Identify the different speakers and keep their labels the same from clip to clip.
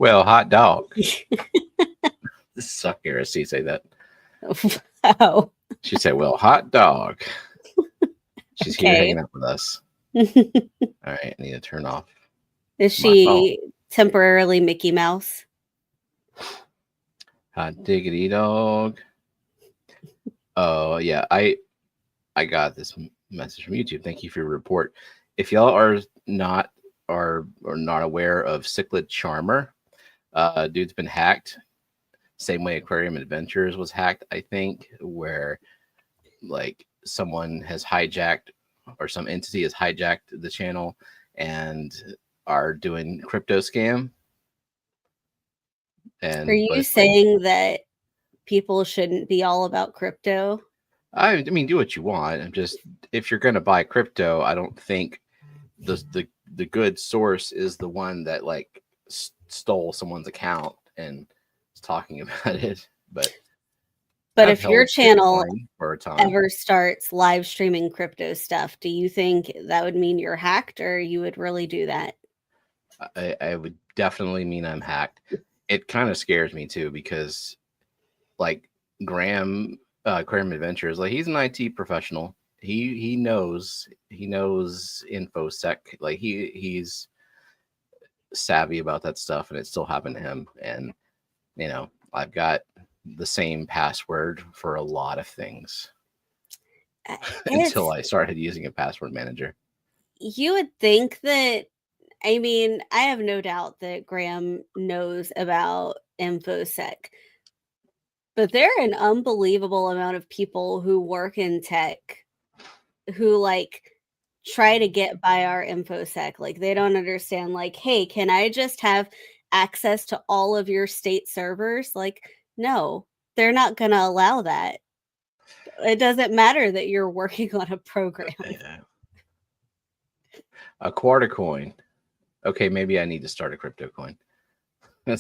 Speaker 1: Well, hot dog. This suck heresy say that.
Speaker 2: Wow.
Speaker 1: She said, well, hot dog. She's here hanging out with us. All right, I need to turn off.
Speaker 2: Is she temporarily Mickey Mouse?
Speaker 1: Hot diggity dog. Oh yeah, I got this message from YouTube. Thank you for your report. If y'all are not aware of Cichlid Charmer, dude's been hacked. Same way Aquarium Adventures was hacked, I think, where like someone has hijacked or some entity has hijacked the channel and are doing crypto scam. And
Speaker 2: are you saying that people shouldn't be all about crypto?
Speaker 1: I mean, do what you want. I'm just, if you're going to buy crypto, I don't think the good source is the one that like stole someone's account and is talking about it.
Speaker 2: But if your channel ever starts live streaming crypto stuff, do you think that would mean you're hacked, or you would really do that?
Speaker 1: I would definitely mean I'm hacked. It kind of scares me too, because like Graham, Aquarium Adventures, like he's an IT professional. He knows infosec. Like he's savvy about that stuff, and it still happened to him. And you know, I've got the same password for a lot of things until I started using a password manager.
Speaker 2: You would think that, I mean, I have no doubt that Graham knows about infosec, but there are an unbelievable amount of people who work in tech who like try to get by our infosec. Like they don't understand, like, hey, can I just have access to all of your state servers? Like, no, they're not going to allow that. It doesn't matter that you're working on a program.
Speaker 1: A quarter coin. Okay, maybe I need to start a crypto coin. And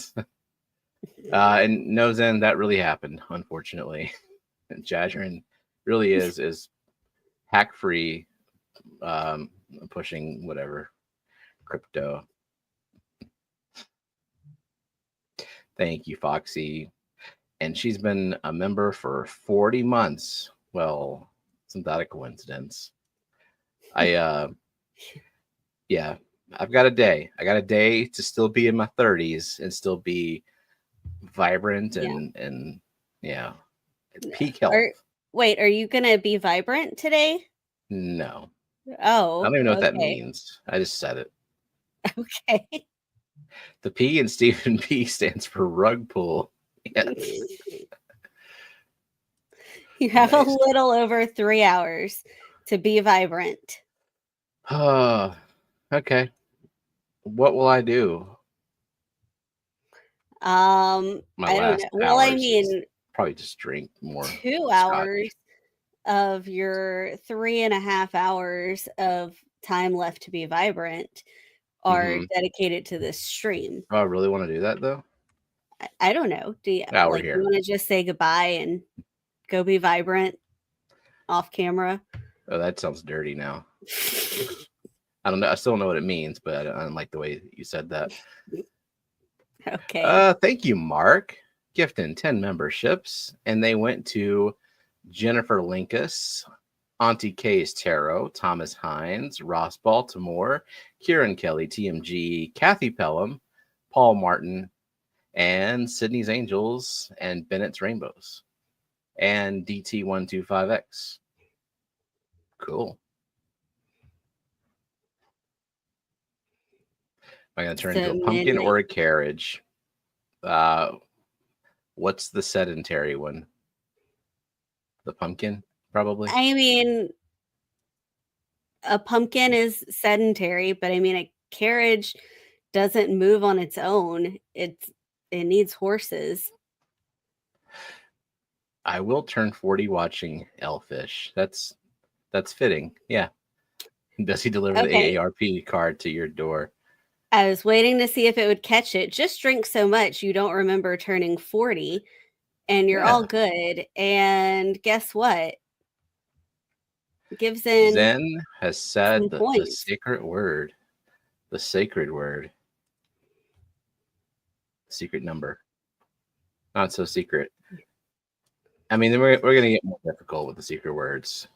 Speaker 1: Nozen, that really happened, unfortunately. Jazzern really is hack free, pushing whatever crypto. Thank you, Foxy. And she's been a member for 40 months. Well, isn't that a coincidence? Yeah, I've got a day. I got a day to still be in my 30s and still be vibrant and peak health.
Speaker 2: Wait, are you going to be vibrant today?
Speaker 1: No.
Speaker 2: Oh.
Speaker 1: I don't even know what that means. I just said it.
Speaker 2: Okay.
Speaker 1: The P in Stephen P stands for rug pull. Yes.
Speaker 2: You have a little over 3 hours to be vibrant.
Speaker 1: Okay. What will I do?
Speaker 2: I don't know. Well, I mean,
Speaker 1: probably just drink more.
Speaker 2: 2 hours of your 3.5 hours of time left to be vibrant are dedicated to this stream.
Speaker 1: Oh, I really want to do that though?
Speaker 2: I don't know. Do you like you want to just say goodbye and go be vibrant off camera?
Speaker 1: Oh, that sounds dirty now. I don't know. I still don't know what it means, but I don't like the way you said that.
Speaker 2: Okay.
Speaker 1: Thank you, Mark. Gifting 10 memberships, and they went to Jennifer Linkus, Auntie K's Tarot, Thomas Hines, Ross Baltimore, Kieran Kelly, TMG, Kathy Pelham, Paul Martin, and Sydney's Angels, and Bennett's Rainbows, and DT125X. Cool. Am I going to turn into a pumpkin or a carriage? What's the sedentary one? The pumpkin, probably.
Speaker 2: I mean, a pumpkin is sedentary, but I mean, a carriage doesn't move on its own. It needs horses.
Speaker 1: I will turn 40 watching Elfish. That's fitting. Yeah. Does he deliver the AARP card to your door?
Speaker 2: I was waiting to see if it would catch it. Just drink so much you don't remember turning 40 and you're all good. And guess what? Gives in.
Speaker 1: Zen has said the sacred word. The sacred word. secret number. Not so secret. I mean, we're going to get more difficult with the secret words.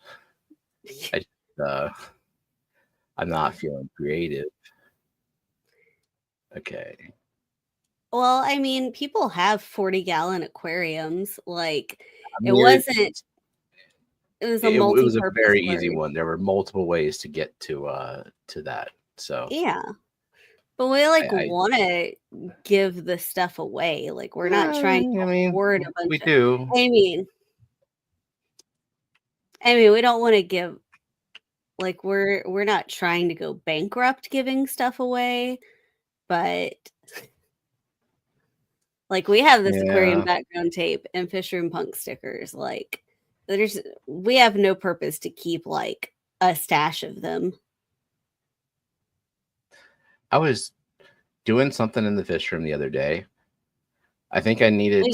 Speaker 1: I'm not feeling creative. Okay.
Speaker 2: Well, I mean, people have 40-gallon aquariums. Like,
Speaker 1: I mean,
Speaker 2: it wasn't. It was a
Speaker 1: it was a
Speaker 2: multi-purpose
Speaker 1: very easy
Speaker 2: word.
Speaker 1: one. There were multiple ways to get to that. So
Speaker 2: Yeah. But we
Speaker 1: I
Speaker 2: want to give the stuff away. Like, we're not trying to hoard a bunch
Speaker 1: we
Speaker 2: of.
Speaker 1: do.
Speaker 2: I mean, we don't want to give. Like, we're not trying to go bankrupt giving stuff away, but like we have this aquarium background tape and fish room punk stickers. Like, we have no purpose to keep like a stash of them.
Speaker 1: I was doing something in the fish room the other day. I think I needed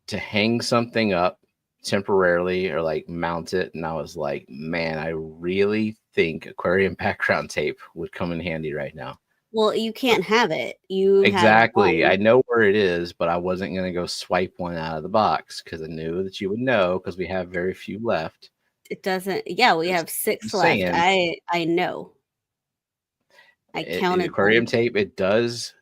Speaker 1: to hang something up temporarily or like mount it, and I was like, man, I really think aquarium background tape would come in handy right now.
Speaker 2: Well, you can't have it. You
Speaker 1: exactly. I know where it is, but I wasn't going to go swipe one out of the box because I knew that you would know because we have very few left.
Speaker 2: It doesn't. Yeah, we have 6 left. I know. I counted
Speaker 1: aquarium tape. It does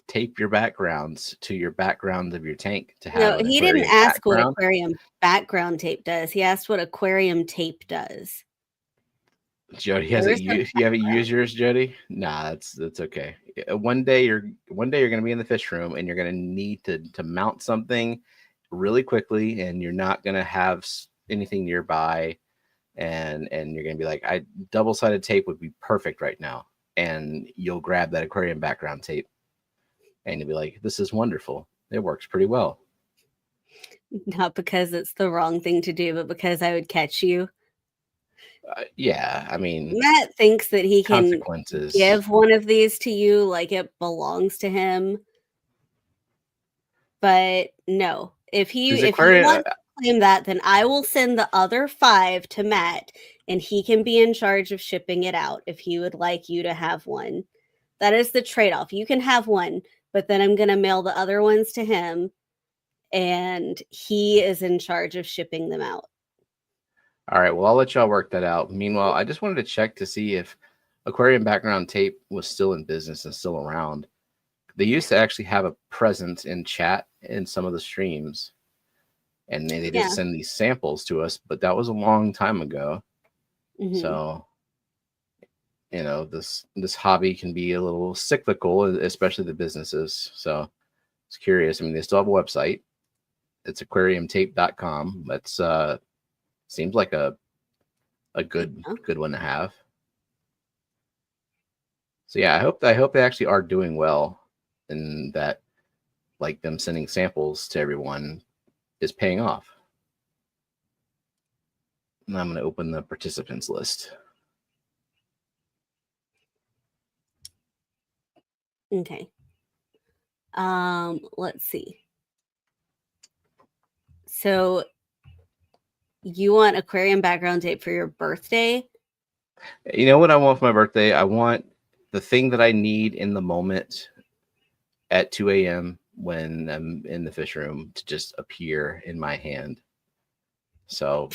Speaker 1: tape your backgrounds to your background of your tank to have.
Speaker 2: No, he didn't ask what aquarium background tape does. He asked what aquarium tape does.
Speaker 1: Jody hasn't used. You haven't used yours, Jody? Nah, that's okay. One day you're going to be in the fish room and you're going to need to mount something really quickly, and you're not going to have anything nearby, and you're going to be like, double-sided tape would be perfect right now, and you'll grab that aquarium background tape, and you'll be like, this is wonderful. It works pretty well.
Speaker 2: Not because it's the wrong thing to do, but because I would catch you.
Speaker 1: Yeah, I mean,
Speaker 2: Matt thinks that he can
Speaker 1: consequences.
Speaker 2: Give one of these to you like it belongs to him. But no, if he wants to claim that, then I will send the other 5 to Matt, and he can be in charge of shipping it out if he would like you to have one. That is the trade-off. You can have one, but then I'm going to mail the other ones to him, and he is in charge of shipping them out.
Speaker 1: All right, well, I'll let y'all work that out. Meanwhile, I just wanted to check to see if aquarium background tape was still in business and still around. They used to actually have a presence in chat in some of the streams, and they did send these samples to us, but that was a long time ago. Mm-hmm. So, you know, this hobby can be a little cyclical, especially the businesses. So, I was curious. I mean, they still have a website. It's aquariumtape.com. That's seems like a good one to have. So yeah, I hope they actually are doing well, and that like them sending samples to everyone is paying off. And I'm going to open the participants list.
Speaker 2: Okay. Let's see. So you want aquarium background tape for your birthday?
Speaker 1: You know what I want for my birthday? I want the thing that I need in the moment at 2 a.m. when I'm in the fish room to just appear in my hand. So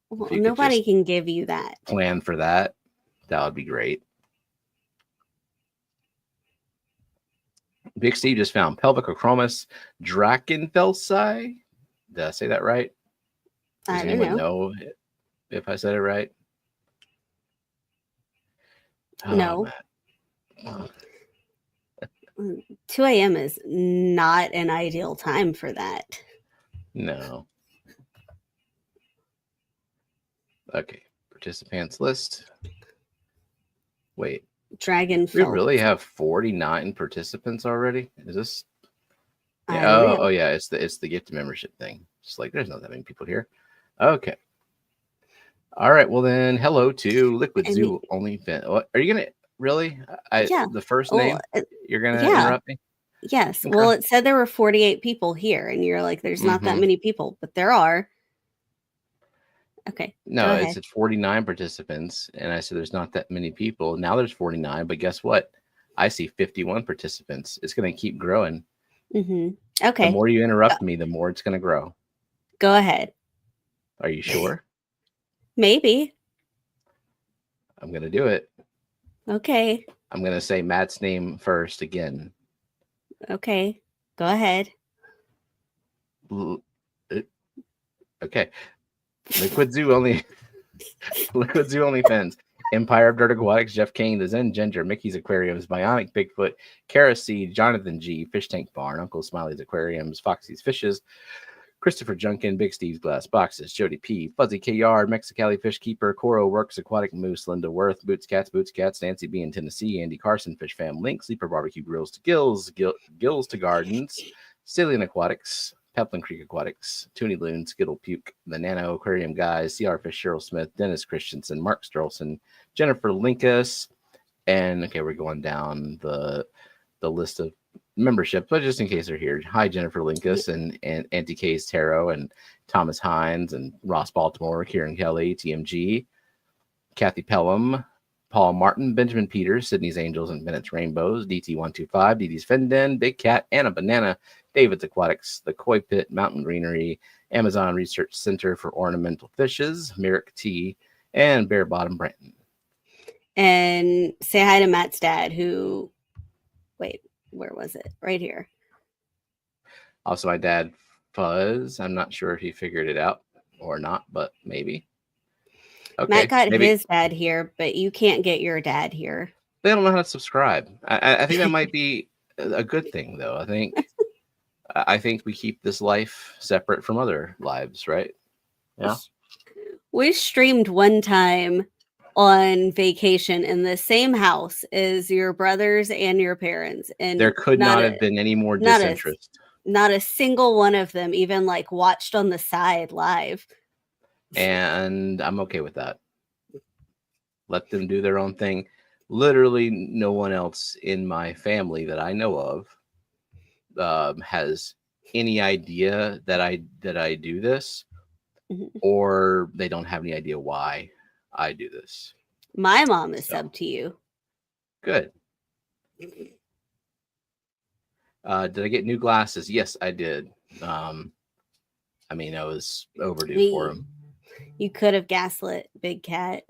Speaker 2: well, nobody can give you that.
Speaker 1: Plan for that. That would be great. Big Steve just found Pelvicochromis Drachenfelsi. Did I say that right? Does anyone know if I said it right?
Speaker 2: No. 2 a.m. is not an ideal time for that.
Speaker 1: No. Okay. Participants list. Wait.
Speaker 2: Dragonfell.
Speaker 1: We really have 49 participants already? Is this? Yeah. Oh yeah. It's the gift membership thing. Just like there's not that many people here. Okay. All right. Well then, hello to Liquid Zoo OnlyFans. What are you gonna really? The first name you're gonna interrupt me?
Speaker 2: Yes. Okay. Well, it said there were 48 people here, and you're like, there's not that many people, but there are. Okay.
Speaker 1: No, it said 49 participants, and I said there's not that many people. Now there's 49, but guess what? I see 51 participants. It's going to keep growing.
Speaker 2: Okay.
Speaker 1: The more you interrupt me, the more it's going to grow.
Speaker 2: Go ahead.
Speaker 1: Are you sure?
Speaker 2: Maybe.
Speaker 1: I'm going to do it.
Speaker 2: Okay.
Speaker 1: I'm going to say Matt's name first again.
Speaker 2: Okay. Go ahead.
Speaker 1: Okay. Liquid Zoo only. Liquid Zoo only fans. Empire of Dirt Aquatics, Jeff Kane, The Zen Ginger, Mickey's Aquariums, Bionic Bigfoot, Kara Seed, Jonathan G, Fish Tank Barn, Uncle Smiley's Aquariums, Foxy's Fishes, Christopher Junkin, Big Steve's Glass Boxes, Jody P, Fuzzy K Yard, Mexicali Fish Keeper, Coro Works, Aquatic Moose, Linda Worth, Boots Cats, Nancy B in Tennessee, Andy Carson, Fish Fam Link, Sleeper Barbecue Grills to Gills, Gills to Gardens, Cillian Aquatics, Peplin Creek Aquatics, Toonie Loon, Skittle Puke, the Nano Aquarium Guys, CR Fish, Cheryl Smith, Dennis Christensen, Mark Strolson, Jennifer Linkus, and okay, we're going down the list of membership, but just in case they're here, hi Jennifer Linkus and Auntie K's Tarot and Thomas Hines and Ross Baltimore, Kieran Kelly, TMG, Kathy Pelham, Paul Martin, Benjamin Peters, Sydney's Angels and Bennett's Rainbows, DT125, DD's Fenden, Big Cat, Anna Banana, David's Aquatics, The Koi Pit, Mountain Greenery, Amazon Research Center for Ornamental Fishes, Merrick T, and Bear Bottom Branton.
Speaker 2: And say hi to Matt's dad, who, wait, where was it? Right here. Also,
Speaker 1: my dad, Fuzz. I'm not sure if he figured it out or not, but maybe.
Speaker 2: Okay, Matt got his dad here, but you can't get your dad here.
Speaker 1: They don't know how to subscribe. I think that might be a good thing, though. I think we keep this life separate from other lives, right? Yeah.
Speaker 2: We streamed one time on vacation in the same house as your brothers and your parents, and
Speaker 1: there could not have been any more disinterest.
Speaker 2: Not a single one of them even like watched on the side live.
Speaker 1: And I'm okay with that. Let them do their own thing. Literally no one else in my family that I know of has any idea that I do this, or they don't have any idea why I do this.
Speaker 2: My mom is sub to you.
Speaker 1: Good. Did I get new glasses? Yes, I did. I was overdue for them.
Speaker 2: You could have gaslit Big Cat.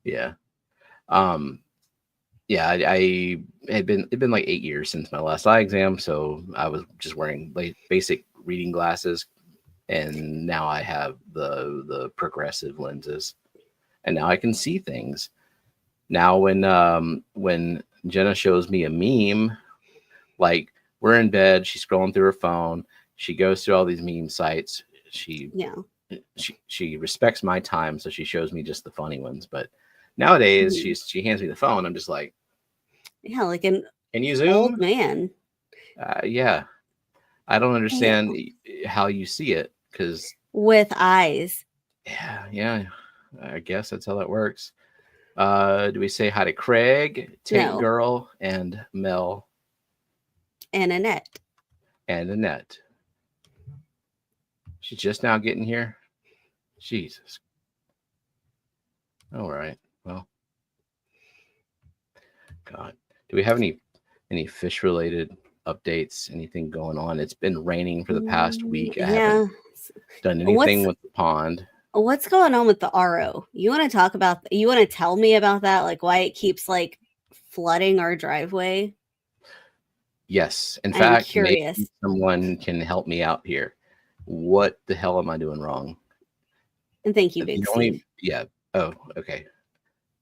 Speaker 1: Yeah. Yeah, I had it'd been like 8 years since my last eye exam, so I was just wearing like basic reading glasses, and now I have the progressive lenses, and now I can see things. Now when Jenna shows me a meme, like we're in bed, she's scrolling through her phone, she goes through all these meme sites. She respects my time, so she shows me just the funny ones. But nowadays, she hands me the phone. I'm just like,
Speaker 2: yeah, like an
Speaker 1: can you zoom?
Speaker 2: Old man.
Speaker 1: Yeah, I don't understand how you see it because
Speaker 2: with eyes.
Speaker 1: Yeah, I guess that's how that works. Do we say hi to Craig, Tank Girl, and Mel,
Speaker 2: and Annette?
Speaker 1: She's just now getting here. Jesus. All right. Well, God, do we have any fish related updates? Anything going on? It's been raining for the past week. I haven't done anything with the pond.
Speaker 2: What's going on with the RO? You want to tell me about that? Like why it keeps like flooding our driveway?
Speaker 1: Yes. In fact, maybe someone can help me out here. What the hell am I doing wrong?
Speaker 2: And thank you, Big Steve.
Speaker 1: Yeah. Oh, okay.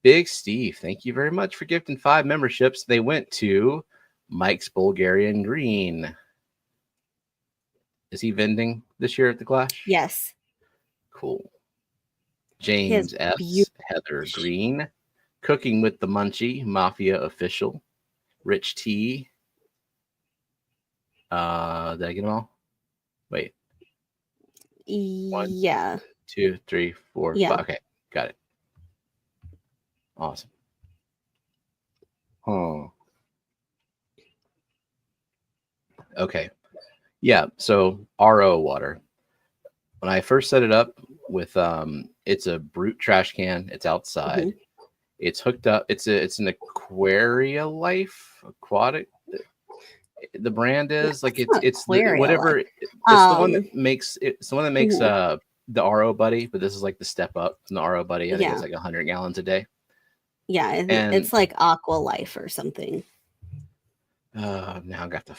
Speaker 1: Big Steve, thank you very much for gifting 5 memberships. They went to Mike's Bulgarian Green. Is he vending this year at the Clash?
Speaker 2: Yes.
Speaker 1: Cool. James S. Heather Green. Cooking with the Munchie, Mafia Official. Rich T. Did I get them all? Wait. 1, 2, 3, 4, 5. Okay, got it. Awesome. Okay. Yeah, so RO water. When I first set it up with it's a Brute trash can, it's outside. It's hooked up. It's an aquatic. The brand is like it's the whatever. It's the one that makes it's the one that makes the RO Buddy, but this is like the step up from the RO Buddy. I think it's like 100 gallons a day.
Speaker 2: Yeah, and it's like Aqua Life or something.
Speaker 1: Now I got to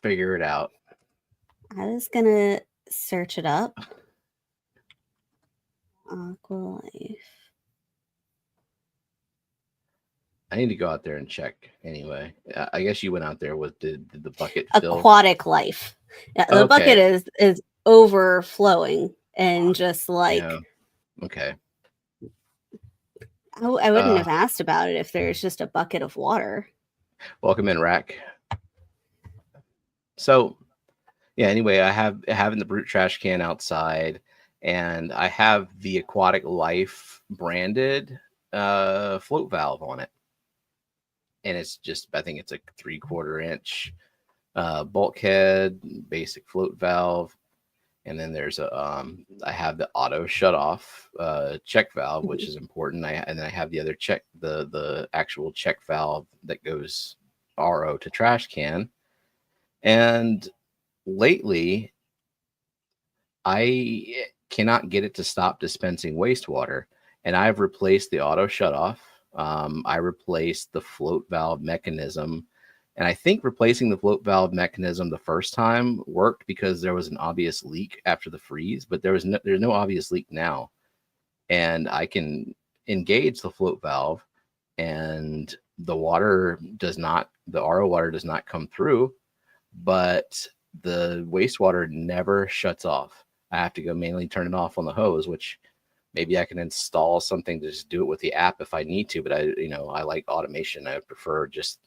Speaker 1: figure it out.
Speaker 2: I was gonna search it up. Aqua Life.
Speaker 1: I need to go out there and check anyway. I guess you went out there with did the bucket fill?
Speaker 2: Aquatic Life. Yeah, the bucket is overflowing and just like
Speaker 1: okay.
Speaker 2: I wouldn't have asked about it if there's just a bucket of water.
Speaker 1: Welcome in, Rack. So yeah, anyway, I have having the brute trash can outside, and I have the Aquatic Life branded float valve on it. And it's just, I think it's a 3/4 inch bulkhead, basic float valve. And then there's I have the auto shut off check valve, which is important. And then I have the other check, the actual check valve that goes RO to trash can. And lately, I cannot get it to stop dispensing wastewater. And I've replaced the auto shut off. I replaced the float valve mechanism, and I think replacing the float valve mechanism the first time worked because there was an obvious leak after the freeze, but there's no obvious leak now. And I can engage the float valve, and the RO water does not come through, but the wastewater never shuts off. I have to go manually turn it off on the hose, which maybe I can install something to just do it with the app if I need to, but I like automation. I would prefer just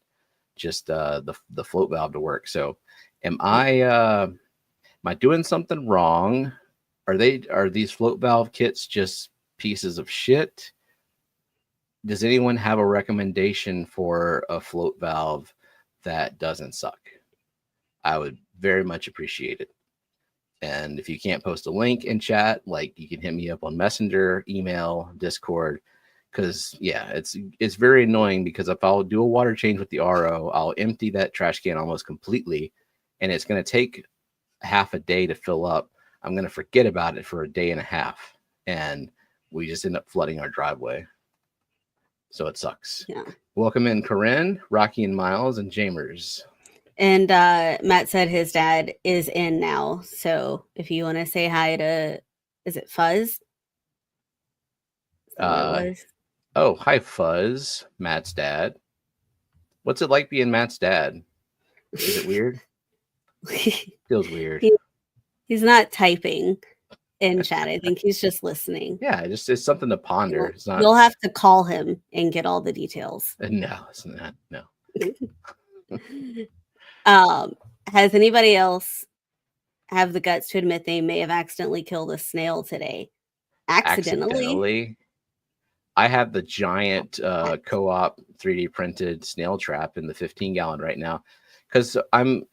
Speaker 1: the float valve to work. So am I doing something wrong? Are these float valve kits just pieces of shit? Does anyone have a recommendation for a float valve that doesn't suck? I would very much appreciate it. And if you can't post a link in chat, like, you can hit me up on Messenger, email, Discord, because it's very annoying, because if I'll do a water change with the RO, I'll empty that trash can almost completely, and it's going to take half a day to fill up. I'm going to forget about it for a day and a half, and we just end up flooding our driveway. So it sucks.
Speaker 2: Yeah.
Speaker 1: Welcome in, Corinne, Rocky and Miles, and Jamers.
Speaker 2: And Matt said his dad is in now. So if you want to say hi to, is it Fuzz?
Speaker 1: Oh, hi, Fuzz, Matt's dad. What's it like being Matt's dad? Is it weird? Feels weird.
Speaker 2: He's not typing in chat. I think he's just listening.
Speaker 1: Yeah, it's something to ponder.
Speaker 2: You'll have to call him and get all the details.
Speaker 1: No, it's not. No.
Speaker 2: Has anybody else have the guts to admit they may have accidentally killed a snail today? Accidentally?
Speaker 1: I have the giant co-op 3D printed snail trap in the 15-gallon right now, because I'm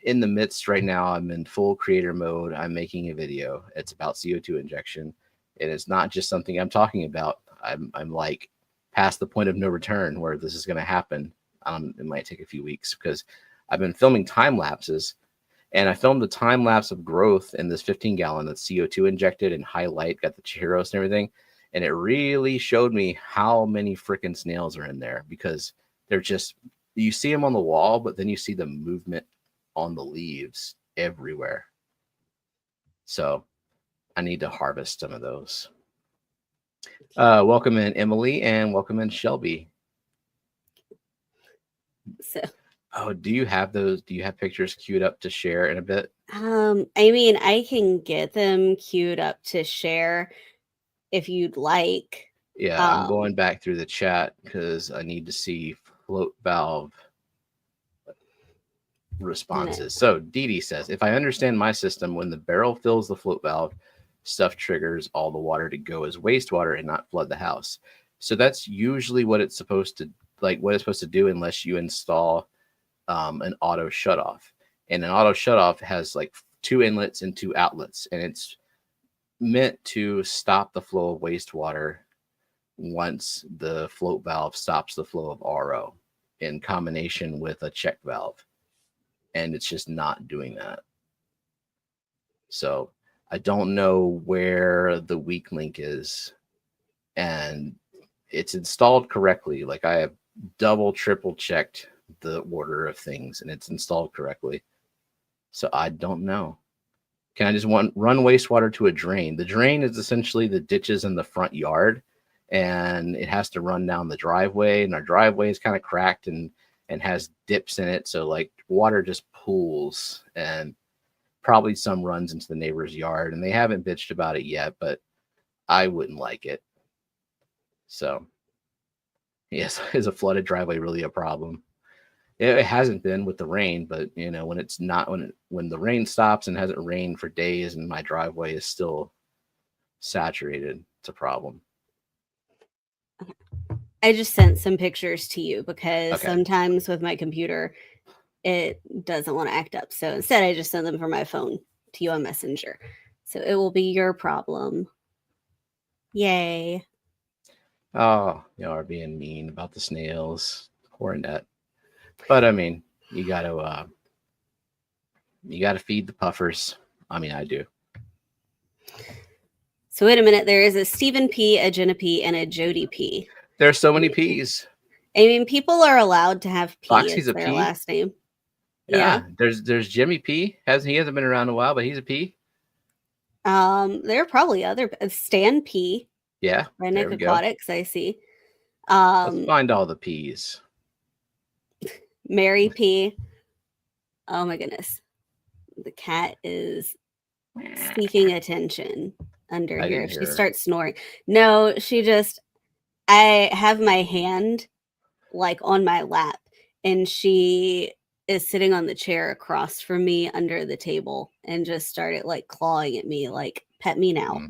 Speaker 1: in the midst right now. I'm in full creator mode. I'm making a video. It's about CO2 injection, and it's not just something I'm talking about. I'm like past the point of no return where this is going to happen. It might take a few weeks, because I've been filming time lapses, and I filmed the time lapse of growth in this 15-gallon that's CO2 injected and high light, got the Chihiros and everything. And it really showed me how many freaking snails are in there, because they're just, you see them on the wall, but then you see the movement on the leaves everywhere. So I need to harvest some of those. Welcome in, Emily, and welcome in, Shelby.
Speaker 2: So,
Speaker 1: do you have those? Do you have pictures queued up to share in a bit?
Speaker 2: I mean, I can get them queued up to share if you'd like.
Speaker 1: Yeah, I'm going back through the chat because I need to see float valve responses. So Dee Dee says, if I understand my system, when the barrel fills the float valve, stuff triggers all the water to go as wastewater and not flood the house. So that's usually what it's supposed to, like, what it's supposed to do, unless you install an auto shutoff. And an auto shutoff has like 2 inlets and 2 outlets, and it's meant to stop the flow of wastewater once the float valve stops the flow of RO in combination with a check valve, and it's just not doing that. So I don't know where the weak link is, and it's installed correctly. Like I have double, triple checked the order of things, and it's installed correctly. So I don't know. Can I just run wastewater to a drain? The drain is essentially the ditches in the front yard, and it has to run down the driveway, and our driveway is kind of cracked and has dips in it. So like water just pools, and probably some runs into the neighbor's yard, and they haven't bitched about it yet, but I wouldn't like it. So yes, is a flooded driveway really a problem? It hasn't been with the rain, but you know, when it's not, when the rain stops and hasn't rained for days and my driveway is still saturated, it's a problem.
Speaker 2: I just sent some pictures to you because
Speaker 1: Okay.
Speaker 2: sometimes with my computer, it doesn't want to act up. So instead, I just sent them from my phone to you on Messenger. So it will be your problem. Yay.
Speaker 1: Oh, you are being mean about the snails. Poor net. But I mean, you gotta feed the puffers. I mean, I do.
Speaker 2: So wait a minute. There is a Stephen P, a Jenna P, and a Jody P.
Speaker 1: There's so many P's.
Speaker 2: I mean, people are allowed to have P
Speaker 1: Foxy's
Speaker 2: as
Speaker 1: a
Speaker 2: their
Speaker 1: P?
Speaker 2: last name.
Speaker 1: Yeah. There's Jimmy P. He hasn't been around a while, but he's a P.
Speaker 2: There are probably other Stan P.
Speaker 1: Yeah.
Speaker 2: Redneck Aquatics, I see.
Speaker 1: Let's find all the P's.
Speaker 2: Mary P. Oh my goodness. The cat is seeking attention under here. She starts snoring. No, I have my hand like on my lap, and she is sitting on the chair across from me under the table and just started like clawing at me, like, pet me now.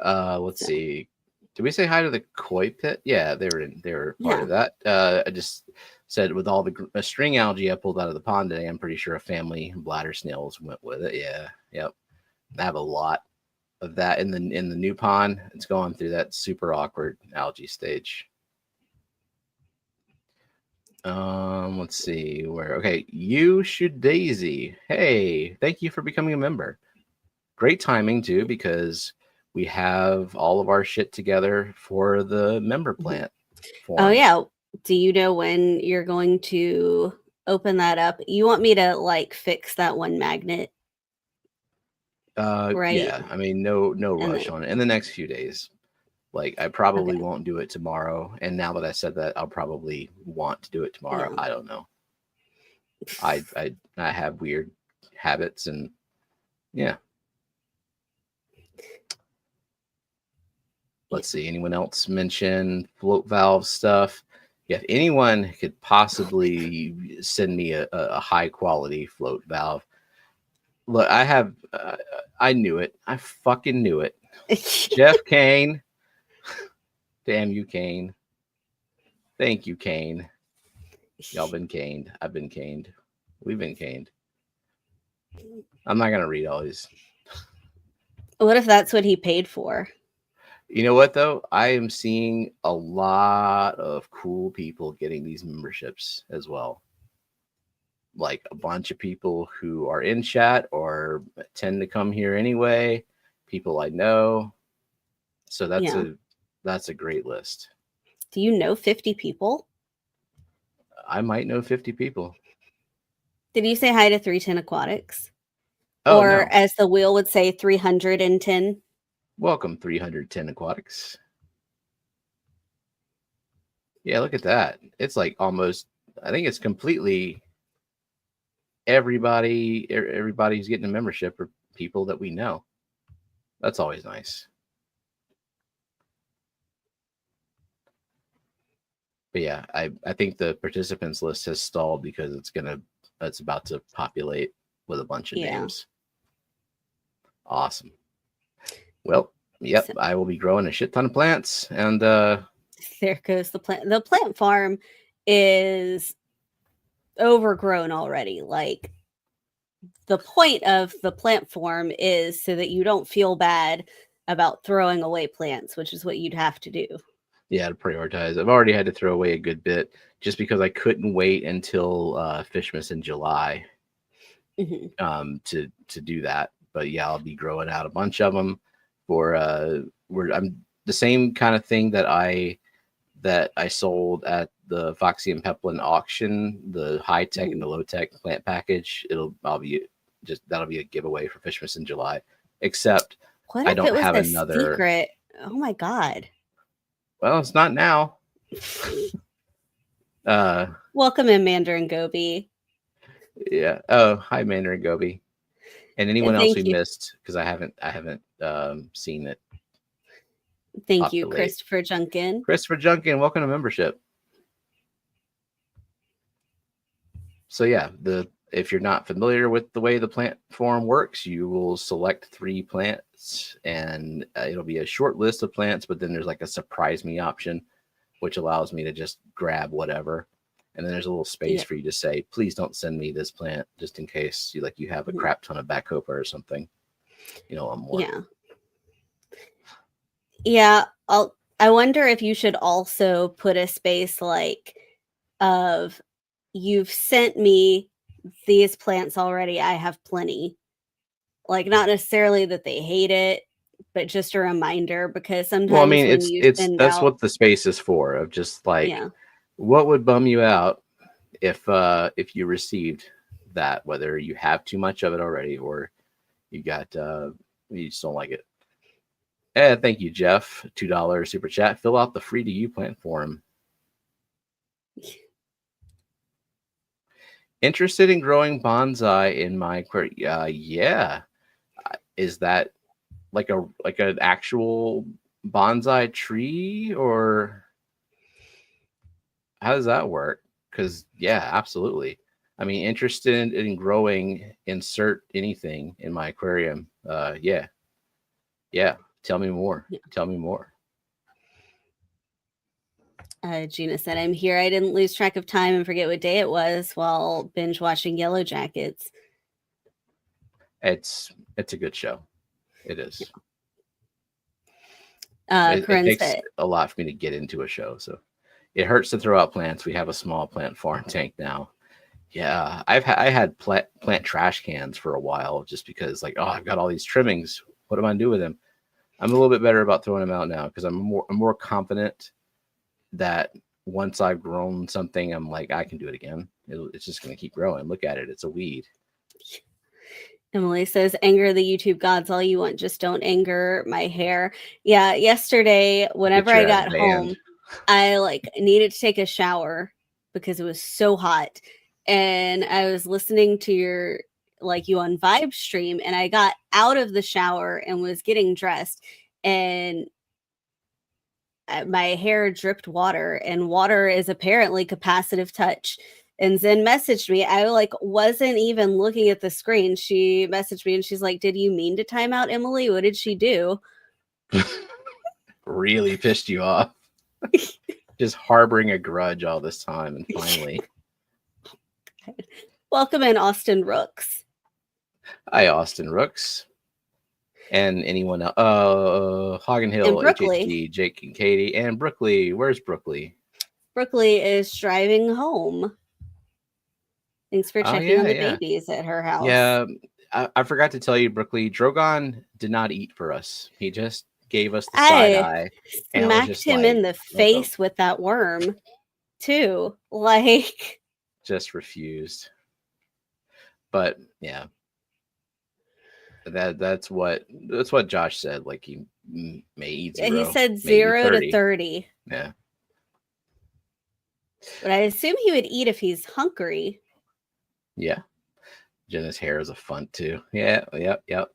Speaker 1: Let's see. Did we say hi to the koi pit? Yeah, they were part of that. I just said with all the string algae I pulled out of the pond today, I'm pretty sure a family of bladder snails went with it. Yeah, yep. I have a lot of that in the new pond. It's going through that super awkward algae stage. Let's see where. Okay, you should Daisy. Hey, thank you for becoming a member. Great timing too, because we have all of our shit together for the member plant form.
Speaker 2: Oh yeah. Do you know when you're going to open that up? You want me to like fix that one magnet? Right.
Speaker 1: Yeah. I mean, no rush on it in the next few days. Like I probably won't do it tomorrow. And now that I said that, I'll probably want to do it tomorrow. Yeah. I don't know. I have weird habits, and yeah. Let's see. Anyone else mention float valve stuff? Yeah, if anyone could possibly send me a high quality float valve. Look, I have. I knew it. I fucking knew it. Jeff Kane. Damn you, Kane. Thank you, Kane. Y'all been caned. I've been caned. We've been caned. I'm not gonna read all these.
Speaker 2: What if that's what he paid for?
Speaker 1: You know what, though? I am seeing a lot of cool people getting these memberships as well. Like a bunch of people who are in chat or tend to come here anyway. People I know. So that's a great list.
Speaker 2: Do you know 50 people?
Speaker 1: I might know 50 people.
Speaker 2: Did you say hi to 310 Aquatics? Oh, or no. As the wheel would say, 310?
Speaker 1: Welcome, 310 Aquatics. Yeah, look at that. It's like almost, I think it's completely everybody's getting a membership or people that we know. That's always nice. But yeah, I think the participants list has stalled because it's about to populate with a bunch of names. Awesome. Well, yep, so, I will be growing a shit ton of plants, and
Speaker 2: there goes the plant. The plant farm is overgrown already. Like, the point of the plant farm is so that you don't feel bad about throwing away plants, which is what you'd have to do.
Speaker 1: Yeah, to prioritize. I've already had to throw away a good bit just because I couldn't wait until Fishmas in July to do that. But yeah, I'll be growing out a bunch of them for I'm the same kind of thing that I sold at the Foxy and Peplin auction, the high tech and the low tech plant package. That'll be a giveaway for Fishmas in July. Except
Speaker 2: what
Speaker 1: I
Speaker 2: if
Speaker 1: don't
Speaker 2: it was
Speaker 1: have
Speaker 2: a
Speaker 1: another
Speaker 2: secret? Oh my god.
Speaker 1: Well, it's not now.
Speaker 2: Welcome in, Mandarin Gobi.
Speaker 1: Yeah. Oh, hi, Mandarin Gobi, and anyone else we missed because I haven't seen it.
Speaker 2: Thank you, Christopher Junkin.
Speaker 1: Christopher Junkin, welcome to membership. So yeah, if you're not familiar with the way the plant form works, you will select 3 plants, and it'll be a short list of plants. But then there's like a surprise me option, which allows me to just grab whatever. And then there's a little space for you to say, please don't send me this plant, just in case you have a crap ton of Bacopa or something. I'm more.
Speaker 2: Yeah. I wonder if you should also put a space of you've sent me these plants already. I have plenty. Like, not necessarily that they hate it, but just a reminder, because sometimes
Speaker 1: that's what the space is for, of just what would bum you out if you received that, whether you have too much of it already or you just don't like it. Thank you, Jeff. $2 super chat. Fill out the free to you plant form. Interested in growing bonsai in my aquarium? Yeah. Is that like an actual bonsai tree, or how does that work? Because yeah, absolutely. I mean, interested in growing, insert anything in my aquarium. Yeah. Tell me more. Tell me more.
Speaker 2: Gina said, I'm here. I didn't lose track of time and forget what day it was while binge watching Yellow Jackets.
Speaker 1: It's a good show. It is.
Speaker 2: It
Speaker 1: takes a lot for me to get into a show, so it hurts to throw out plants. We have a small plant farm tank now. Yeah, I had plant trash cans for a while, just because I've got all these trimmings. What am I do with them? I'm a little bit better about throwing them out now because I'm more confident that once I've grown something, I'm like, I can do it again. It's just going to keep growing. Look at it. It's a weed.
Speaker 2: Emily says, anger the YouTube gods all you want. Just don't anger my hair. Yeah. Yesterday, whenever I got home, I needed to take a shower because it was so hot. And I was listening to you on Vibe stream, and I got out of the shower and was getting dressed, and my hair dripped water, and water is apparently capacitive touch. And Zen messaged me. I wasn't even looking at the screen. She messaged me and she's like, did you mean to time out Emily? What did she do?
Speaker 1: Really pissed you off. Just harboring a grudge all this time, and finally.
Speaker 2: Welcome in, Austin Rooks.
Speaker 1: Hi, Austin Rooks. And anyone else? Hagen Hill, HHD, Jake and Katie, and Brookley. Where's Brookley?
Speaker 2: Brookley is driving home. Thanks for checking on the babies at her house.
Speaker 1: Yeah, I forgot to tell you, Brookley, Drogon did not eat for us. He just gave us the side eye.
Speaker 2: Smacked him in the face with that worm, too.
Speaker 1: Just refused. But yeah. That's what Josh said. He may eat 0.
Speaker 2: He said 0 to 30.
Speaker 1: Yeah.
Speaker 2: But I assume he would eat if he's hungry.
Speaker 1: Yeah. Jenna's hair is a fun too. Yeah. Yep.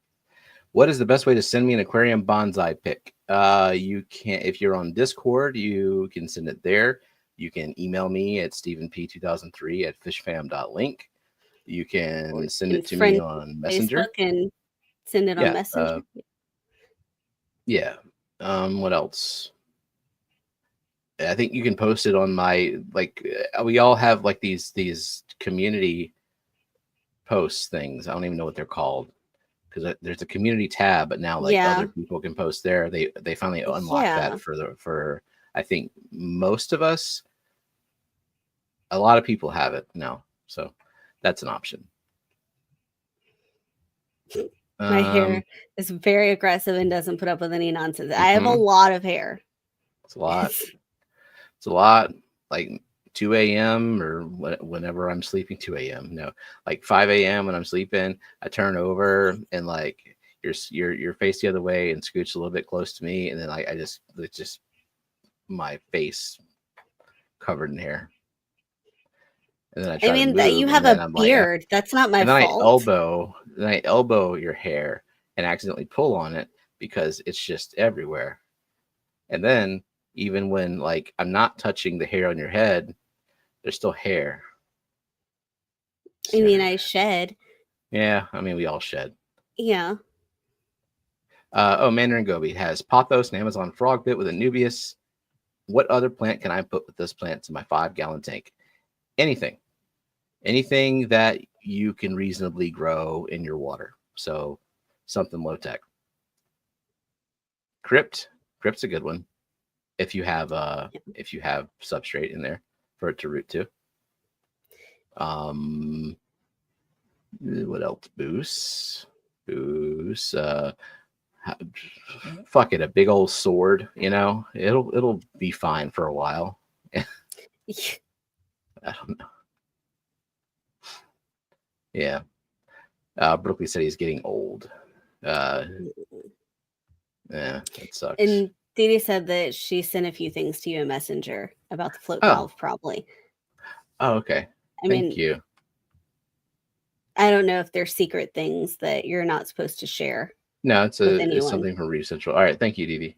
Speaker 1: What is the best way to send me an aquarium bonsai pic? You can, if you're on Discord, you can send it there. You can email me at stephenp2003@fishfam.link. You can send it to me on Messenger.
Speaker 2: Facebook and send it on Messenger.
Speaker 1: What else? I think you can post it on my we all have these community posts things. I don't even know what they're called. because there's a community tab, but now like other people can post there. They finally unlocked that for I think most of us. A lot of people have it now, so that's an option.
Speaker 2: My hair is very aggressive and doesn't put up with any nonsense. I have a lot of hair.
Speaker 1: It's a lot. It's a lot. Like 2 a.m. or whenever I'm sleeping. 2 a.m. No, like 5 a.m. when I'm sleeping, I turn over and like your face the other way and scooch a little bit close to me, and then it's just my face covered in hair. And then I try to move,
Speaker 2: you have a beard.
Speaker 1: Like,
Speaker 2: that's not my
Speaker 1: and
Speaker 2: fault.
Speaker 1: Then I elbow your hair and accidentally pull on it because it's just everywhere. And then even when like I'm not touching the hair on your head, there's still hair.
Speaker 2: I shed.
Speaker 1: Yeah, we all shed.
Speaker 2: Yeah.
Speaker 1: Mandarin Gobi has Pothos and Amazon Frogbit with Anubias. What other plant can I put with this plant to my 5-gallon tank? Anything that you can reasonably grow in your water. So something low tech. Crypt's a good one. If you have substrate in there for it to root to. What else? Boost. Fuck it, a big old sword, it'll be fine for a while. I don't know. Yeah. Brooklyn said he's getting old. Yeah, it sucks.
Speaker 2: And Dee Dee said that she sent a few things to you in Messenger about the float valve, probably.
Speaker 1: Oh, okay. Thank you.
Speaker 2: I don't know if they're secret things that you're not supposed to share.
Speaker 1: No, it's something from Reef Central. All right, thank you, Dee Dee.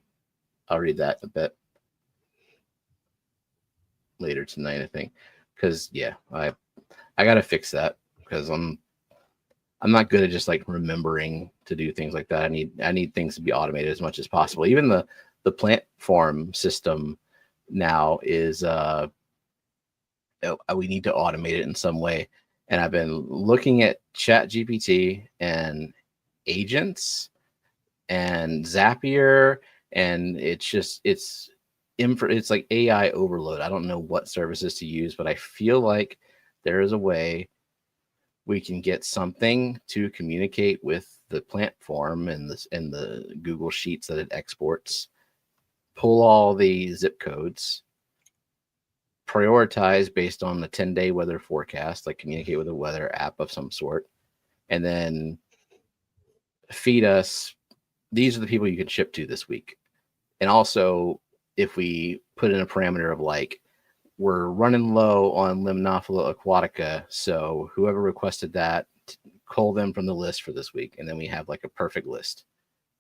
Speaker 1: I'll read that a bit later tonight, I think, because I gotta fix that because I'm not good at just like remembering to do things like that. I need things to be automated as much as possible. Even the plant farm system now is we need to automate it in some way. And I've been looking at ChatGPT and agents and Zapier, and it's like AI overload. I don't know what services to use, but I feel like there is a way we can get something to communicate with the plant farm and the Google Sheets that it exports, pull all the zip codes, prioritize based on the 10-day weather forecast, like communicate with a weather app of some sort, and then feed us, these are the people you can ship to this week. And also, if we put in a parameter of like, we're running low on Limnophila aquatica, so whoever requested that, cull them from the list for this week, and then we have like a perfect list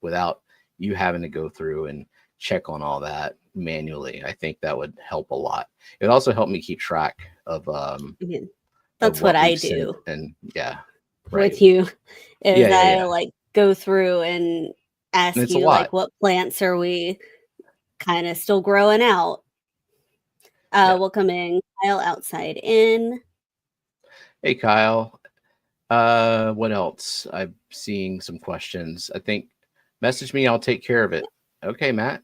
Speaker 1: without you having to go through and check on all that manually. I think that would help a lot. It would also help me keep track of
Speaker 2: that's what I do.
Speaker 1: And
Speaker 2: with you is I like go through and ask you like what plants are we kind of still growing out. We'll come in. Kyle outside in.
Speaker 1: Hey Kyle. What else? I'm seeing some questions. I think message me, I'll take care of it. Okay, Matt.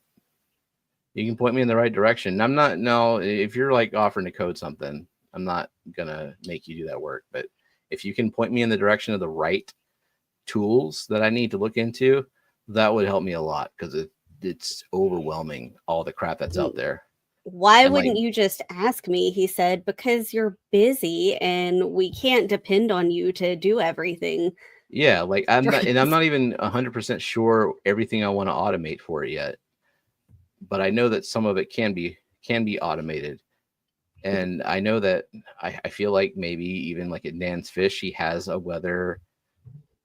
Speaker 1: You can point me in the right direction. If you're like offering to code something, I'm not gonna make you do that work. But if you can point me in the direction of the right tools that I need to look into, that would help me a lot because it's overwhelming all the crap that's out there.
Speaker 2: Why wouldn't you just ask me? He said, because you're busy and we can't depend on you to do everything.
Speaker 1: Yeah, like I'm not even 100% sure everything I want to automate for it yet. But I know that some of it can be automated. And I know that I feel like maybe even like at Nan's Fish, he has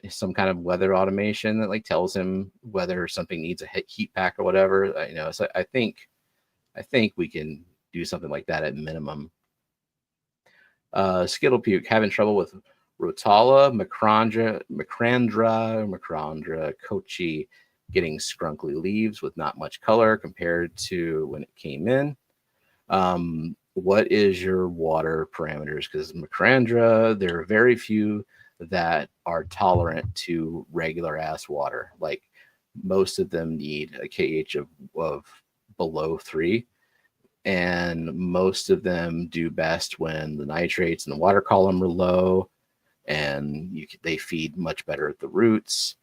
Speaker 1: some kind of weather automation that like tells him whether something needs a heat pack or whatever. So I think we can do something like that at minimum. Skittle Puke having trouble with Rotala, Macrandra, Kochi getting scrunkly leaves with not much color compared to when it came in. What is your water parameters? Because Macrandra, there are very few that are tolerant to regular ass water. Like most of them need a KH of below 3. And most of them do best when the nitrates in the water column are low, and they feed much better at the roots.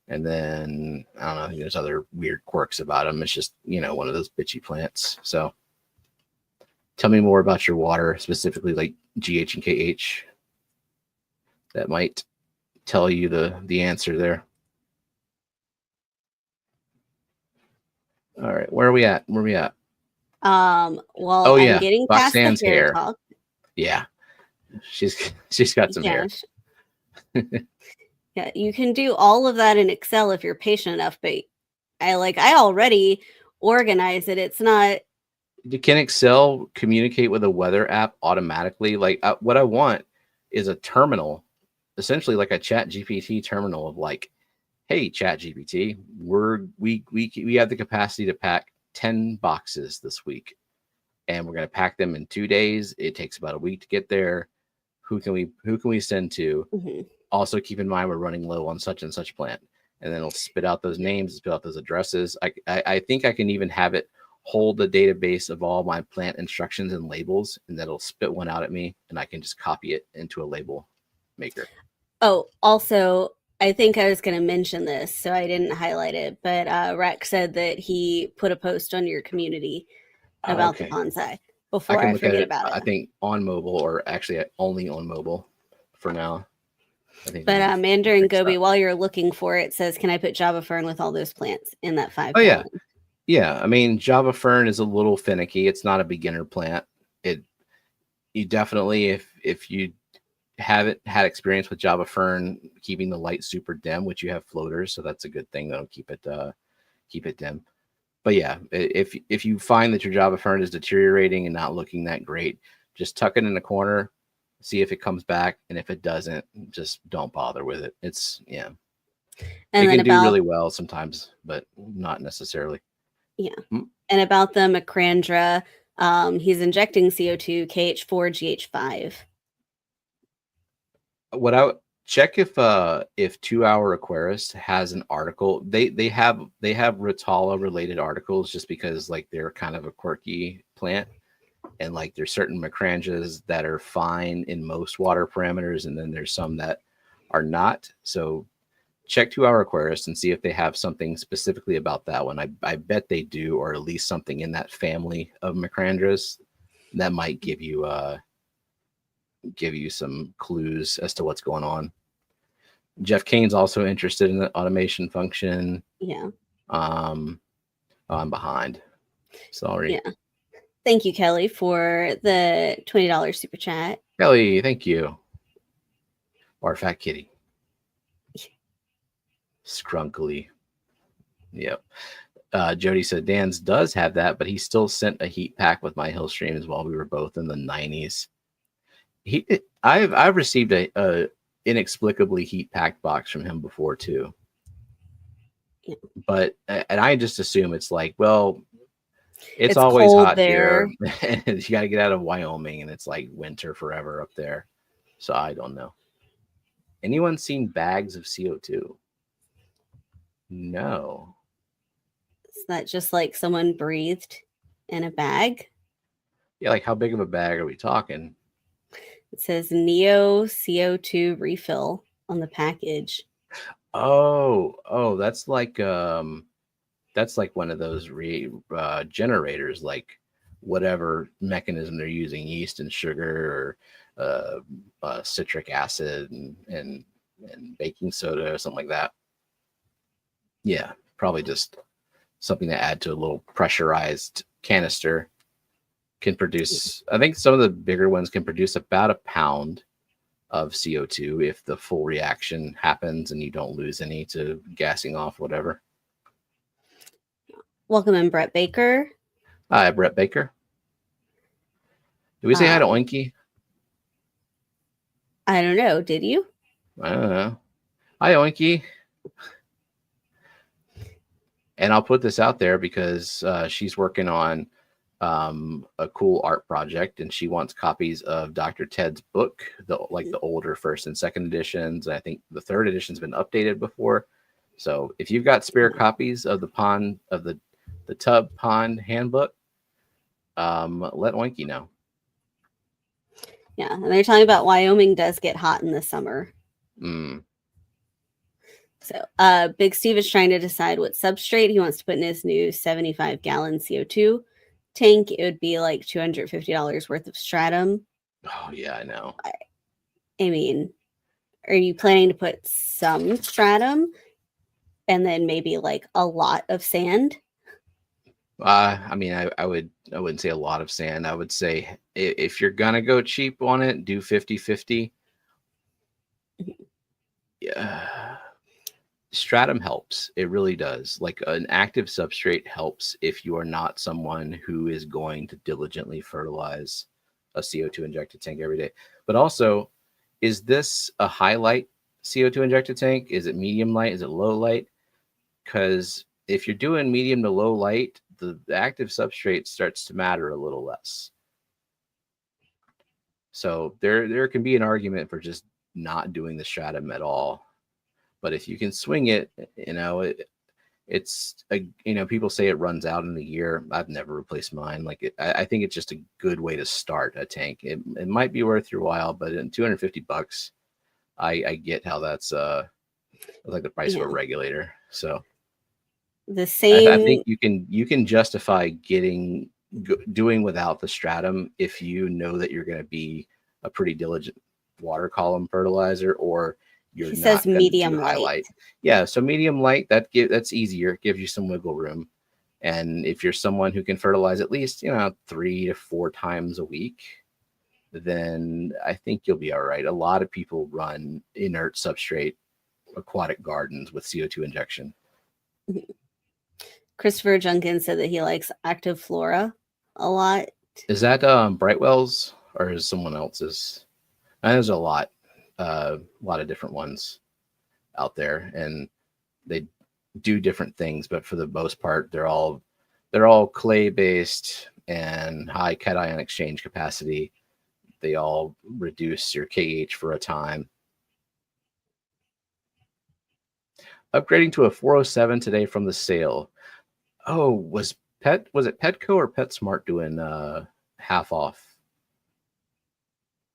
Speaker 1: And then I don't know, I think there's other weird quirks about them. It's just, one of those bitchy plants. So tell me more about your water, specifically like GH and KH. That might tell you the answer there. All right, where are we at?
Speaker 2: Well,
Speaker 1: oh yeah,
Speaker 2: I'm getting past the hair talk.
Speaker 1: Yeah, she's got some hair.
Speaker 2: Yeah, you can do all of that in Excel if you're patient enough, but I already organize it. It's not.
Speaker 1: Can Excel communicate with a weather app automatically? Like what I want is a terminal, essentially like a Chat GPT terminal of like, hey, Chat GPT, we have the capacity to pack 10 boxes this week, and we're going to pack them in 2 days. It takes about a week to get there. Who can we send to?
Speaker 2: Mm-hmm.
Speaker 1: Also, keep in mind we're running low on such and such plant, and then it'll spit out those names, spit out those addresses. I think I can even have it hold the database of all my plant instructions and labels, and that'll spit one out at me, and I can just copy it into a label maker.
Speaker 2: Oh, also, I think I was going to mention this, so I didn't highlight it, but Rex said that he put a post on your community about the bonsai before I forget about it.
Speaker 1: I think on mobile, or actually only on mobile for now.
Speaker 2: But Mandarin Gobi, while you're looking for it, says, can I put Java Fern with all those plants in that 5
Speaker 1: Oh,
Speaker 2: gallon?
Speaker 1: Yeah. I mean, Java Fern is a little finicky. It's not a beginner plant. You definitely, if you haven't had experience with Java Fern, keeping the light super dim, which you have floaters, so that's a good thing. That'll keep it dim. But yeah, if you find that your Java Fern is deteriorating and not looking that great, just tuck it in the corner, see if it comes back, and if it doesn't, just don't bother with it. And it can do really well sometimes, but not necessarily.
Speaker 2: Yeah. And about the Macrandra, he's injecting CO2 KH4 GH5.
Speaker 1: What I check if 2 Hour Aquarist has an article. They have Rotala related articles, just because like they're kind of a quirky plant, and like there's certain Macrandras that are fine in most water parameters, and then there's some that are not. So check 2 Hour Aquarist and see if they have something specifically about that one. I bet they do, or at least something in that family of Macrandras that might give you some clues as to what's going on. Jeff Kane's also interested in the automation function.
Speaker 2: Yeah.
Speaker 1: I'm behind. Sorry.
Speaker 2: Yeah. Thank you, Kelly, for the $20 super chat.
Speaker 1: Kelly, thank you. Or Fat Kitty. Scrunkily. Yep. Jody said Dan's does have that, but he still sent a heat pack with my hill streams while we were both in the 90s. I've received a inexplicably heat packed box from him before too. Yeah. But and I just assume it's like, well, it's always hot there. And you got to get out of Wyoming, and it's like winter forever up there. So I don't know. Anyone seen bags of CO2? No.
Speaker 2: Is that just like someone breathed in a bag?
Speaker 1: Yeah, like how big of a bag are we talking?
Speaker 2: It says Neo CO2 refill on the package.
Speaker 1: Oh, that's like one of those generators, like whatever mechanism they're using, yeast and sugar, or citric acid and baking soda or something like that. Yeah, probably just something to add to a little pressurized canister. Can produce, I think some of the bigger ones can produce about 1 pound of CO2 if the full reaction happens and you don't lose any to gassing off, whatever.
Speaker 2: Welcome in, Brett Baker.
Speaker 1: Hi, Brett Baker. Did we say hi to Oinky?
Speaker 2: I don't know. Did you?
Speaker 1: I don't know. Hi, Oinky. And I'll put this out there because she's working on a cool art project, and she wants copies of Dr. Ted's book, the older first and second editions. I think the third edition's been updated before. So if you've got spare copies of the tub pond handbook, let Oinky know.
Speaker 2: Yeah, and they're talking about Wyoming does get hot in the summer. So Big Steve is trying to decide what substrate he wants to put in his new 75-gallon CO2 tank. It would be like $250 worth of stratum.
Speaker 1: Oh yeah, I know.
Speaker 2: I mean, are you planning to put some stratum and then maybe like a lot of sand?
Speaker 1: I mean, I wouldn't say a lot of sand. I would say if you're gonna go cheap on it, do 50-50. Yeah. Stratum helps. It really does. Like an active substrate helps if you are not someone who is going to diligently fertilize a CO2 injected tank every day. But also, is this a high light CO2 injected tank? Is it medium light? Is it low light? Because if you're doing medium to low light, the active substrate starts to matter a little less. So there can be an argument for just not doing the stratum at all. But if you can swing it, it's people say it runs out in a year. I've never replaced mine. Like I think it's just a good way to start a tank. It might be worth your while, but in $250, I get how that's like the price of a regulator. So
Speaker 2: the same.
Speaker 1: I think you can justify doing without the stratum if you know that you're going to be a pretty diligent water column fertilizer, or you're
Speaker 2: he
Speaker 1: not
Speaker 2: says medium
Speaker 1: do
Speaker 2: light.
Speaker 1: Light. Yeah, so medium light that's easier. It gives you some wiggle room. And if you're someone who can fertilize at least 3 to 4 times a week, then I think you'll be all right. A lot of people run inert substrate aquatic gardens with CO2 injection.
Speaker 2: Christopher Junkin said that he likes Active Flora a lot.
Speaker 1: Is that Brightwell's or is someone else's? There's a lot of different ones out there, and they do different things, but for the most part, they're all clay based and high cation exchange capacity. They all reduce your KH for a time. Upgrading to a 407 today from the sale. Oh, was it Petco or PetSmart doing half off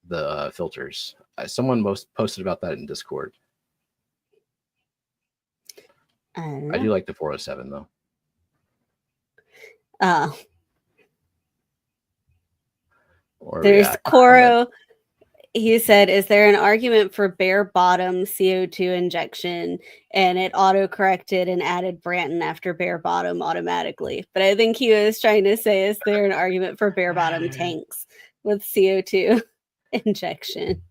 Speaker 1: the filters? Someone posted about that in Discord. I do like the 407 though.
Speaker 2: There's Coro. He said, is there an argument for bare bottom CO2 injection? And it auto-corrected and added Branton after bare bottom automatically. But I think he was trying to say, is there an argument for bare bottom tanks with CO2 injection?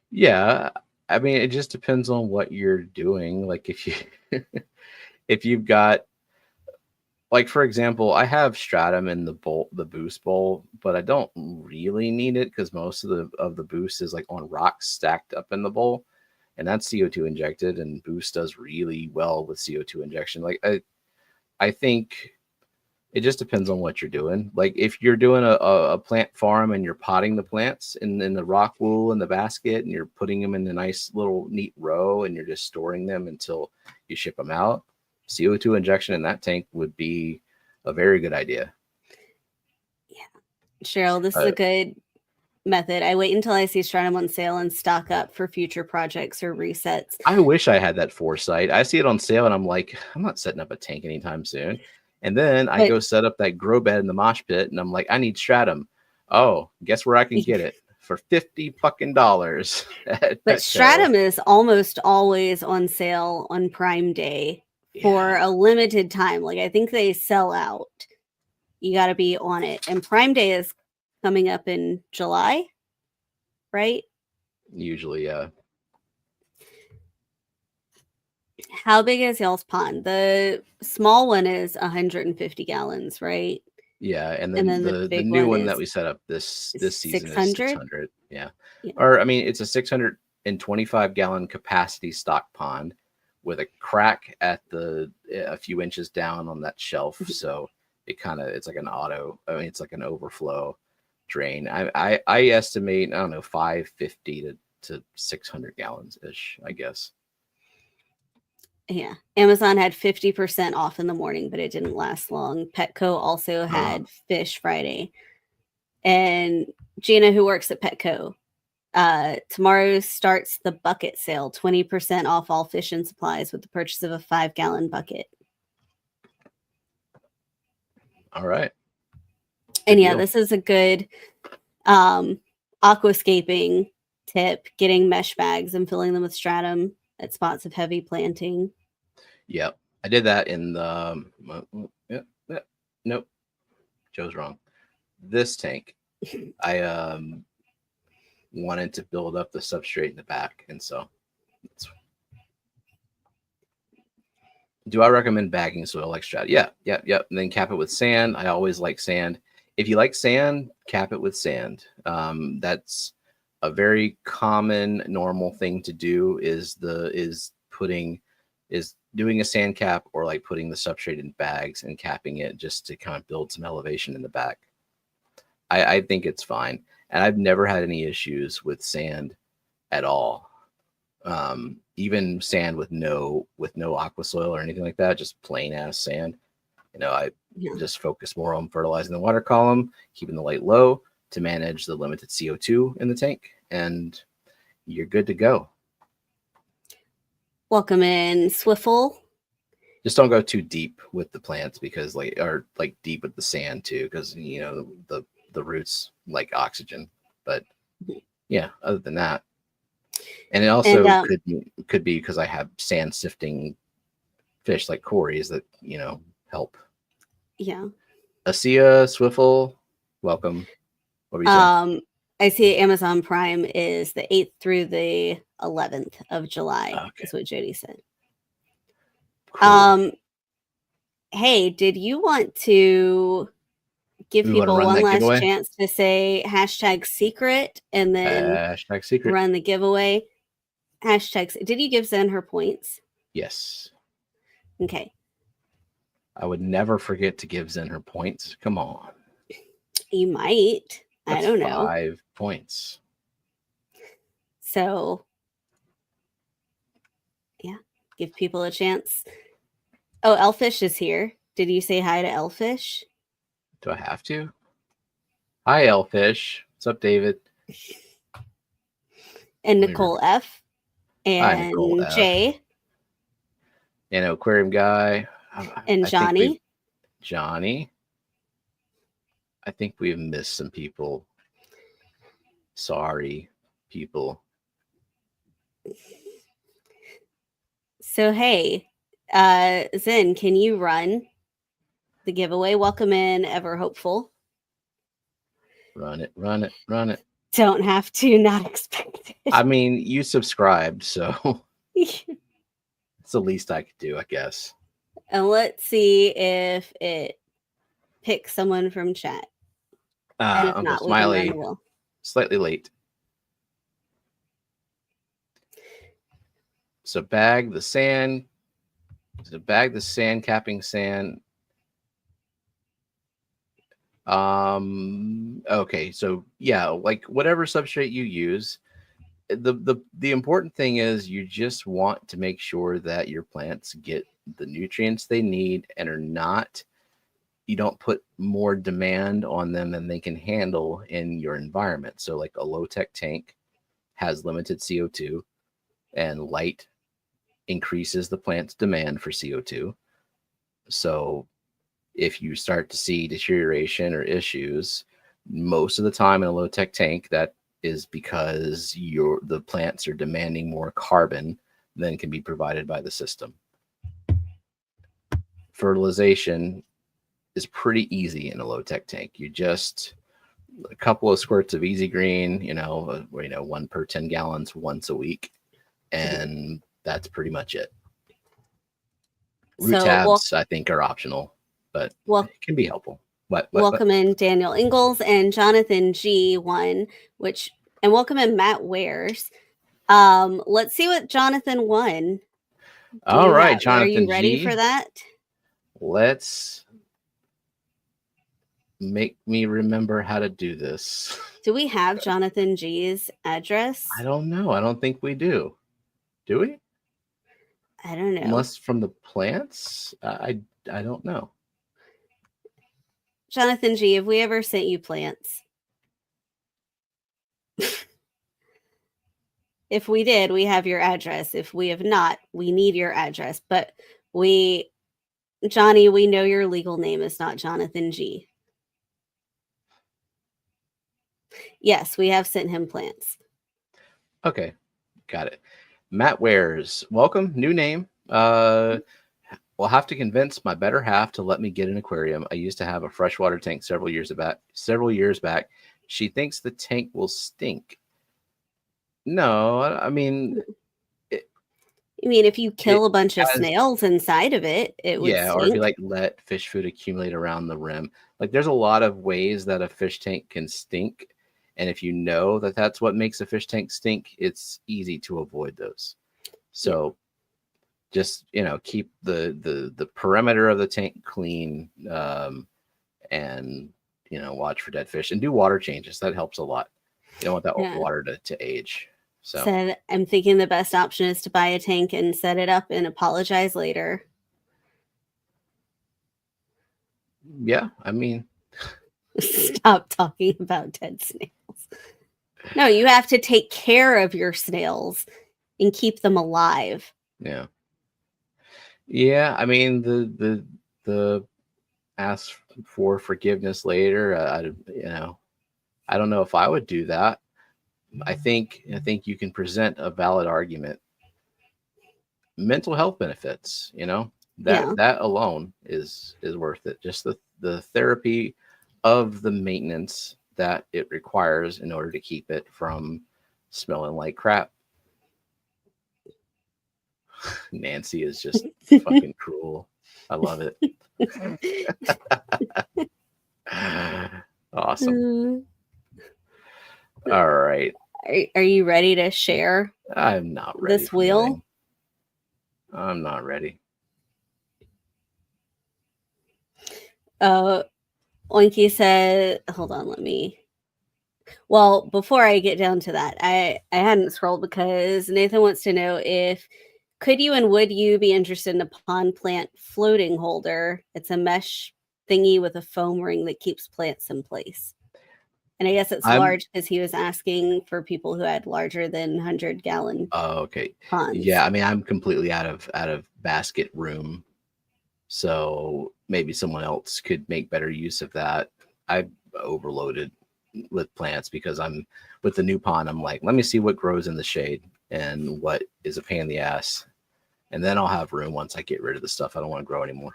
Speaker 1: Yeah. I mean, it just depends on what you're doing. Like if you've got, like, for example, I have stratum in the boost bowl, but I don't really need it because most of the boost is like on rocks stacked up in the bowl, and that's CO2 injected, and boost does really well with CO2 injection. Like I think it just depends on what you're doing. Like if you're doing a plant farm and you're potting the plants in the rock wool in the basket, and you're putting them in a nice little neat row, and you're just storing them until you ship them out, CO2 injection in that tank would be a very good idea.
Speaker 2: Yeah. Cheryl, this is a good method. I wait until I see stratum on sale and stock up for future projects or resets.
Speaker 1: I wish I had that foresight. I see it on sale and I'm like, I'm not setting up a tank anytime soon. And then I go set up that grow bed in the mosh pit and I'm like, I need stratum. Oh, guess where I can get it? For $50.
Speaker 2: But stratum is almost always on sale on Prime Day. For a limited time. Like I think they sell out. You got to be on it. And Prime Day is coming up in July, right?
Speaker 1: Usually, yeah.
Speaker 2: How big is y'all's pond? The small one is 150 gallons, right?
Speaker 1: Yeah, and then the new one that we set up this season 600? Is 600. Yeah. Or I mean, it's a 625 gallon capacity stock pond with a crack at a few inches down on that shelf. So it's like an auto. I mean, it's like an overflow drain. I estimate, I don't know, 550 to 600 gallons ish, I guess.
Speaker 2: Yeah. Amazon had 50% off in the morning, but it didn't last long. Petco also had Fish Friday. And Gina, who works at Petco, tomorrow starts the bucket sale, 20% off all fish and supplies with the purchase of a 5-gallon bucket.
Speaker 1: All right.
Speaker 2: And yeah, this is a good aquascaping tip, getting mesh bags and filling them with stratum at spots of heavy planting.
Speaker 1: Yep. I did that in the nope. Joe's wrong. This tank. I wanted to build up the substrate in the back, and so do I recommend bagging soil like strat? Yeah. And then cap it with sand. I always like sand. If you like sand, cap it with sand. That's a very common, normal thing to do. Is doing a sand cap, or like putting the substrate in bags and capping it just to kind of build some elevation in the back. I think it's fine, and I've never had any issues with sand at all. Even sand with no aqua soil or anything like that, just plain ass sand. I just focus more on fertilizing the water column, keeping the light low to manage the limited CO2 in the tank, and you're good to go.
Speaker 2: Welcome in, Swiffle.
Speaker 1: Just don't go too deep with the plants, because deep with the sand too, because the roots like oxygen. But yeah, other than that, and it also could be because I have sand sifting fish like Corey's that help.
Speaker 2: Yeah.
Speaker 1: Asia, Swiffle, welcome. What were you saying?
Speaker 2: I see Amazon Prime is the 8th through the 11th of July. Okay. Is what Jody said. Cool. Hey, did you want to give people one last giveaway? Chance to say #secret and then
Speaker 1: #secret
Speaker 2: run the giveaway? Did you give Zen her points?
Speaker 1: Yes.
Speaker 2: Okay.
Speaker 1: I would never forget to give Zen her points. Come on.
Speaker 2: You might.
Speaker 1: That's
Speaker 2: I don't know.
Speaker 1: 5 points.
Speaker 2: So, yeah, give people a chance. Oh, Elfish is here. Did you say hi to Elfish?
Speaker 1: Do I have to? Hi, Elfish. What's up, David?
Speaker 2: And Nicole F. And hi, Nicole Jay.
Speaker 1: F. And Aquarium Guy.
Speaker 2: And Johnny.
Speaker 1: Johnny. I think we've missed some people. Sorry, people.
Speaker 2: So, hey, Zen, can you run the giveaway? Welcome in, Ever Hopeful.
Speaker 1: Run it.
Speaker 2: Don't have to, not expect it.
Speaker 1: I mean, you subscribed, so it's the least I could do, I guess.
Speaker 2: And let's see if it picks someone from chat. And if
Speaker 1: Uncle
Speaker 2: not,
Speaker 1: Smiley, slightly late. So bag the sand. Capping sand. Okay, so yeah, like whatever substrate you use, the important thing is you just want to make sure that your plants get the nutrients they need and you don't put more demand on them than they can handle in your environment. So like a low-tech tank has limited CO2, and light increases the plant's demand for CO2. So if you start to see deterioration or issues, most of the time in a low-tech tank, that is because the plants are demanding more carbon than can be provided by the system. Fertilization is pretty easy in a low-tech tank. You just a couple of squirts of Easy Green, 1 per 10 gallons once a week, and that's pretty much it. Root tabs, I think, are optional, but it can be helpful.
Speaker 2: Welcome in Daniel Ingalls and Jonathan G1, and welcome in Matt Wares. Let's see what Jonathan won.
Speaker 1: All right, Jonathan G.
Speaker 2: Are you ready for that?
Speaker 1: Let's make me remember how to do this.
Speaker 2: Do we have Jonathan G's address?
Speaker 1: I don't know. I don't think we do. Do we?
Speaker 2: I don't know.
Speaker 1: Unless from the plants? I don't know.
Speaker 2: Jonathan G, have we ever sent you plants? If we did, we have your address. If we have not, we need your address. But Johnny, we know your legal name is not Jonathan G. Yes, we have sent him plants.
Speaker 1: Okay, got it. Matt Wares, welcome. New name. Will have to convince my better half to let me get an aquarium. I used to have a freshwater tank several years back. She thinks the tank will stink. No, I mean,
Speaker 2: I mean, if you kill a bunch of snails inside of it, it would stink.
Speaker 1: Or if you like let fish food accumulate around the rim. Like there's a lot of ways that a fish tank can stink. And if you know that that's what makes a fish tank stink, it's easy to avoid those. So just, keep the perimeter of the tank clean, and, watch for dead fish and do water changes. That helps a lot. You don't want that water to age. So
Speaker 2: said, I'm thinking the best option is to buy a tank and set it up and apologize later.
Speaker 1: Yeah, I mean,
Speaker 2: stop talking about dead snails. No, you have to take care of your snails and keep them alive.
Speaker 1: Yeah. Yeah, I mean the ask for forgiveness later. I don't know if I would do that. I think you can present a valid argument. Mental health benefits, that alone is worth it. Just the therapy of the maintenance that it requires in order to keep it from smelling like crap. Nancy is just fucking cruel. I love it. Awesome. All right.
Speaker 2: Are you ready to share?
Speaker 1: I'm not ready.
Speaker 2: This wheel?
Speaker 1: I'm not ready.
Speaker 2: Oinky said, hold on, well, before I get down to that, I hadn't scrolled because Nathan wants to know could you and would you be interested in a pond plant floating holder? It's a mesh thingy with a foam ring that keeps plants in place. And I guess it's large because he was asking for people who had larger than 100-gallon.
Speaker 1: Oh, okay.
Speaker 2: Ponds.
Speaker 1: Yeah, I mean, I'm completely out of basket room, so maybe someone else could make better use of that. I've overloaded with plants because I'm with the new pond. I'm like, let me see what grows in the shade and what is a pain in the ass, and then I'll have room once I get rid of the stuff I don't want to grow anymore,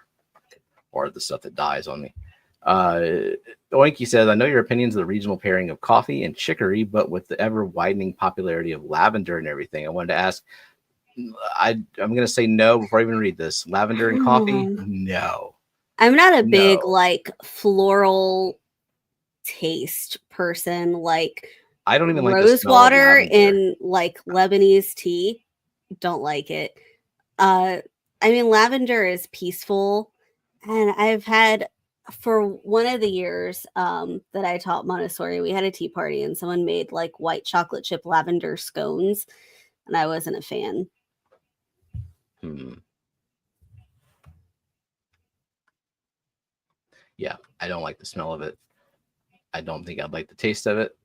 Speaker 1: or the stuff that dies on me. Oinky says, I know your opinions of the regional pairing of coffee and chicory, but with the ever widening popularity of lavender and everything, I wanted to ask, I'm going to say no before I even read this. Lavender and coffee? No.
Speaker 2: I'm not a big floral taste person. Like
Speaker 1: I don't even like
Speaker 2: rose water in Lebanese tea. Don't like it. I mean, lavender is peaceful, and I've had for one of the years that I taught Montessori, we had a tea party and someone made white chocolate chip lavender scones, and I wasn't a fan.
Speaker 1: Yeah, I don't like the smell of it. I don't think I'd like the taste of it.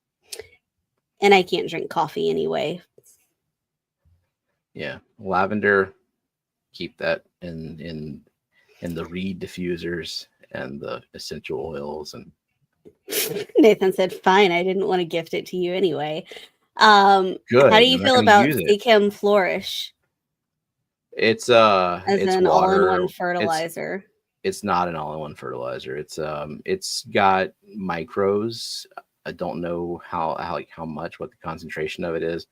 Speaker 2: And I can't drink coffee anyway.
Speaker 1: Yeah, lavender, keep that in the reed diffusers and the essential oils. And
Speaker 2: Nathan said, fine, I didn't want to gift it to you anyway.
Speaker 1: Good.
Speaker 2: How do you feel about Seachem Flourish?
Speaker 1: It's
Speaker 2: as an
Speaker 1: water,
Speaker 2: all-in-one fertilizer.
Speaker 1: It's not an all-in-one fertilizer. It's got micros. I don't know how much, what the concentration of it is,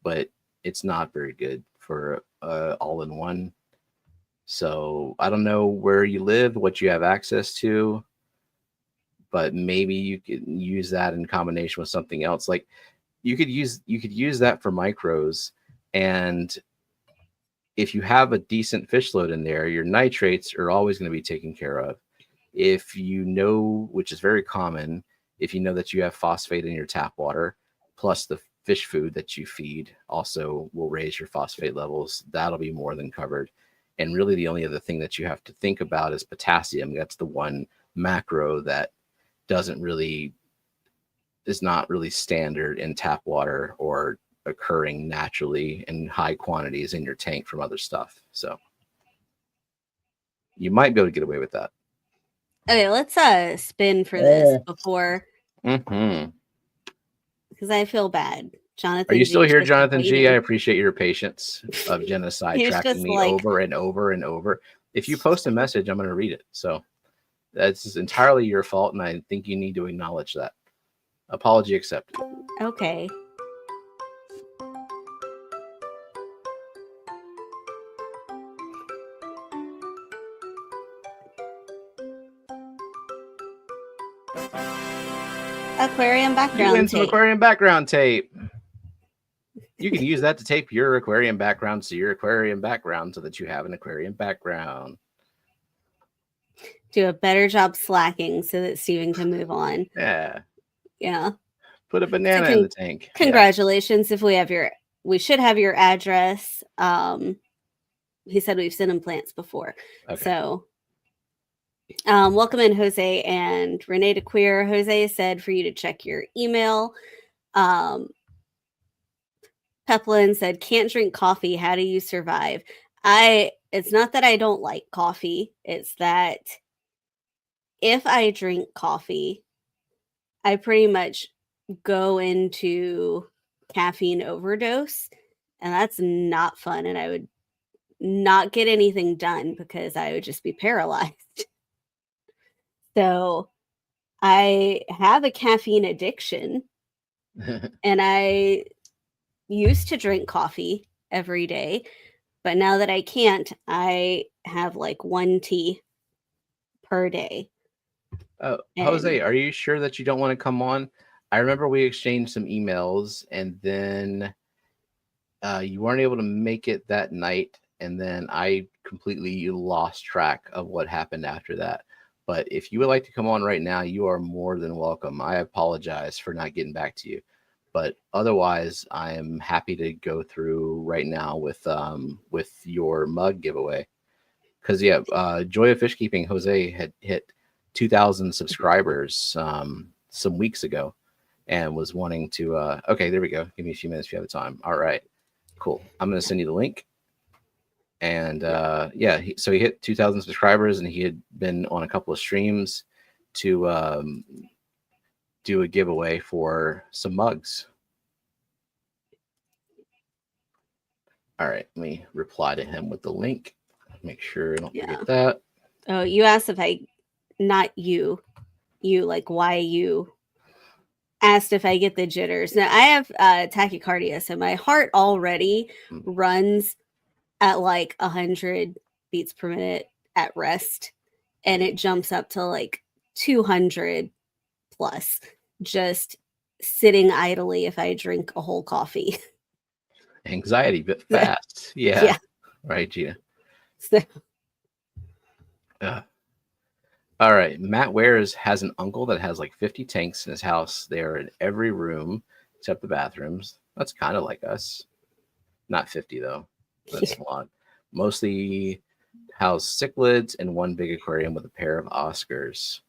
Speaker 1: but it's not very good for all-in-one. So I don't know where you live, what you have access to, but maybe you could use that in combination with something else. Like you could use that for micros, and if you have a decent fish load in there, your nitrates are always going to be taken care of. If you know, which is very common, if you know that you have phosphate in your tap water, plus the fish food that you feed also will raise your phosphate levels, that'll be more than covered. And really the only other thing that you have to think about is potassium. That's the one macro that is not really standard in tap water or occurring naturally in high quantities in your tank from other stuff. So you might be able to get away with that.
Speaker 2: Okay, let's spin for this before,
Speaker 1: because
Speaker 2: I feel bad. Jonathan,
Speaker 1: are you still
Speaker 2: G's
Speaker 1: here,
Speaker 2: just
Speaker 1: Jonathan G? I
Speaker 2: waiting.
Speaker 1: appreciate your patience of genocide
Speaker 2: He's
Speaker 1: tracking
Speaker 2: just
Speaker 1: me
Speaker 2: like-
Speaker 1: over and over and over. If you post a message, I'm going to read it. So that's entirely your fault, and I think you need to acknowledge that. Apology accepted.
Speaker 2: Okay. Aquarium
Speaker 1: You
Speaker 2: background
Speaker 1: win some
Speaker 2: tape.
Speaker 1: aquarium background tape. You can use that to tape your aquarium background to your aquarium background so that you have an aquarium background.
Speaker 2: Do a better job slacking so that Steven can move on.
Speaker 1: Yeah.
Speaker 2: Yeah.
Speaker 1: Put a banana in the tank.
Speaker 2: Congratulations. Yeah. We should have your address. He said we've sent him plants before. Okay. So welcome in, Jose and Renee de Queer. Jose said for you to check your email. Peplin said, can't drink coffee. How do you survive? It's not that I don't like coffee. It's that if I drink coffee, I pretty much go into caffeine overdose, and that's not fun. And I would not get anything done because I would just be paralyzed. So I have a caffeine addiction, and I used to drink coffee every day, but now that I can't, I have like 1 tea per day.
Speaker 1: Jose, are you sure that you don't want to come on? I remember we exchanged some emails, and then you weren't able to make it that night, and then I completely lost track of what happened after that. But if you would like to come on right now, you are more than welcome. I apologize for not getting back to you, but otherwise, I am happy to go through right now with your mug giveaway. Because Joy of Fish Keeping, Jose had hit 2,000 subscribers some weeks ago, and was wanting to. Okay, there we go. Give me a few minutes if you have the time. All right, cool. I'm going to send you the link. And so he hit 2,000 subscribers, and he had been on a couple of streams to do a giveaway for some mugs. All right, let me reply to him with the link. Make sure I don't forget that.
Speaker 2: Oh, you asked if not you, like why you asked if I get the jitters. Now I have tachycardia, so my heart already runs at like 100 beats per minute at rest, and it jumps up to like 200 plus just sitting idly if I drink a whole coffee.
Speaker 1: Anxiety, but fast. Yeah. Right, Gina.
Speaker 2: So.
Speaker 1: All right. Matt Wares has an uncle that has like 50 tanks in his house. They are in every room except the bathrooms. That's kind of like us. Not 50 though. That's a lot. Mostly house cichlids and one big aquarium with a pair of Oscars,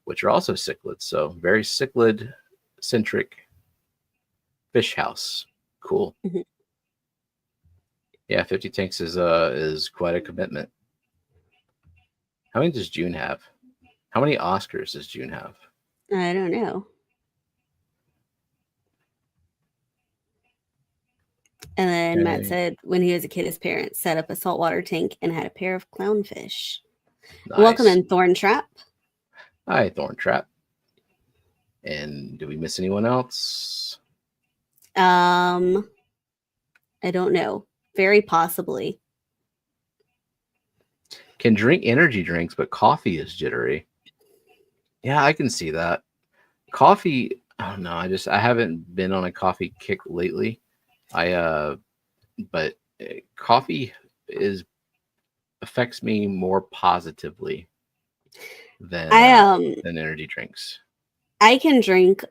Speaker 1: which are also cichlids. So very cichlid centric fish house. Cool. Mm-hmm. Yeah, 50 tanks is quite a commitment. How many does June have? How many Oscars does June have?
Speaker 2: I don't know. And then Matt said when he was a kid, his parents set up a saltwater tank and had a pair of clownfish. Nice. Welcome in, Thorntrap.
Speaker 1: Hi, Thorntrap. And do we miss anyone else?
Speaker 2: I don't know. Very possibly.
Speaker 1: Can drink energy drinks, but coffee is jittery. Yeah, I can see that. Coffee, I don't know. I haven't been on a coffee kick lately. But coffee affects me more positively. than energy drinks.
Speaker 2: I can drink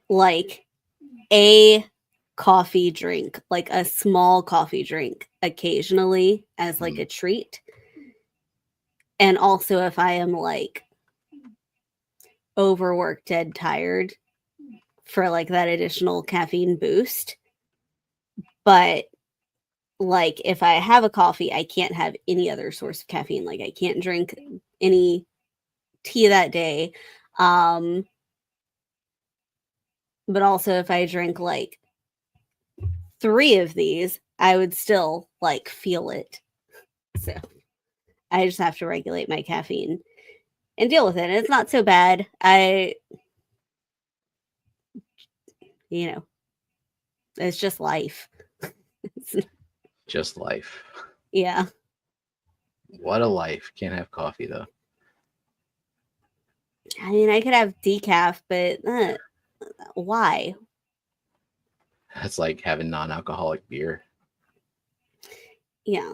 Speaker 2: like a coffee drink, like a small coffee drink occasionally as like a treat. And also if I am like overworked, dead tired for like that additional caffeine boost. But like if I have a coffee, I can't have any other source of caffeine. Like I can't drink any tea that day. But also if I drink like 3 of these, I would still like feel it. So I just have to regulate my caffeine and deal with it. And it's not so bad. It's just life.
Speaker 1: Just life.
Speaker 2: Yeah.
Speaker 1: What a life. Can't have coffee though.
Speaker 2: I mean, I could have decaf, but why?
Speaker 1: That's like having non-alcoholic beer.
Speaker 2: Yeah.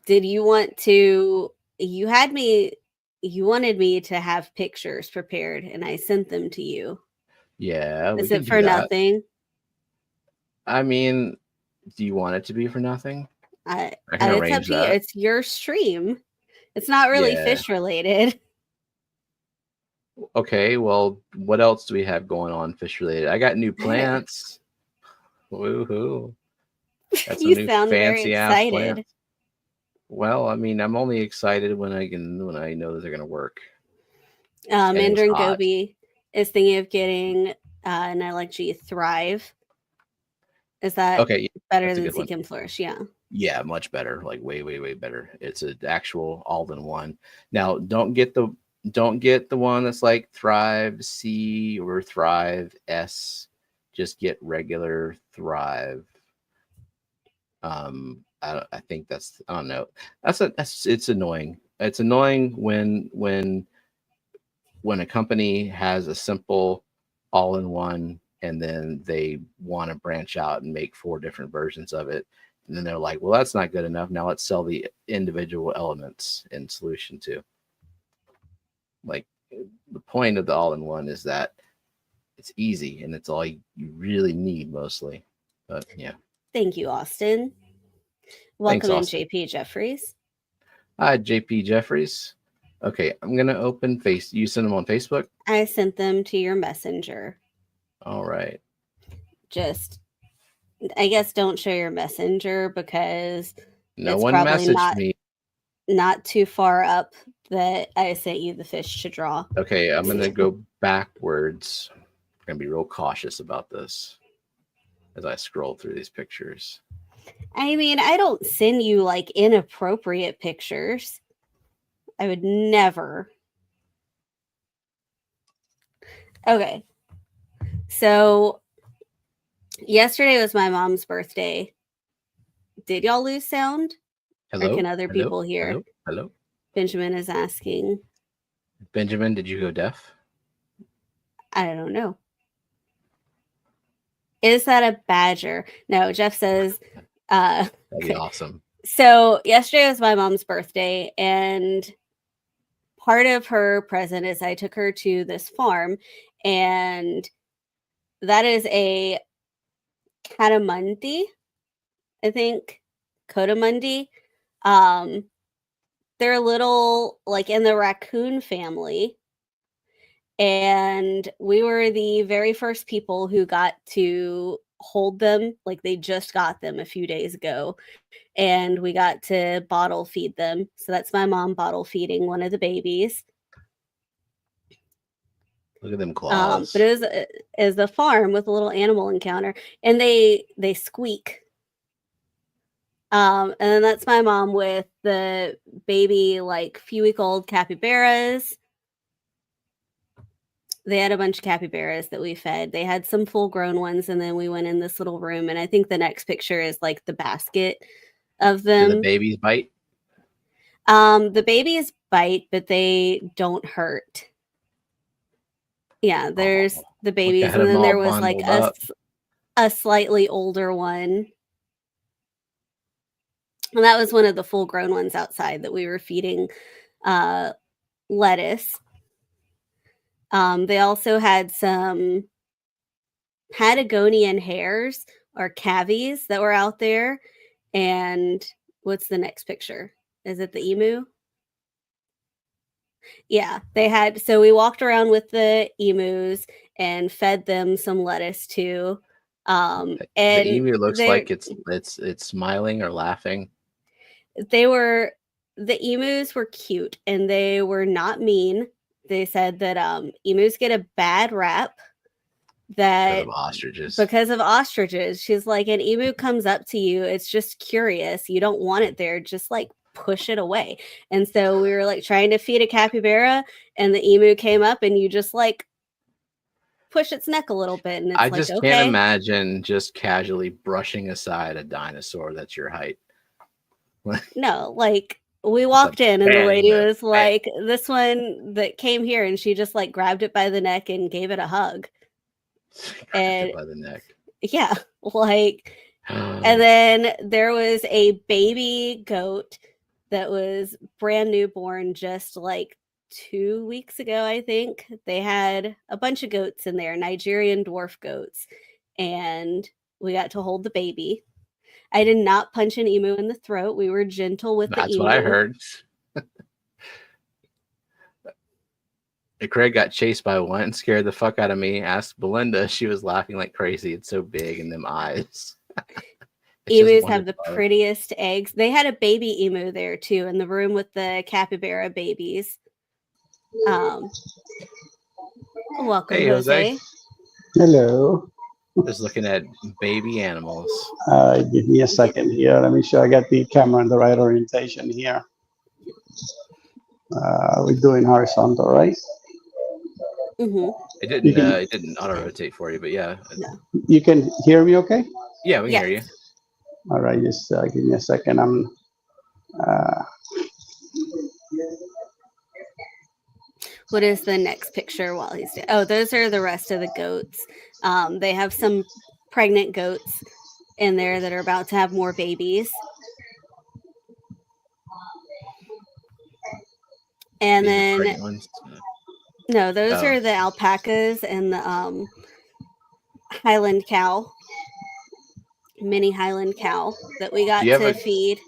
Speaker 2: Did you want to? You wanted me to have pictures prepared, and I sent them to you.
Speaker 1: Yeah,
Speaker 2: Is it for nothing?
Speaker 1: I mean, do you want it to be for nothing?
Speaker 2: I can arrange that. It's your stream. It's not really fish related.
Speaker 1: Okay, well, what else do we have going on fish related? I got new plants. Woohoo!
Speaker 2: That's you new sound fancy very excited.
Speaker 1: Plants. Well, I mean, I'm only excited when I know that they're gonna work.
Speaker 2: Mandarin Gobi is thinking of getting an LG Thrive. Is that okay? Better than Seek and Flourish? Yeah.
Speaker 1: Yeah, much better. Like way better. It's an actual all-in-one. Now, don't get the one that's like Thrive C or Thrive S. Just get regular Thrive. I think that's, I don't know. It's annoying. It's annoying when a company has a simple all-in-one and then they want to branch out and make 4 different versions of it. And then they're like, well, that's not good enough. Now let's sell the individual elements in solution too. Like the point of the all-in-one is that it's easy and it's all you really need mostly. But yeah.
Speaker 2: Thank you, Austin. Welcome in, JP Jeffries.
Speaker 1: Hi, JP Jeffries. Okay, I'm gonna open You sent them on Facebook?
Speaker 2: I sent them to your messenger.
Speaker 1: All right.
Speaker 2: Just, I guess, don't show your messenger because
Speaker 1: no one messaged me.
Speaker 2: Not too far up that I sent you the fish to draw.
Speaker 1: Okay, I'm gonna go backwards. I'm gonna be real cautious about this as I scroll through these pictures.
Speaker 2: I mean, I don't send you like inappropriate pictures. I would never. Okay. So yesterday was my mom's birthday. Did y'all lose sound?
Speaker 1: Hello?
Speaker 2: Or can other people hear?
Speaker 1: Hello?
Speaker 2: Benjamin is asking.
Speaker 1: Benjamin, did you go deaf?
Speaker 2: I don't know. Is that a badger? No, Jeff says.
Speaker 1: That'd be awesome.
Speaker 2: So yesterday was my mom's birthday, and part of her present is I took her to this farm, and that is a Catamundi, I think, Cotamundi. They're little, like in the raccoon family, and we were the very first people who got to hold them. Like they just got them a few days ago, and we got to bottle feed them. So that's my mom bottle feeding one of the babies.
Speaker 1: Look at them claws.
Speaker 2: But it was a farm with a little animal encounter, and they squeak. And then that's my mom with the baby, like few-week-old capybaras. They had a bunch of capybaras that we fed. They had some full-grown ones, and then we went in this little room, and I think the next picture is like the basket of them.
Speaker 1: Do the babies bite?
Speaker 2: The babies bite, but they don't hurt. Yeah, there's the babies, and then there was like a slightly older one. And that was one of the full-grown ones outside that we were feeding lettuce. They also had some Patagonian hares or cavies that were out there. And what's the next picture? Is it the emu? Yeah, they had. So we walked around with the emus and fed them some lettuce too. And
Speaker 1: the emu looks like it's smiling or laughing.
Speaker 2: The emus were cute and they were not mean. They said that emus get a bad rap that because of ostriches. She's like, an emu comes up to you, it's just curious, you don't want it there, just like push it away. And so we were like trying to feed a capybara and the emu came up and you just like push its neck a little bit and it's
Speaker 1: I
Speaker 2: like,
Speaker 1: just
Speaker 2: okay.
Speaker 1: Can't imagine just casually brushing aside a dinosaur that's your height.
Speaker 2: No, like we walked in and the lady was like, this one that came here, and she just like grabbed it by the neck and gave it a hug.
Speaker 1: And by the neck.
Speaker 2: Yeah, like and then there was a baby goat that was brand new born just like 2 weeks ago, I think. They had a bunch of goats in there, Nigerian dwarf goats, and we got to hold the baby. I did not punch an emu in the throat. We were gentle with the emu.
Speaker 1: That's what I heard. Craig got chased by one, scared the fuck out of me. Asked Belinda, she was laughing like crazy. It's so big in them eyes.
Speaker 2: Emus have the prettiest eggs. They had a baby emu there too in the room with the capybara babies. Welcome,
Speaker 1: hey, Jose.
Speaker 3: Hello.
Speaker 1: Just looking at baby animals.
Speaker 3: Give me a second here. Let me sure I got the camera in the right orientation here. We're doing horizontal, right?
Speaker 2: Mm-hmm.
Speaker 1: It didn't auto rotate for you, but yeah.
Speaker 2: No.
Speaker 3: You can hear me, okay?
Speaker 1: Yeah, we can hear you.
Speaker 3: All right, just give me a second.
Speaker 2: What is the next picture while he's doing? Oh, those are the rest of the goats. They have some pregnant goats in there that are about to have more babies. And then no, those are the alpacas and the Highland cow, mini Highland cow that we got to feed.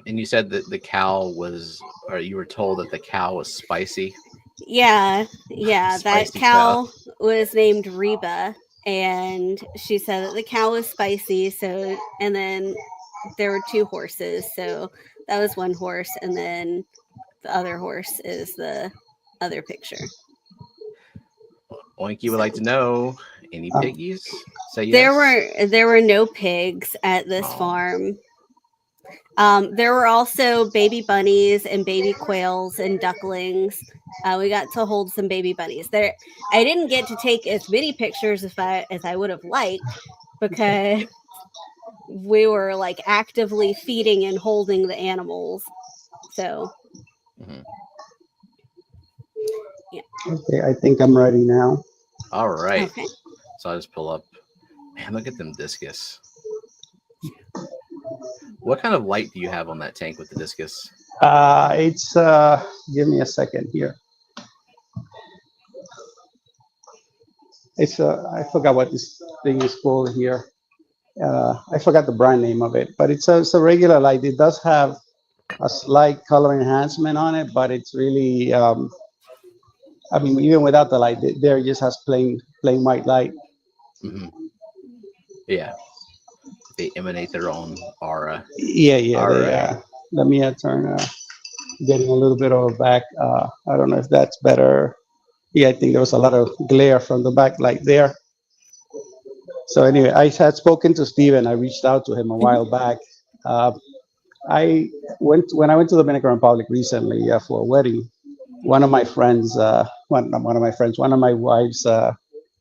Speaker 1: And you said that the cow was, or you were told that the cow was spicy.
Speaker 2: Yeah. That cow was named Reba, and she said that the cow was spicy. So, and then there were 2 horses. So that was one horse, and then the other horse is the other picture.
Speaker 1: Oinky would like to know, any piggies? Say yes.
Speaker 2: There were no pigs at this farm. There were also baby bunnies and baby quails and ducklings. We got to hold some baby bunnies there. I didn't get to take as many pictures as I would have liked because we were like actively feeding and holding the animals. So,
Speaker 3: yeah. Okay, I think I'm ready now.
Speaker 1: All right.
Speaker 2: Okay.
Speaker 1: So I'll just pull up. Man, look at them discus. What kind of light do you have on that tank with the discus?
Speaker 3: It's give me a second here. It's I forgot what this thing is called here. I forgot the brand name of it, but it's a regular light. It does have a slight color enhancement on it, but it's really I mean, even without the light, there just has plain white light.
Speaker 1: Mm-hmm. Yeah. They emanate their own aura.
Speaker 3: Yeah. Right. Let me turn, getting a little bit of a back. I don't know if that's better. Yeah, I think there was a lot of glare from the backlight there. So anyway, I had spoken to Steven. I reached out to him a while back. When I went to the Dominican Republic recently for a wedding. One of my friends, one of my wife's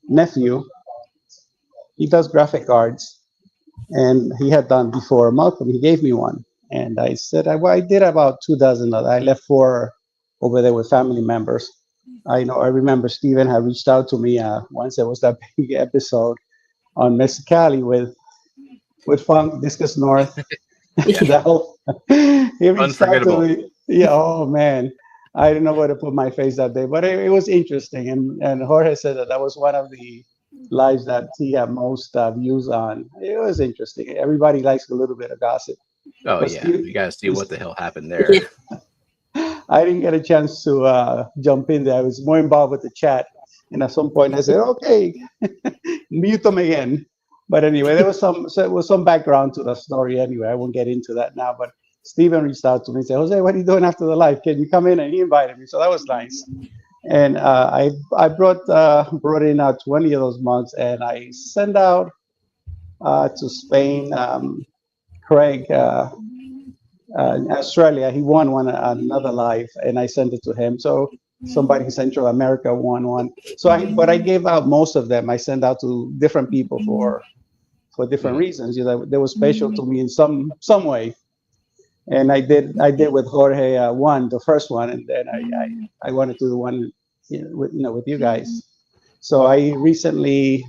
Speaker 3: nephew, he does graphic arts. And he had done before Malcolm. He gave me one, and I said, I did about 2 dozen. I left 4 over there with family members. I remember Steven had reached out to me once there was that big episode on Mexicali with with Funk, Discus North.
Speaker 1: Yeah.
Speaker 3: The whole, he reached out to
Speaker 1: Unforgettable.
Speaker 3: me. Yeah, oh man. I didn't know where to put my face that day, but it was interesting. And Jorge said that was one of the lives that he had most views on. It was interesting. Everybody likes a little bit of gossip.
Speaker 1: Oh
Speaker 3: But
Speaker 1: yeah,
Speaker 3: Steve,
Speaker 1: you gotta see what the hell happened there.
Speaker 3: I didn't get a chance to jump in there. I was more involved with the chat. And at some point I said, okay, mute them again. But anyway, there was some background to the story anyway. I won't get into that now. But Stephen reached out to me and said, Jose, what are you doing after the live? Can you come in? And he invited me. So that was nice. And I brought in 20 of those mugs, and I sent out to Spain. Craig in Australia, he won one another live, and I sent it to him. So somebody in Central America won one. But I gave out most of them. I sent out to different people for different reasons. You know, they were special to me in some way. And I did with Jorge the first one, and then I wanted to do one with you guys. So I recently,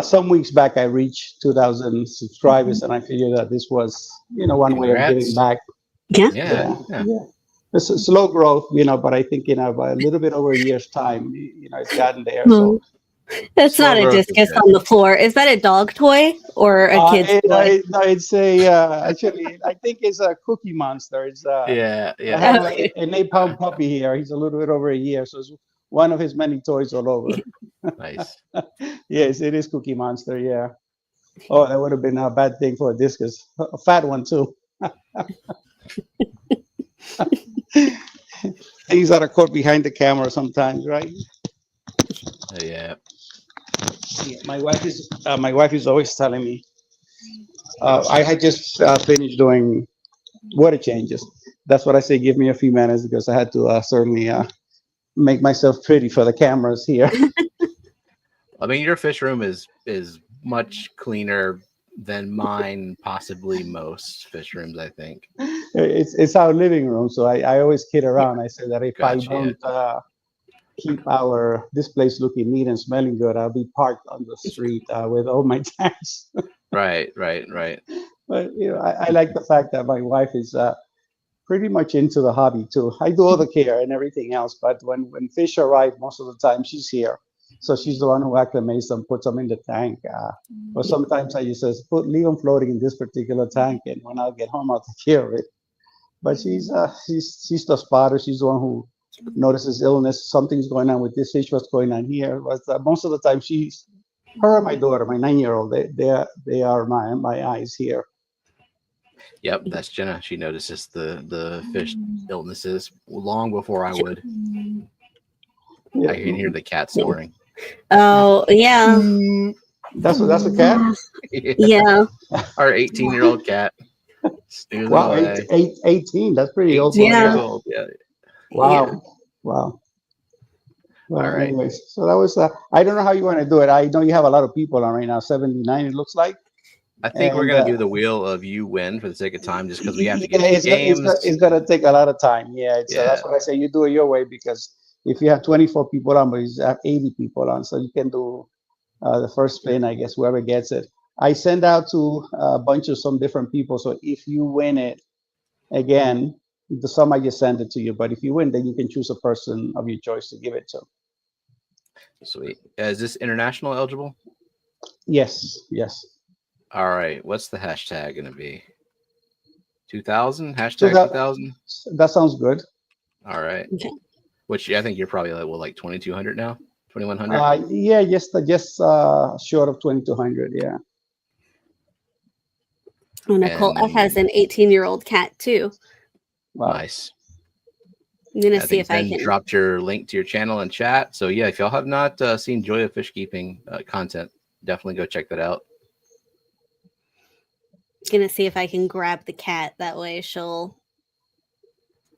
Speaker 3: some weeks back, I reached 2,000 subscribers, and I figured that this was one way of giving back.
Speaker 1: Yeah.
Speaker 3: It's a slow growth, but I think by a little bit over a year's time, it's gotten there.
Speaker 2: So that's not a discus on the floor. Is that a dog toy or a kid's toy?
Speaker 3: No, it's actually, I think it's a Cookie Monster. It's
Speaker 1: yeah.
Speaker 3: I have like an 8-pound puppy here. He's a little bit over a year, so it's one of his many toys all over.
Speaker 1: Nice.
Speaker 3: Yes, it is Cookie Monster. Yeah. Oh, that would have been a bad thing for a discus. A fat one too. Things that are caught behind the camera sometimes, right?
Speaker 1: Yeah.
Speaker 3: My wife is always telling me. I had just finished doing water changes. That's what I say. Give me a few minutes because I had to certainly make myself pretty for the cameras here.
Speaker 1: I mean, your fish room is much cleaner than mine, possibly most fish rooms, I think.
Speaker 3: It's our living room, so I always kid around. I say that if I don't keep this place looking neat and smelling good, I'll be parked on the street with all my tanks.
Speaker 1: Right.
Speaker 3: But I like the fact that my wife is pretty much into the hobby too. I do all the care and everything else, but when fish arrive, most of the time she's here. So she's the one who acclimates them, puts them in the tank. Or sometimes I just says, leave them floating in this particular tank, and when I get home, I'll take care of it. But she's the spotter. She's the one who notices illness. Something's going on with this fish. What's going on here? But most of the time, her and my daughter, my 9-year-old, they are my eyes here.
Speaker 1: Yep, that's Jenna. She notices the fish illnesses long before I would. Yeah. I can hear the cat snoring.
Speaker 2: Oh yeah,
Speaker 3: that's a cat.
Speaker 2: Yeah,
Speaker 1: our 18-year-old cat.
Speaker 3: Wow, 18. That's pretty old.
Speaker 2: Yeah.
Speaker 1: Old. Yeah.
Speaker 3: Wow.
Speaker 2: Yeah.
Speaker 3: Wow. Well,
Speaker 1: all right.
Speaker 3: Anyways, so that was. I don't know how you want to do it. I know you have a lot of people on right now. 79. It looks like.
Speaker 1: I think we're gonna do the wheel of you win for the sake of time, just because we have to get games.
Speaker 3: It's gonna take a lot of time. Yeah, that's what I say. You do it your way, because if you have 24 people on, but you have 80 people on, so you can do the first spin, I guess, whoever gets it. I send out to a bunch of some different people. So if you win it, again, the sum I just send it to you. But if you win, then you can choose a person of your choice to give it to.
Speaker 1: Sweet. Is this international eligible?
Speaker 3: Yes.
Speaker 1: All right. What's the hashtag going to be? 2000? Hashtag 2000?
Speaker 3: That sounds good.
Speaker 1: All right. Okay. Which I think you're probably like 2,200 now? 2,100?
Speaker 3: Yeah, just short of 2,200, yeah.
Speaker 2: Oh, Nicole F has an 18-year-old cat too.
Speaker 3: Wow.
Speaker 1: Nice.
Speaker 2: I'm going to see if I can.
Speaker 1: Dropped your link to your channel in chat. So yeah, if y'all have not seen Joy of Fish Keeping content, definitely go check that out.
Speaker 2: Gonna see if I can grab the cat. That way she'll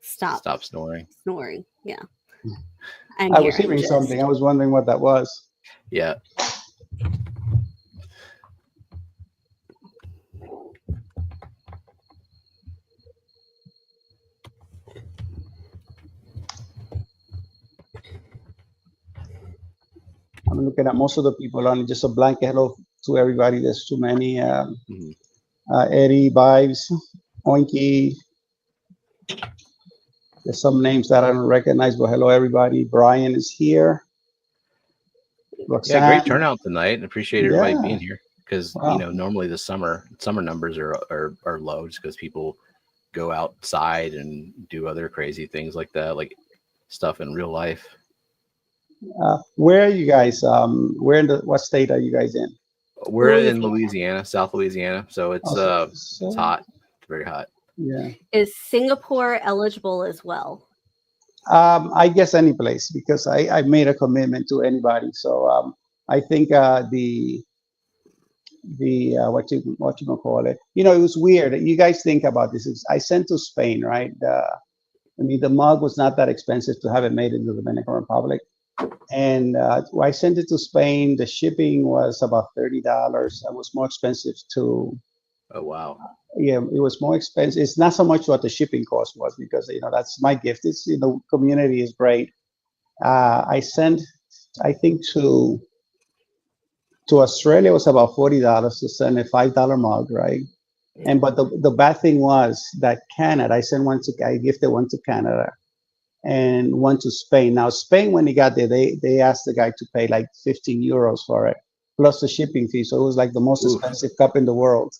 Speaker 2: stop
Speaker 1: snoring.
Speaker 2: Yeah.
Speaker 3: I was hearing something. I was wondering what that was.
Speaker 1: Yeah.
Speaker 3: I'm looking at most of the people on just a blanket. Hello, to everybody. There's too many.
Speaker 1: Mhm.
Speaker 3: Eddie, Vibes, Oinky. There's some names that I don't recognize, but hello, everybody. Brian is here. Roxanne.
Speaker 1: Yeah, great turnout tonight. Appreciate everybody
Speaker 3: Yeah.
Speaker 1: being here because
Speaker 3: Wow.
Speaker 1: you know normally the summer numbers are low just because people go outside and do other crazy things like that, like stuff in real life.
Speaker 3: Where are you guys? What state are you guys in?
Speaker 1: We're in Louisiana, South Louisiana, so it's
Speaker 3: So-
Speaker 1: it's hot. It's very hot.
Speaker 3: Yeah.
Speaker 2: Is Singapore eligible as well?
Speaker 3: I guess any place because I made a commitment to anybody. So I think the what you gonna call it? You know, it was weird. You guys think about this. I sent to Spain, right? I mean, the mug was not that expensive to have it made in the Dominican Republic, and I sent it to Spain. The shipping was about $30. It was more expensive to.
Speaker 1: Oh wow.
Speaker 3: Yeah, it was more expensive. It's not so much what the shipping cost was because that's my gift. It's community is great. I sent, I think to Australia was about $40 to send a $5 mug, right? And but the bad thing was that Canada, I gifted one to Canada and one to Spain. Now Spain, when he got there, they asked the guy to pay like 15 euros for it plus the shipping fee. So it was like the most expensive cup in the world.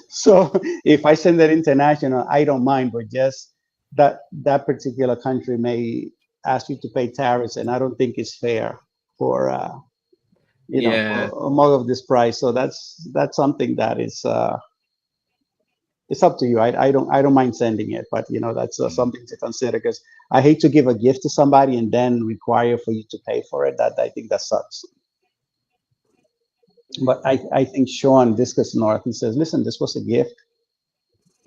Speaker 3: So if I send that international, I don't mind, but just that particular country may ask you to pay tariffs, and I don't think it's fair for for a mug of this price. So that's something that is it's up to you. I don't mind sending it, but that's something to consider because I hate to give a gift to somebody and then require for you to pay for it. That I think that sucks. But I think Sean Discus North, he says, listen, this was a gift.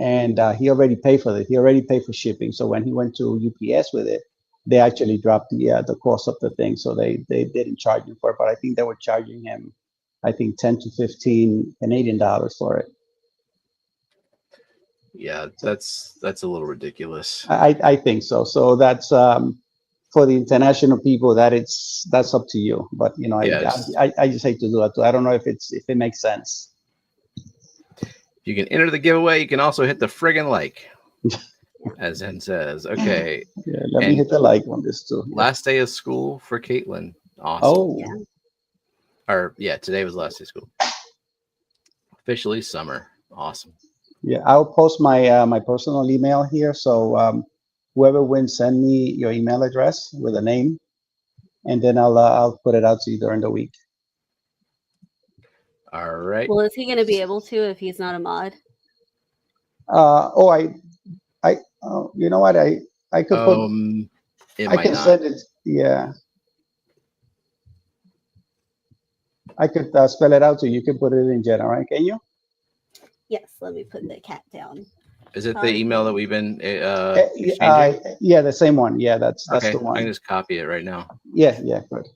Speaker 3: And he already paid for it. He already paid for shipping. So when he went to UPS with it, they actually dropped the cost of the thing. So they didn't charge him for it. But I think they were charging him, I think 10 to 15 Canadian dollars for it.
Speaker 1: Yeah, that's a little ridiculous.
Speaker 3: I think so. So that's for the international people that's up to you. But I just hate to do that too. I don't know if it makes sense.
Speaker 1: You can enter the giveaway. You can also hit the friggin' like, as Zen says. Okay.
Speaker 3: Yeah, let me hit the like on this too.
Speaker 1: Last day of school for Caitlin. Awesome.
Speaker 3: Oh.
Speaker 2: Yeah.
Speaker 1: Or today was last day of school. Officially summer. Awesome.
Speaker 3: Yeah, I'll post my my personal email here. So whoever wins, send me your email address with a name, and then I'll put it out to you during the week.
Speaker 1: All right.
Speaker 2: Well, is he going to be able to if he's not a mod?
Speaker 3: You know what? I could put. I can send it. Yeah. I could spell it out to you. You can put it in general, right? Can you?
Speaker 2: Yes. Let me put the cat down.
Speaker 1: Is it the email that we've been
Speaker 3: yeah, the same one. Yeah, that's
Speaker 1: okay,
Speaker 3: the one.
Speaker 1: I can just copy it right now.
Speaker 3: Yeah, good.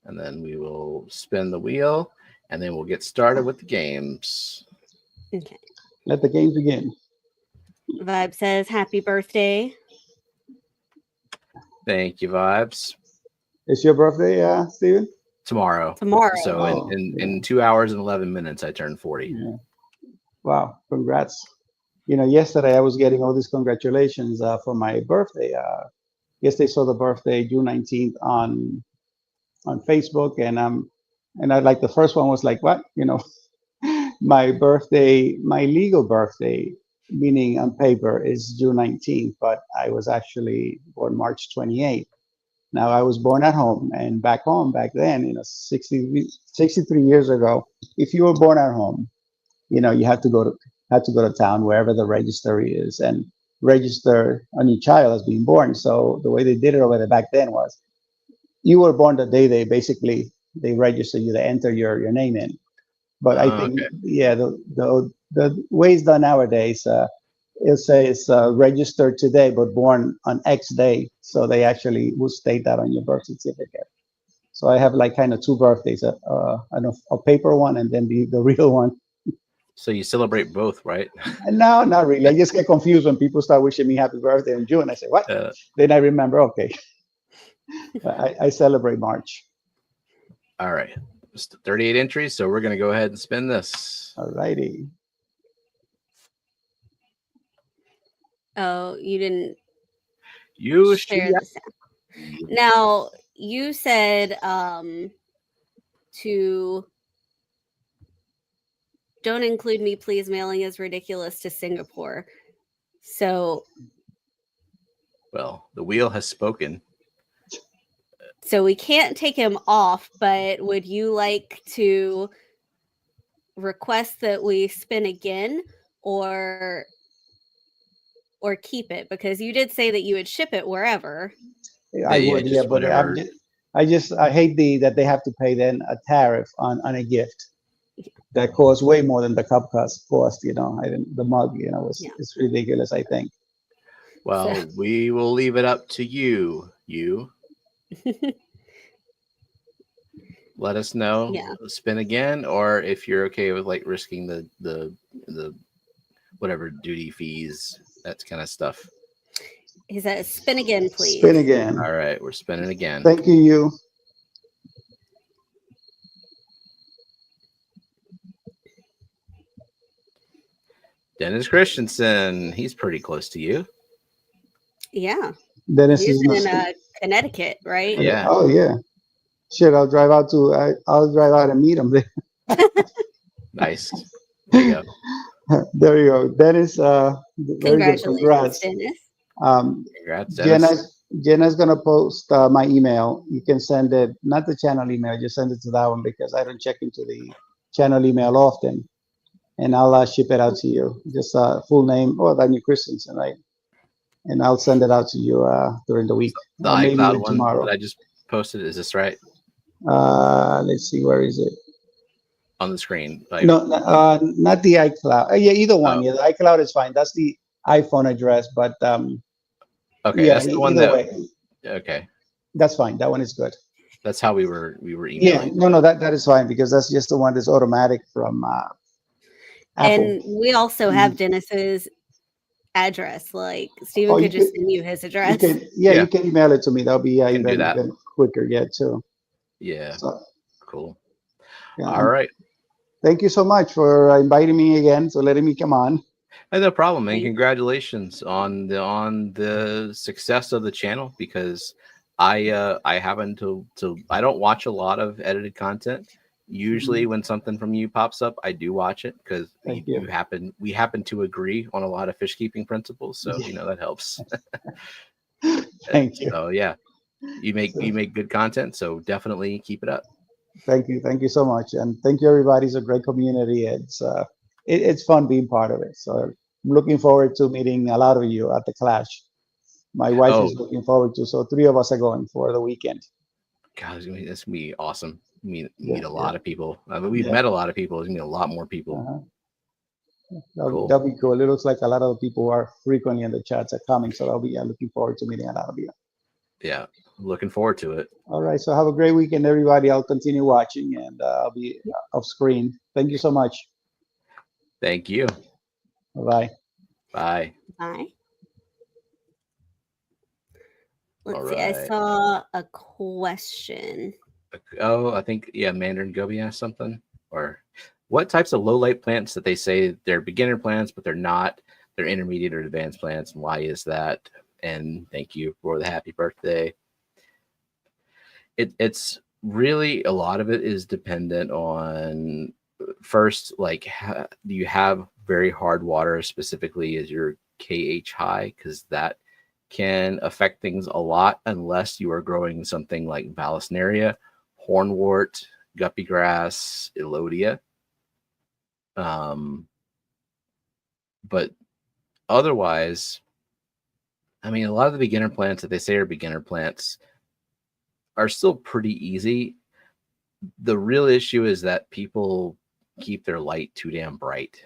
Speaker 1: And then we will spin the wheel, and then we'll get started with the games.
Speaker 2: Okay.
Speaker 3: Let the games begin.
Speaker 2: Vibe says, happy birthday.
Speaker 1: Thank you, Vibes.
Speaker 3: It's your birthday, Steven?
Speaker 1: Tomorrow. So in 2 hours and 11 minutes, I turned 40.
Speaker 3: Yeah. Wow, congrats. Yesterday I was getting all these congratulations for my birthday. Yesterday saw the birthday, June 19th on Facebook, and I like the first one was like, what? My birthday, my legal birthday, meaning on paper, is June 19th, but I was actually born March 28th. Now I was born at home, and back home back then, 63 years ago, if you were born at home, you had to go to town wherever the registry is and register a new child as being born. So the way they did it over there back then was, you were born the day they register you, they enter your name in. But I think the way it's done nowadays, it'll say it's registered today but born on X day, so they actually will state that on your birth certificate. So I have like kind of two birthdays, a paper one and then the real one.
Speaker 1: So you celebrate both, right?
Speaker 3: No, not really. I just get confused when people start wishing me happy birthday in June. I say, what? Then I remember, okay, I celebrate March.
Speaker 1: All right. It's 38 entries, so we're going to go ahead and spin this.
Speaker 3: All righty.
Speaker 2: Oh, you didn't
Speaker 1: You
Speaker 2: share the sound. Now, you said to don't include me, please. Mailing is ridiculous to Singapore. So,
Speaker 1: well, the wheel has spoken.
Speaker 2: So we can't take him off, but would you like to request that we spin again or keep it? Because you did say that you would ship it wherever.
Speaker 3: I would, yeah, but I hate that they have to pay then a tariff on a gift that costs way more than the cup cost. The mug, it's ridiculous, I think.
Speaker 1: Well, we will leave it up to you. Let us know. Spin again, or if you're okay with like risking the whatever duty fees, that kind of stuff.
Speaker 2: He says, spin again, please.
Speaker 3: Spin again.
Speaker 1: All right, we're spinning again.
Speaker 3: Thank you.
Speaker 1: Dennis Christensen, he's pretty close to you.
Speaker 2: Yeah.
Speaker 3: Dennis
Speaker 2: is in Connecticut, right?
Speaker 1: Yeah.
Speaker 3: Oh yeah. Shit, I'll drive out and meet him there.
Speaker 1: Nice. There you
Speaker 3: go. There you go. Dennis,
Speaker 2: congrats, Dennis.
Speaker 1: Congrats, Dennis.
Speaker 3: Jenna's gonna post my email. You can send it, not the channel email, just send it to that one because I don't check into the channel email often. And I'll ship it out to you. Just full name, Daniel Christensen, right? And I'll send it out to you during the week.
Speaker 1: The iCloud one that I just posted, is this right?
Speaker 3: Let's see, where is it?
Speaker 1: On the screen.
Speaker 3: No, not the iCloud. Yeah, either one. Yeah, the iCloud is fine. That's the iPhone address, but
Speaker 1: okay, that's the one that.
Speaker 3: Way.
Speaker 1: Okay,
Speaker 3: that's fine. That one is good.
Speaker 1: That's how we were emailing.
Speaker 3: Yeah, no, that is fine because that's just the one that's automatic from Apple.
Speaker 2: And we also have Dennis's address. Like Stephen could just send you his address.
Speaker 3: You can email it to me. That'll be even quicker, too.
Speaker 1: Yeah. So, cool.
Speaker 3: Yeah,
Speaker 1: all right.
Speaker 3: Thank you so much for inviting me again, so letting me come on.
Speaker 1: No problem, and congratulations on the success of the channel, because I happen to I don't watch a lot of edited content. Usually when something from you pops up, I do watch it because we happen to agree on a lot of fish keeping principles. So that helps.
Speaker 3: Thank you.
Speaker 1: So yeah, you make good content. So definitely keep it up.
Speaker 3: Thank you so much, and thank you everybody. It's a great community. It's fun being part of it. So I'm looking forward to meeting a lot of you at the Clash. My wife is looking forward to. So 3 of us are going for the weekend.
Speaker 1: God, it's gonna be awesome. Meet a lot of people. We've met a lot of people. There's gonna be a lot more people.
Speaker 3: That'll be cool. It looks like a lot of the people who are frequently in the chats are coming, so I'll be looking forward to meeting a lot of you.
Speaker 1: Yeah, looking forward to it.
Speaker 3: All right, so have a great weekend, everybody. I'll continue watching, and I'll be off screen. Thank you so much.
Speaker 1: Thank you.
Speaker 3: Bye.
Speaker 2: Bye. Let's see. I saw a question.
Speaker 1: Oh, I think Mandarin Gobi asked something. Or what types of low light plants that they say they're beginner plants, but they're not? They're intermediate or advanced plants, and why is that? And thank you for the happy birthday. It's really, a lot of it is dependent on, first, like, do you have very hard water, specifically is your KH high, because that can affect things a lot unless you are growing something like Vallisneria, hornwort, guppy grass, Elodia. But otherwise, I mean, a lot of the beginner plants that they say are beginner plants are still pretty easy. The real issue is that people keep their light too damn bright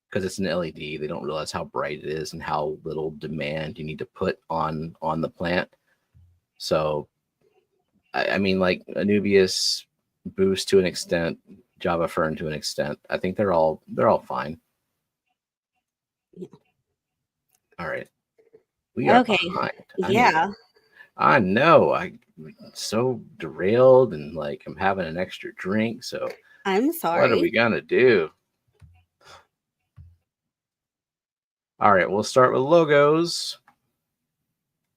Speaker 1: because it's an LED. They don't realize how bright it is and how little demand you need to put on the plant. So, I mean, like Anubias boost to an extent, Java Fern to an extent. I think they're all fine.
Speaker 2: Yeah.
Speaker 1: All right. We are
Speaker 2: Okay.
Speaker 1: behind.
Speaker 2: I
Speaker 1: know. I'm so derailed and like I'm having an extra drink. So
Speaker 2: I'm sorry.
Speaker 1: what are we gonna do? All right, we'll start with logos.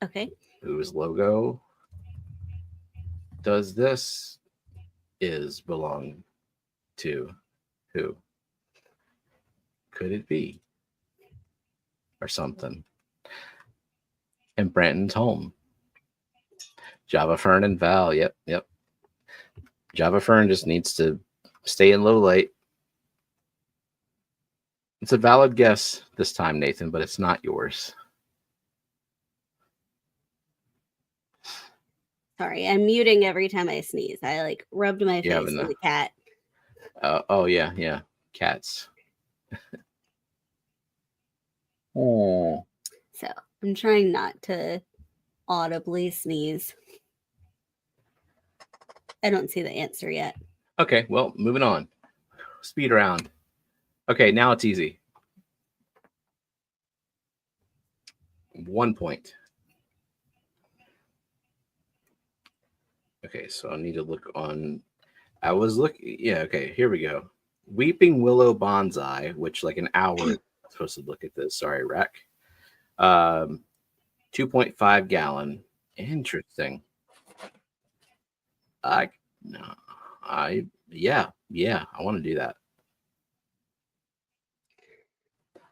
Speaker 2: Okay.
Speaker 1: Whose logo does this belong to? Who could it be? Or something. And Branton's home. Java Fern and Val. Yep. Java Fern just needs to stay in low light. It's a valid guess this time, Nathan, but it's not yours.
Speaker 2: Sorry, I'm muting every time I sneeze. I like rubbed my face with a cat.
Speaker 1: Oh yeah, cats. Oh.
Speaker 2: So I'm trying not to audibly sneeze. I don't see the answer yet.
Speaker 1: Okay, well, moving on. Speed round. Okay, now it's easy. 1 point. Okay, so I need to look on. I was looking. Yeah, okay, here we go. Weeping Willow Bonsai, which like an hour I'm supposed to look at this. Sorry, Rack. 2.5 gallon. Interesting. I want to do that.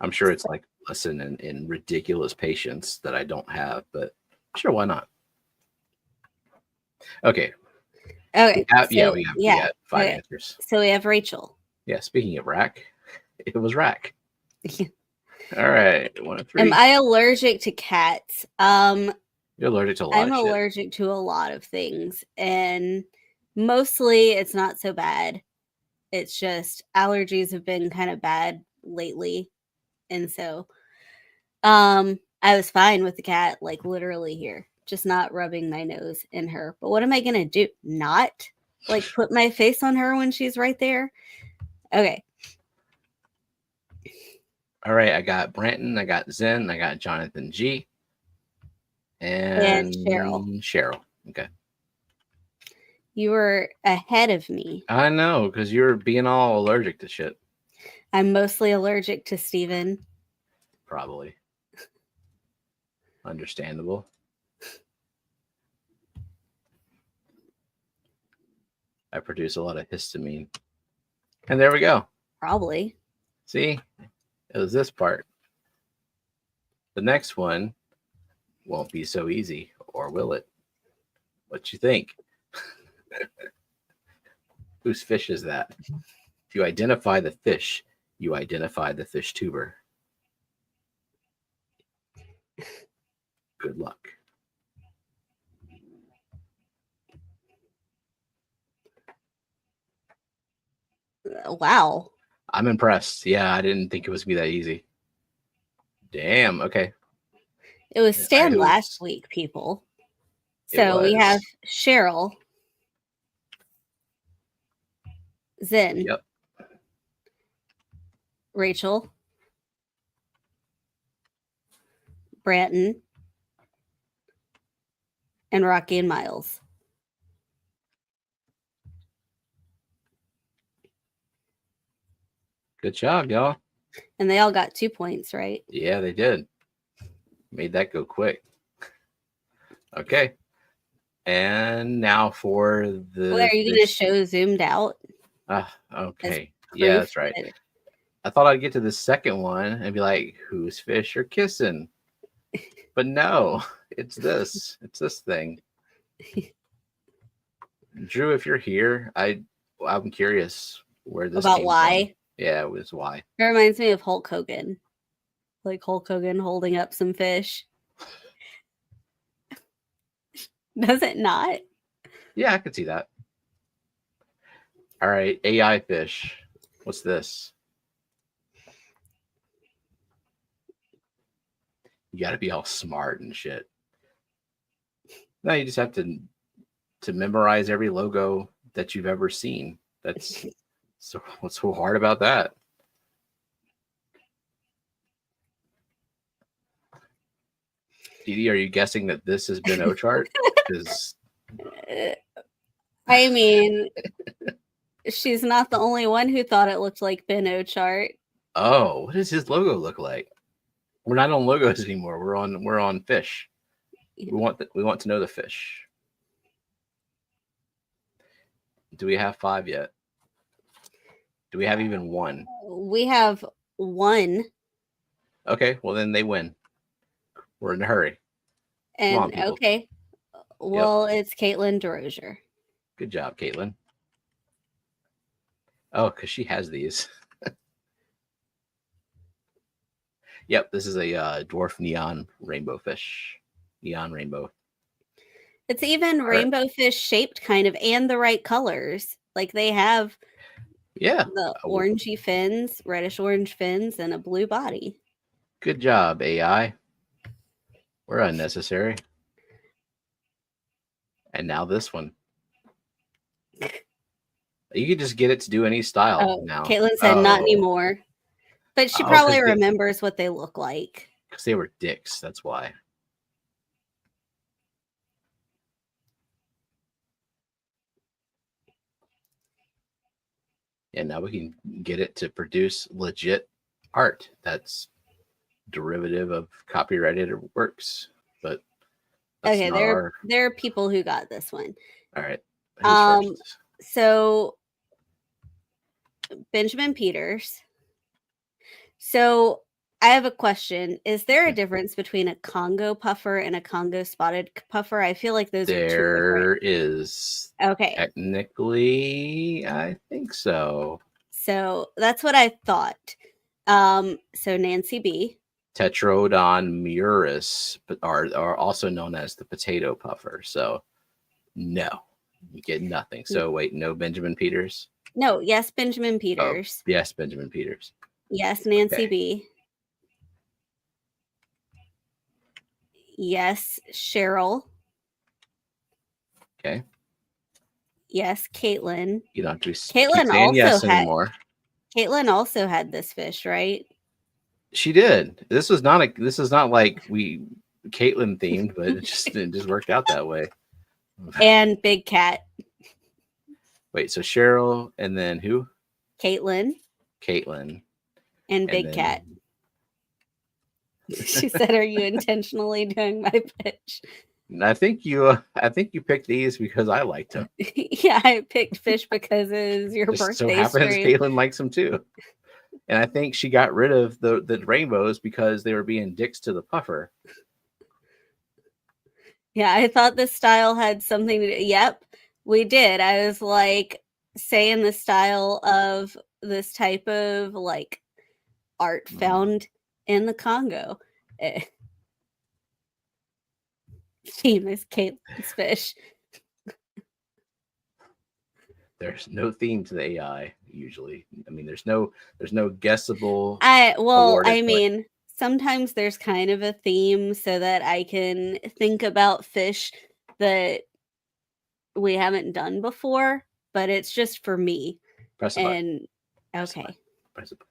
Speaker 1: I'm sure it's like lesson in ridiculous patience that I don't have, but sure, why not? Okay.
Speaker 2: Okay.
Speaker 1: We got 5 answers.
Speaker 2: So we have Rachel.
Speaker 1: Yeah. Speaking of Rack, it was Rack. All right. 1 of 3.
Speaker 2: Am I allergic to cats?
Speaker 1: You're allergic to a lot of shit.
Speaker 2: I'm allergic to a lot of things, and mostly it's not so bad. It's just allergies have been kind of bad lately. And so I was fine with the cat, like literally here, just not rubbing my nose in her. But what am I going to do? Not like put my face on her when she's right there? Okay.
Speaker 1: All right. I got Branton. I got Zen. I got Jonathan G. And Cheryl. Okay.
Speaker 2: You were ahead of me.
Speaker 1: I know, because you're being all allergic to shit.
Speaker 2: I'm mostly allergic to Steven.
Speaker 1: Probably. Understandable. I produce a lot of histamine. And there we go.
Speaker 2: Probably.
Speaker 1: See? It was this part. The next one won't be so easy, or will it? What you think? Whose fish is that? If you identify the fish, you identify the fish tuber. Good luck.
Speaker 2: Wow.
Speaker 1: I'm impressed. Yeah, I didn't think it was going to be that easy. Damn. Okay.
Speaker 2: It was Stan last week, people. So we have Cheryl, Zen,
Speaker 1: yep,
Speaker 2: Rachel, Branton, and Rocky and Miles.
Speaker 1: Good job, y'all.
Speaker 2: And they all got 2 points, right?
Speaker 1: Yeah, they did. Made that go quick. Okay. And now for the...
Speaker 2: Well, are you going to show zoomed out?
Speaker 1: Okay. Yeah, that's right. I thought I'd get to the second one and be like, whose fish are kissing? But no, it's this. It's this thing. Drew, if you're here, I'm curious where this
Speaker 2: about why.
Speaker 1: From. Yeah, it was why.
Speaker 2: It reminds me of Hulk Hogan. Like Hulk Hogan holding up some fish. Does it not?
Speaker 1: Yeah, I could see that. All right, AI fish. What's this? You got to be all smart and shit. No, you just have to memorize every logo that you've ever seen. That's So what's so hard about that? Dee, are you guessing that this has been O chart? Because
Speaker 2: I mean, she's not the only one who thought it looked like Ben chart.
Speaker 1: oh, what does his logo look like? We're not on logos anymore. We're on fish. We want to know the fish. Do we have 5 yet? Do we have even 1?
Speaker 2: We have 1.
Speaker 1: Okay, well then they win. We're in a hurry.
Speaker 2: And
Speaker 1: Come on, people.
Speaker 2: okay. Well, it's Caitlin DeRozier.
Speaker 1: Good job, Caitlin. Oh, because she has these. Yep, this is a dwarf neon rainbow fish. Neon rainbow.
Speaker 2: It's even rainbow fish shaped kind of, and the right colors. Like they have the orangey fins, reddish orange fins, and a blue body.
Speaker 1: Good job, AI. We're unnecessary. And now this one. You could just get it to do any style now.
Speaker 2: Caitlin said not anymore. But she probably remembers what they look like.
Speaker 1: Because they were dicks, that's why. And now we can get it to produce legit art that's derivative of copyrighted works. But
Speaker 2: okay, there are people who got this one.
Speaker 1: All right. Who's first?
Speaker 2: So Benjamin Peters. So I have a question. Is there a difference between a Congo puffer and a Congo spotted puffer? I feel like those are two different.
Speaker 1: There is.
Speaker 2: Okay.
Speaker 1: Technically, I think so.
Speaker 2: So that's what I thought. So Nancy B.
Speaker 1: Tetrodon muris are also known as the potato puffer. So no, you get nothing. So wait, no Benjamin Peters?
Speaker 2: No, yes, Benjamin Peters.
Speaker 1: Oh, yes, Benjamin Peters.
Speaker 2: Yes, Nancy B. Yes, Cheryl.
Speaker 1: Okay.
Speaker 2: Yes, Caitlin.
Speaker 1: You don't have to
Speaker 2: Caitlin also
Speaker 1: yes anymore.
Speaker 2: Caitlin also had this fish, right?
Speaker 1: She did. This is not like Caitlin themed, but it just worked out that way.
Speaker 2: And Big Cat.
Speaker 1: Wait, so Cheryl and then who?
Speaker 2: Caitlin. And Big Cat. She said, "Are you intentionally doing my pitch?"
Speaker 1: I think you picked these because I liked them.
Speaker 2: Yeah, I picked fish because it is your birthday.
Speaker 1: So happens Caitlin likes them too. And I think she got rid of the rainbows because they were being dicks to the puffer.
Speaker 2: Yeah, I thought this style had something to do. Yep, we did. I was like saying the style of this type of like art found in the Congo. Famous Caitlin's fish.
Speaker 1: There's no theme to the AI usually. I mean, there's no guessable.
Speaker 2: I mean, sometimes there's kind of a theme so that I can think about fish that we haven't done before, but it's just for me.
Speaker 1: Press a button.
Speaker 2: Okay.
Speaker 1: Press a button.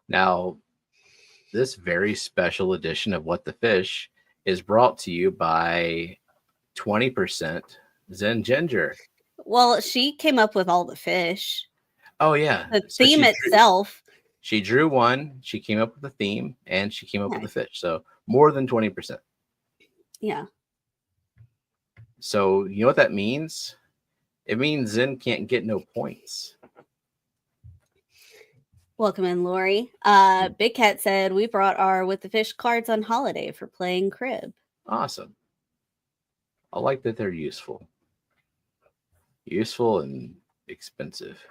Speaker 1: Now, this very special edition of What the Fish is brought to you by 20% Zen Ginger.
Speaker 2: Well, she came up with all the fish.
Speaker 1: Oh, yeah.
Speaker 2: The theme itself.
Speaker 1: She drew one, she came up with the theme, and she came up with the fish. So more than 20%.
Speaker 2: Yeah.
Speaker 1: So you know what that means? It means Zen can't get no points.
Speaker 2: Welcome in, Lori. Big Cat said we brought our With the Fish cards on holiday for playing crib.
Speaker 1: Awesome. I like that they're useful. Useful and expensive.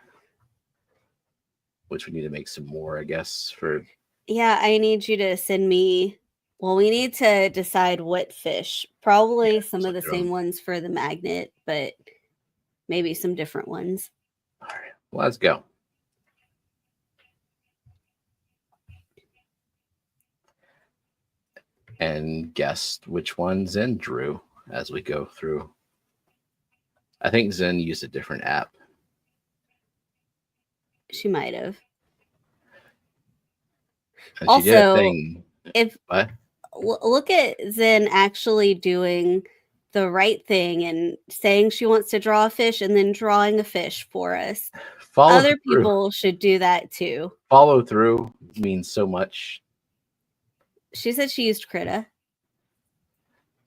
Speaker 1: Which we need to make some more, I guess, for...
Speaker 2: Yeah, I need you to send me Well, we need to decide what fish. Probably
Speaker 1: Yeah,
Speaker 2: some of the same ones for the magnet, but maybe some different ones.
Speaker 1: All right, let's go. And guess which one Zen drew as we go through. I think Zen used a different app.
Speaker 2: She might have.
Speaker 1: And
Speaker 2: Also,
Speaker 1: she did a thing.
Speaker 2: If
Speaker 1: What?
Speaker 2: Look at Zen actually doing the right thing and saying she wants to draw a fish and then drawing a fish for us. Other people should do that too.
Speaker 1: Follow through means so much.
Speaker 2: She said she used Krita.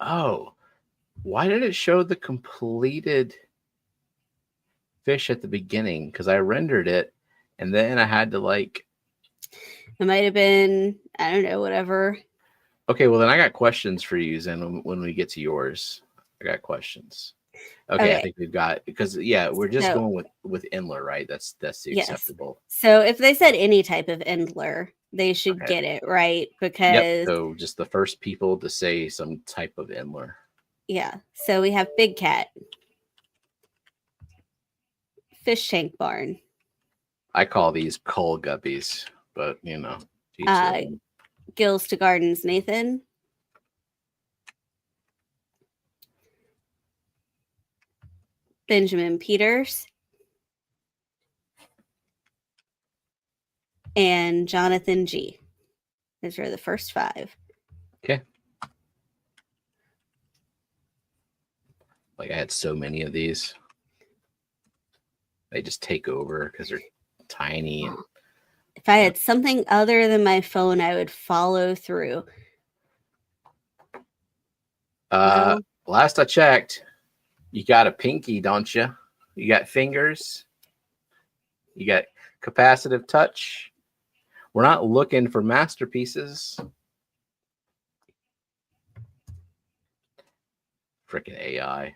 Speaker 1: Oh, why did it show the completed fish at the beginning? Because I rendered it and then I had to like.
Speaker 2: It might have been, I don't know, whatever.
Speaker 1: Okay, well then I got questions for you, Zen, when we get to yours. I got questions. Okay, I think we've got, because we're just going with Endler, right? That's the acceptable.
Speaker 2: So if they said any type of Endler, they should get it, right? Because
Speaker 1: so just the first people to say some type of Endler.
Speaker 2: Yeah. So we have Big Cat, Fish Tank Barn.
Speaker 1: I call these cull guppies, but
Speaker 2: Gills to Gardens Nathan. Benjamin Peters. And Jonathan G. Those are the first 5.
Speaker 1: Okay. Like I had so many of these. They just take over because they're tiny. And,
Speaker 2: if I had something other than my phone, I would follow through.
Speaker 1: Last I checked, you got a pinky, don't you? You got fingers. You got capacitive touch. We're not looking for masterpieces. Freaking AI.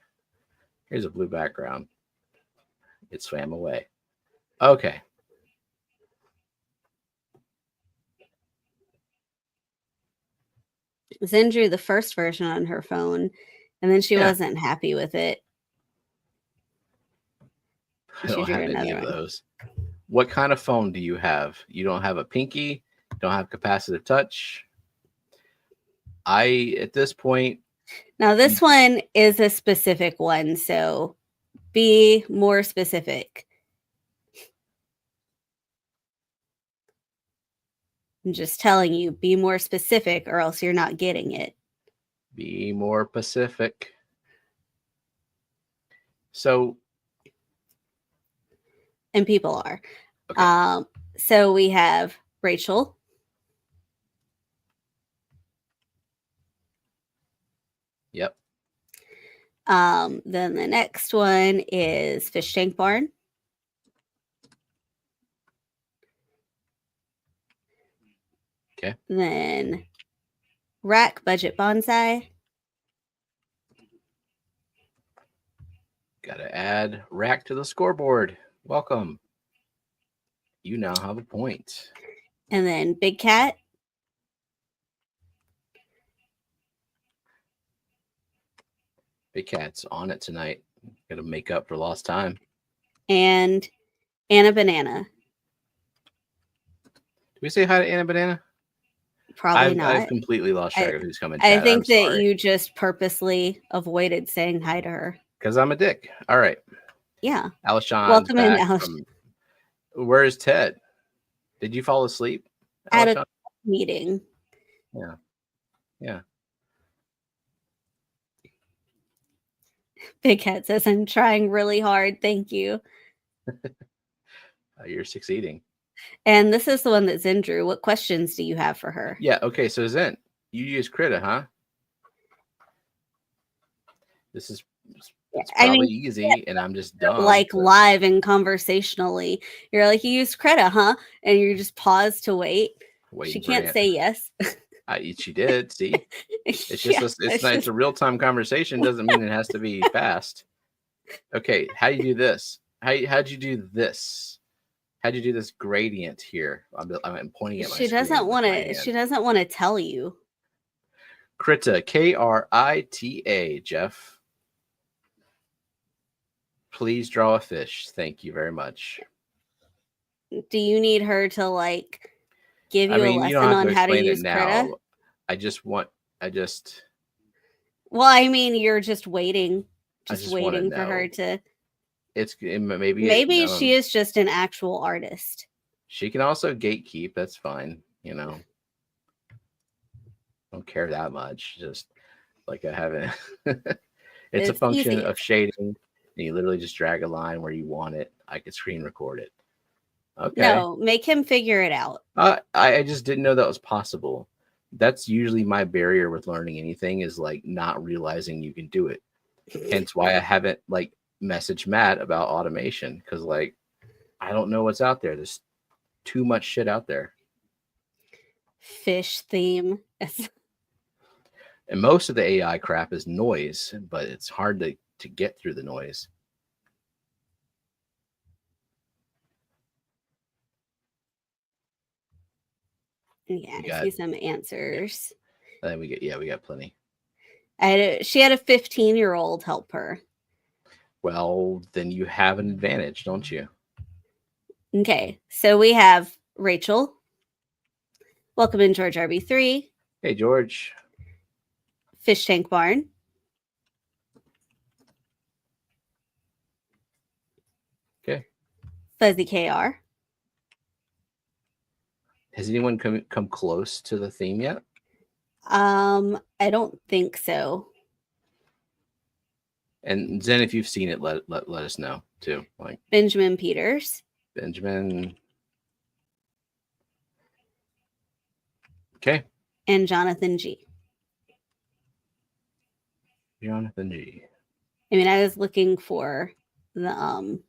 Speaker 1: Here's a blue background. It swam away. Okay.
Speaker 2: Zen drew the first version on her phone, and then she wasn't happy with it.
Speaker 1: I don't have any of those. What kind of phone do you have? You don't have a pinky? Don't have capacitive touch? At this point...
Speaker 2: Now, this one is a specific one, so be more specific. I'm just telling you, be more specific or else you're not getting it.
Speaker 1: Be more Pacific. So...
Speaker 2: And people are.
Speaker 1: Okay.
Speaker 2: So we have Rachel.
Speaker 1: Yep.
Speaker 2: Then the next one is Fish Tank Barn.
Speaker 1: Okay.
Speaker 2: Then Rack Budget Bonsai.
Speaker 1: Got to add Rack to the scoreboard. Welcome. You now have a point.
Speaker 2: And then Big Cat.
Speaker 1: Big Cat's on it tonight. Got to make up for lost time.
Speaker 2: And Anna Banana.
Speaker 1: Did we say hi to Anna Banana?
Speaker 2: Probably not.
Speaker 1: I've completely lost track of who's coming.
Speaker 2: I think that you just purposely avoided saying hi to her.
Speaker 1: Because I'm a dick. All right.
Speaker 2: Yeah.
Speaker 1: Alishon.
Speaker 2: Welcome in, Alishon.
Speaker 1: Where is Ted? Did you fall asleep?
Speaker 2: At a meeting.
Speaker 1: Yeah. Yeah.
Speaker 2: Big Cat says, I'm trying really hard. Thank you.
Speaker 1: You're succeeding.
Speaker 2: And this is the one that Zen drew. What questions do you have for her?
Speaker 1: Yeah. Okay. So Zen, you use Krita, huh? This is probably easy, and I'm just dumb.
Speaker 2: Like live and conversationally, you're like, you use Krita, huh? And you just pause to wait. She can't say yes.
Speaker 1: She did. See, it's just it's a real time conversation. Doesn't mean it has to be fast. Okay, how do you do this? How'd you do this? How'd you do this gradient here? I'm pointing at my
Speaker 2: She doesn't want to. She doesn't want to tell you.
Speaker 1: Krita, Krita, Jeff. Please draw a fish. Thank you very much.
Speaker 2: Do you need her to like give you
Speaker 1: I mean,
Speaker 2: a
Speaker 1: you don't
Speaker 2: lesson
Speaker 1: have to
Speaker 2: on how to
Speaker 1: explain it
Speaker 2: use Krita?
Speaker 1: now. I just
Speaker 2: Well, I mean, you're just waiting,
Speaker 1: just wanna
Speaker 2: waiting for her
Speaker 1: know.
Speaker 2: to.
Speaker 1: Maybe
Speaker 2: she is just an actual artist.
Speaker 1: She can also gatekeep. That's fine. You know, don't care that much. Just like I haven't. It's a function
Speaker 2: easy.
Speaker 1: of shading. And you literally just drag a line where you want it. I could screen record it. Okay.
Speaker 2: No, make him figure it out.
Speaker 1: I just didn't know that was possible. That's usually my barrier with learning anything, is like not realizing you can do it. Hence why I haven't like messaged Matt about automation, because like I don't know what's out there. There's too much shit out there.
Speaker 2: Fish theme.
Speaker 1: And most of the AI crap is noise, but it's hard to get through the noise.
Speaker 2: Yeah, I see some answers.
Speaker 1: Yeah. And then we got plenty.
Speaker 2: She had a 15-year-old help her.
Speaker 1: Well, then you have an advantage, don't you?
Speaker 2: Okay, so we have Rachel. Welcome in, George RB3.
Speaker 1: Hey, George.
Speaker 2: Fish Tank Barn.
Speaker 1: Okay.
Speaker 2: Fuzzy KR.
Speaker 1: Has anyone come close to the theme yet?
Speaker 2: I don't think so.
Speaker 1: And Zen, if you've seen it, let us know too. Like
Speaker 2: Benjamin Peters.
Speaker 1: Benjamin. Okay.
Speaker 2: And Jonathan G.
Speaker 1: Jonathan G.
Speaker 2: I mean, I was looking for the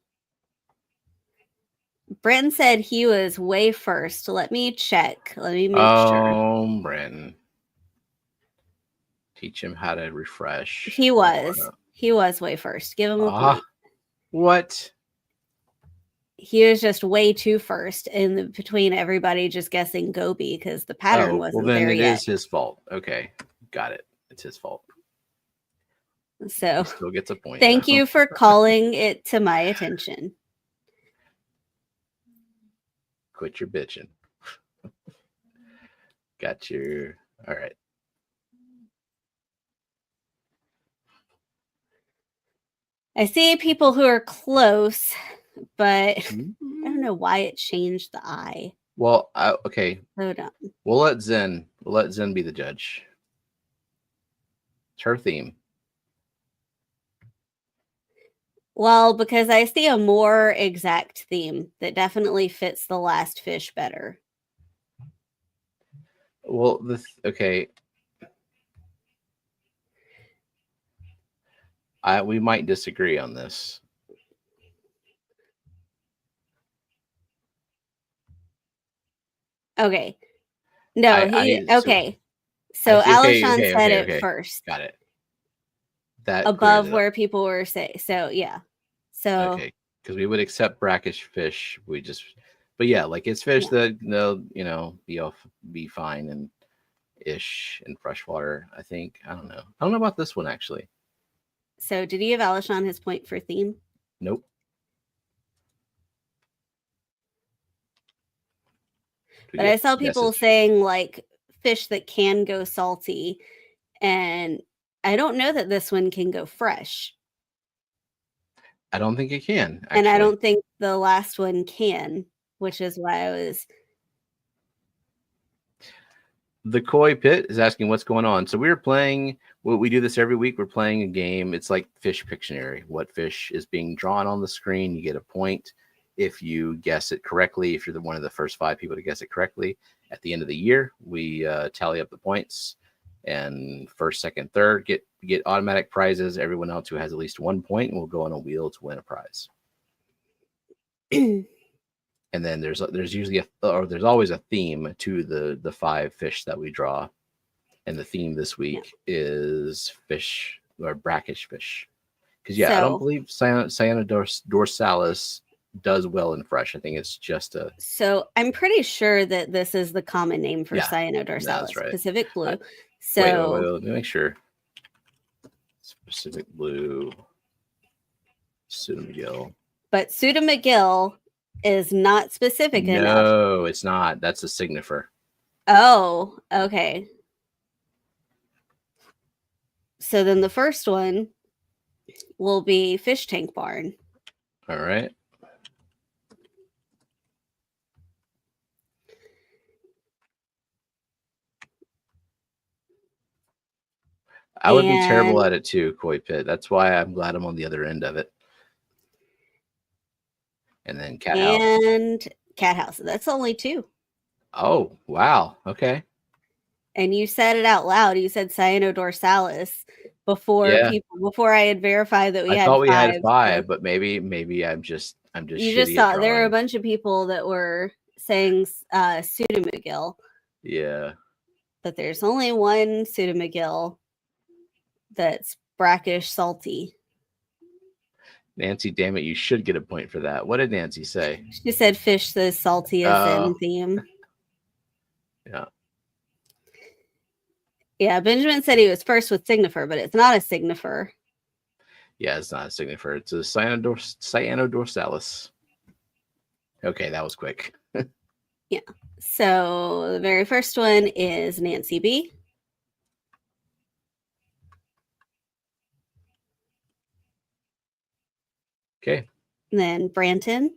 Speaker 2: Brenton said he was way first. Let me check. Let me make sure.
Speaker 1: Oh, Brenton. Teach him how to refresh.
Speaker 2: He was. He was way first. Give him a point.
Speaker 1: What?
Speaker 2: He was just way too first in between everybody just guessing Gobi because the pattern wasn't there yet.
Speaker 1: Well, then it is his fault. Okay. Got it. It's his fault.
Speaker 2: So
Speaker 1: he still gets a point.
Speaker 2: Thank you for calling it to my attention.
Speaker 1: Quit your bitching. Got your. All right.
Speaker 2: I see people who are close, but I don't know why it changed the eye.
Speaker 1: Well, okay.
Speaker 2: Hold on.
Speaker 1: We'll let Zen be the judge. It's her theme.
Speaker 2: Well, because I see a more exact theme that definitely fits the last fish better.
Speaker 1: Well, okay. We might disagree on this.
Speaker 2: Okay. No, okay. So Alishon said it first.
Speaker 1: Got it. That
Speaker 2: above where people were saying. So yeah. So
Speaker 1: okay, because we would accept brackish fish. But yeah, like it's fish that be fine and ish in freshwater. I think I don't know about this one actually.
Speaker 2: So did he give Alishon his point for theme?
Speaker 1: Nope.
Speaker 2: But I saw people saying like fish that can go salty, and I don't know that this one can go fresh.
Speaker 1: I don't think it can. Actually.
Speaker 2: And I don't think the last one can, which is why I was.
Speaker 1: The Koi Pit is asking what's going on. So we were playing. We do this every week. We're playing a game. It's like Fish Pictionary. What fish is being drawn on the screen? You get a point if you guess it correctly. If you're one of the first 5 people to guess it correctly, at the end of the year, we tally up the points. And first, second, third get automatic prizes. Everyone else who has at least 1 point will go on a wheel to win a prize. And then there's usually there's always a theme to the 5 fish that we draw. And the theme this week is fish or brackish fish. Because I don't believe Cyana dorsalis does well in fresh. I think it's just a.
Speaker 2: So I'm pretty sure that this is the common name for Cyanodorsalis,
Speaker 1: that's right.
Speaker 2: Pacific blue.
Speaker 1: Wait, let me make sure. Pacific blue, Pseudomcgill.
Speaker 2: But Pseudomcgill is not specific enough.
Speaker 1: No, it's not. That's a signifer.
Speaker 2: Oh, okay. So then the first one will be Fish Tank Barn.
Speaker 1: All right. I would be terrible at it too, Koi Pit. That's why I'm glad I'm on the other end of it. And then Cat House.
Speaker 2: And Cat House. That's only 2.
Speaker 1: Oh, wow. Okay.
Speaker 2: And you said it out loud. You said Cyanodorsalis before I had verified that we had 5. I thought we had
Speaker 1: 5, so. But maybe I'm just
Speaker 2: you just thought there were a bunch of people that were saying Pseudomcgill.
Speaker 1: Yeah.
Speaker 2: But there's only one Pseudomcgill that's brackish salty.
Speaker 1: Nancy, damn it, you should get a point for that. What did Nancy say?
Speaker 2: She said fish the saltiest in theme.
Speaker 1: Yeah.
Speaker 2: Yeah, Benjamin said he was first with signifer, but it's not a signifer.
Speaker 1: Yeah, it's not a signifer. It's a Cyanodorsalis. Okay, that was quick.
Speaker 2: Yeah. So the very first one is Nancy B.
Speaker 1: Okay.
Speaker 2: And then Branton.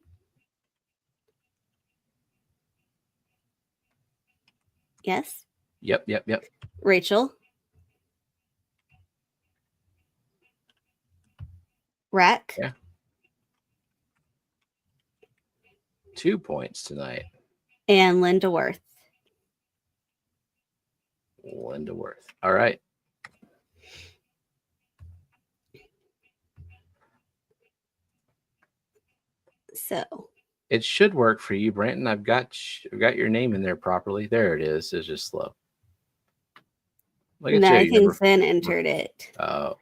Speaker 2: Yes.
Speaker 1: Yep.
Speaker 2: Rachel. Rack.
Speaker 1: Yeah. 2 points tonight.
Speaker 2: And Linda Worth.
Speaker 1: All right.
Speaker 2: So
Speaker 1: it should work for you, Branton. I've got your name in there properly. There it is. It's just slow.
Speaker 2: Look at I think Finn entered it.
Speaker 1: Oh.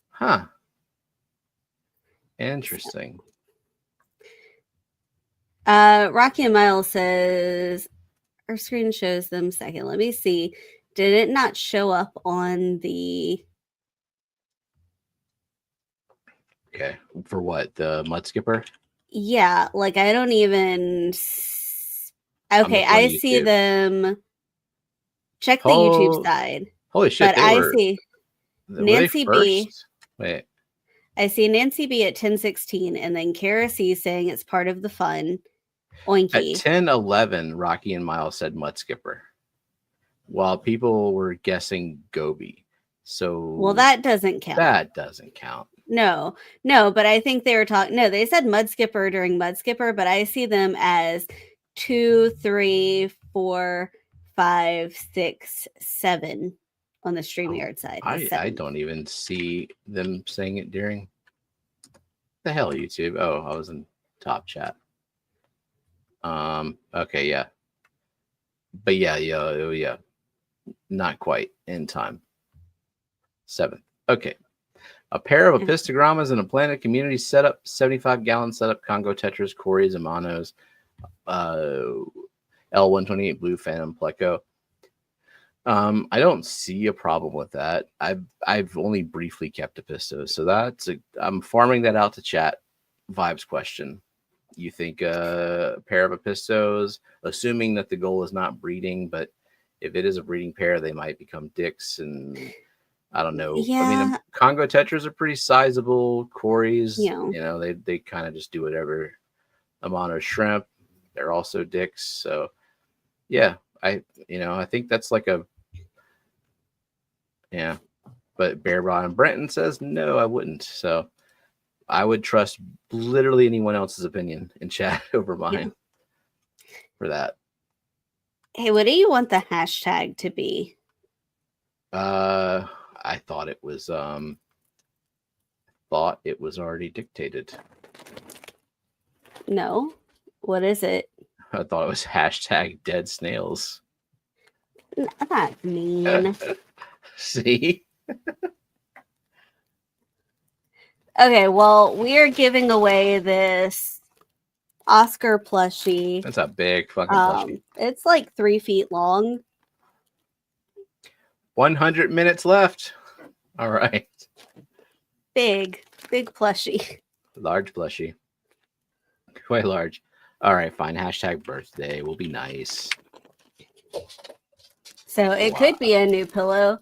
Speaker 1: Huh. Interesting.
Speaker 2: Rocky and Miles says our screen shows them second. Let me see. Did it not show up on the
Speaker 1: Okay. For what? The mud skipper?
Speaker 2: Yeah, like I don't even okay, I see them. Check the YouTube side.
Speaker 1: Holy shit.
Speaker 2: But I see Nancy B.
Speaker 1: Wait.
Speaker 2: I see Nancy B at 10:16 and then Kara C saying it's part of the fun. Oinky.
Speaker 1: At 10:11, Rocky and Miles said mud skipper. While people were guessing Goby. So
Speaker 2: well, that doesn't count.
Speaker 1: That doesn't count.
Speaker 2: No, but I think they were talking. No, they said mud skipper during mud skipper, but I see them as 2, 3, 4, 5, 6, 7 on the StreamYard side.
Speaker 1: I don't even see them saying it during the hell YouTube. Oh, I was in top chat. Okay, yeah. But yeah. Not quite in time. 7th. Okay. A pair of epistogrammas in a Planet Community setup, 75-gallon setup, Congo Tetras, Cories, Amanos, L128 Blue Phantom Pleco. I don't see a problem with that. I've only briefly kept Epistos, so I'm farming that out to chat. Vibes question. You think a pair of Epistos, assuming that the goal is not breeding, but if it is a breeding pair, they might become dicks and I don't know.
Speaker 2: Yeah.
Speaker 1: I mean, Congo Tetras are pretty sizable. Cories,
Speaker 2: yeah.
Speaker 1: They kind of just do whatever. Amano Shrimp, they're also dicks. So, yeah, I think that's like a, yeah. But Bear Bottom Brenton says, no, I wouldn't. So, I would trust literally anyone else's opinion in chat over mine for that.
Speaker 2: Hey, what do you want the hashtag to be?
Speaker 1: I thought it was already dictated.
Speaker 2: No. What is it?
Speaker 1: I thought it was hashtag dead snails.
Speaker 2: That's mean.
Speaker 1: See?
Speaker 2: Okay, well, we are giving away this Oscar plushie.
Speaker 1: That's a big fucking plushie.
Speaker 2: It's like 3 feet long.
Speaker 1: 100 minutes left. All right.
Speaker 2: Big plushie.
Speaker 1: Large plushie. Quite large. All right, fine. Hashtag birthday will be nice.
Speaker 2: So it could be a new pillow.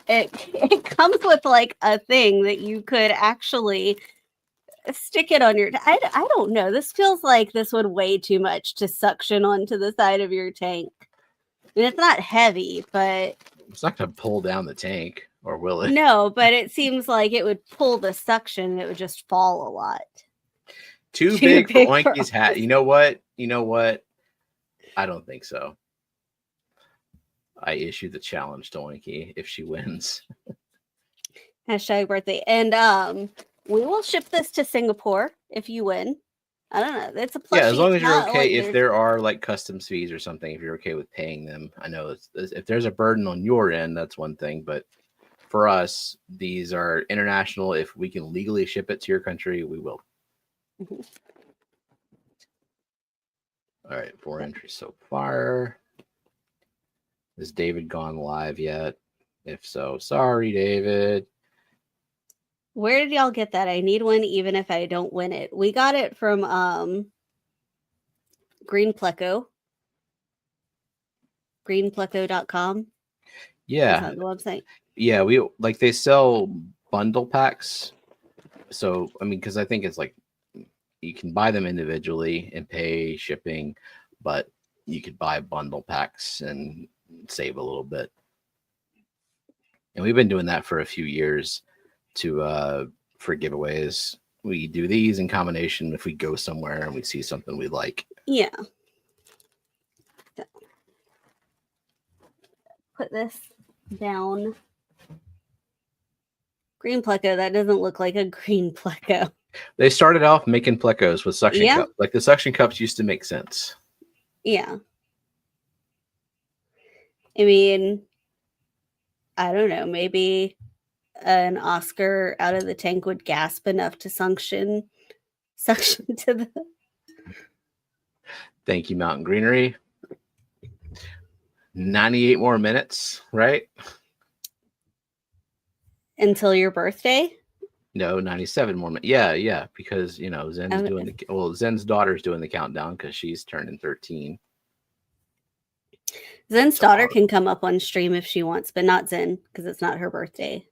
Speaker 2: It comes with like a thing that you could actually stick it on your. I don't know. This feels like this would weigh too much to suction onto the side of your tank. And it's not heavy, but
Speaker 1: it's not going to pull down the tank, or will it?
Speaker 2: No, but it seems like it would pull the suction and it would just fall a lot.
Speaker 1: Too big for Oinky's hat. You know what? I don't think so. I issue the challenge to Oinky if she wins.
Speaker 2: Hashtag birthday. And we will ship this to Singapore if you win. I don't know. It's a plushie.
Speaker 1: Yeah, as long as you're okay. If there are like customs fees or something, if you're okay with paying them. I know if there's a burden on your end, that's one thing. But for us, these are international. If we can legally ship it to your country, we will.
Speaker 2: Mm-hmm.
Speaker 1: All right, 4 entries so far. Has David gone live yet? If so, sorry, David.
Speaker 2: Where did y'all get that? I need one even if I don't win it. We got it from Green Pleco. Greenpleco.com.
Speaker 1: Yeah.
Speaker 2: Is that the website?
Speaker 1: Yeah, they sell bundle packs. So, I mean, because I think it's like you can buy them individually and pay shipping, but you could buy bundle packs and save a little bit. And we've been doing that for a few years for giveaways. We do these in combination if we go somewhere and we see something we like.
Speaker 2: Yeah. So, put this down. Green Pleco. That doesn't look like a green Pleco.
Speaker 1: They started off making plecos with suction cups. Like the suction cups used to make sense.
Speaker 2: Yeah. I mean, I don't know. Maybe an Oscar out of the tank would gasp enough to suction to the.
Speaker 1: Thank you, Mountain Greenery. 98 more minutes, right?
Speaker 2: Until your birthday?
Speaker 1: No, 97 more minutes. Yeah, because Zen's doing Zen's daughter's doing the countdown because she's turning 13.
Speaker 2: Zen's daughter can come up on stream if she wants, but not Zen because it's not her birthday.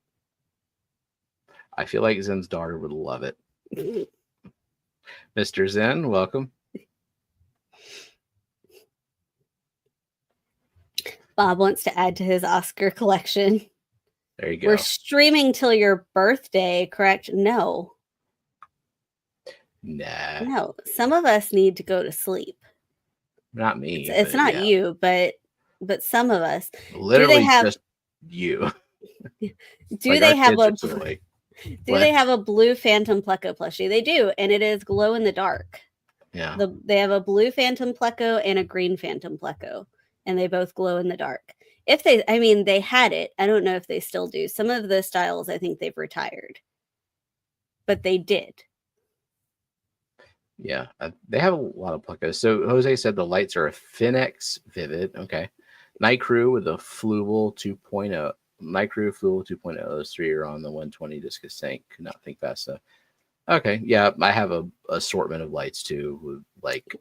Speaker 1: I feel like Zen's daughter would love it. Mr. Zen, welcome.
Speaker 2: Bob wants to add to his Oscar collection.
Speaker 1: There you go.
Speaker 2: We're streaming till your birthday, correct? No.
Speaker 1: Nah.
Speaker 2: No. Some of us need to go to sleep.
Speaker 1: Not me.
Speaker 2: It's not you, but some of us.
Speaker 1: Literally just you.
Speaker 2: Do they have a blue Phantom Pleco plushie? They do, and it is glow in the dark.
Speaker 1: Yeah.
Speaker 2: They have a blue Phantom Pleco and a green Phantom Pleco, and they both glow in the dark. They had it. I don't know if they still do. Some of the styles, I think they've retired, but they did.
Speaker 1: Yeah, they have a lot of plecos. So Jose said the lights are a Finex Vivid. Okay. Night Crew with a Fluval 2.0. Night Crew Fluval 2.0. Those three are on the 120 discus tank. Could not think fast enough. Okay. Yeah, I have a assortment of lights too, with like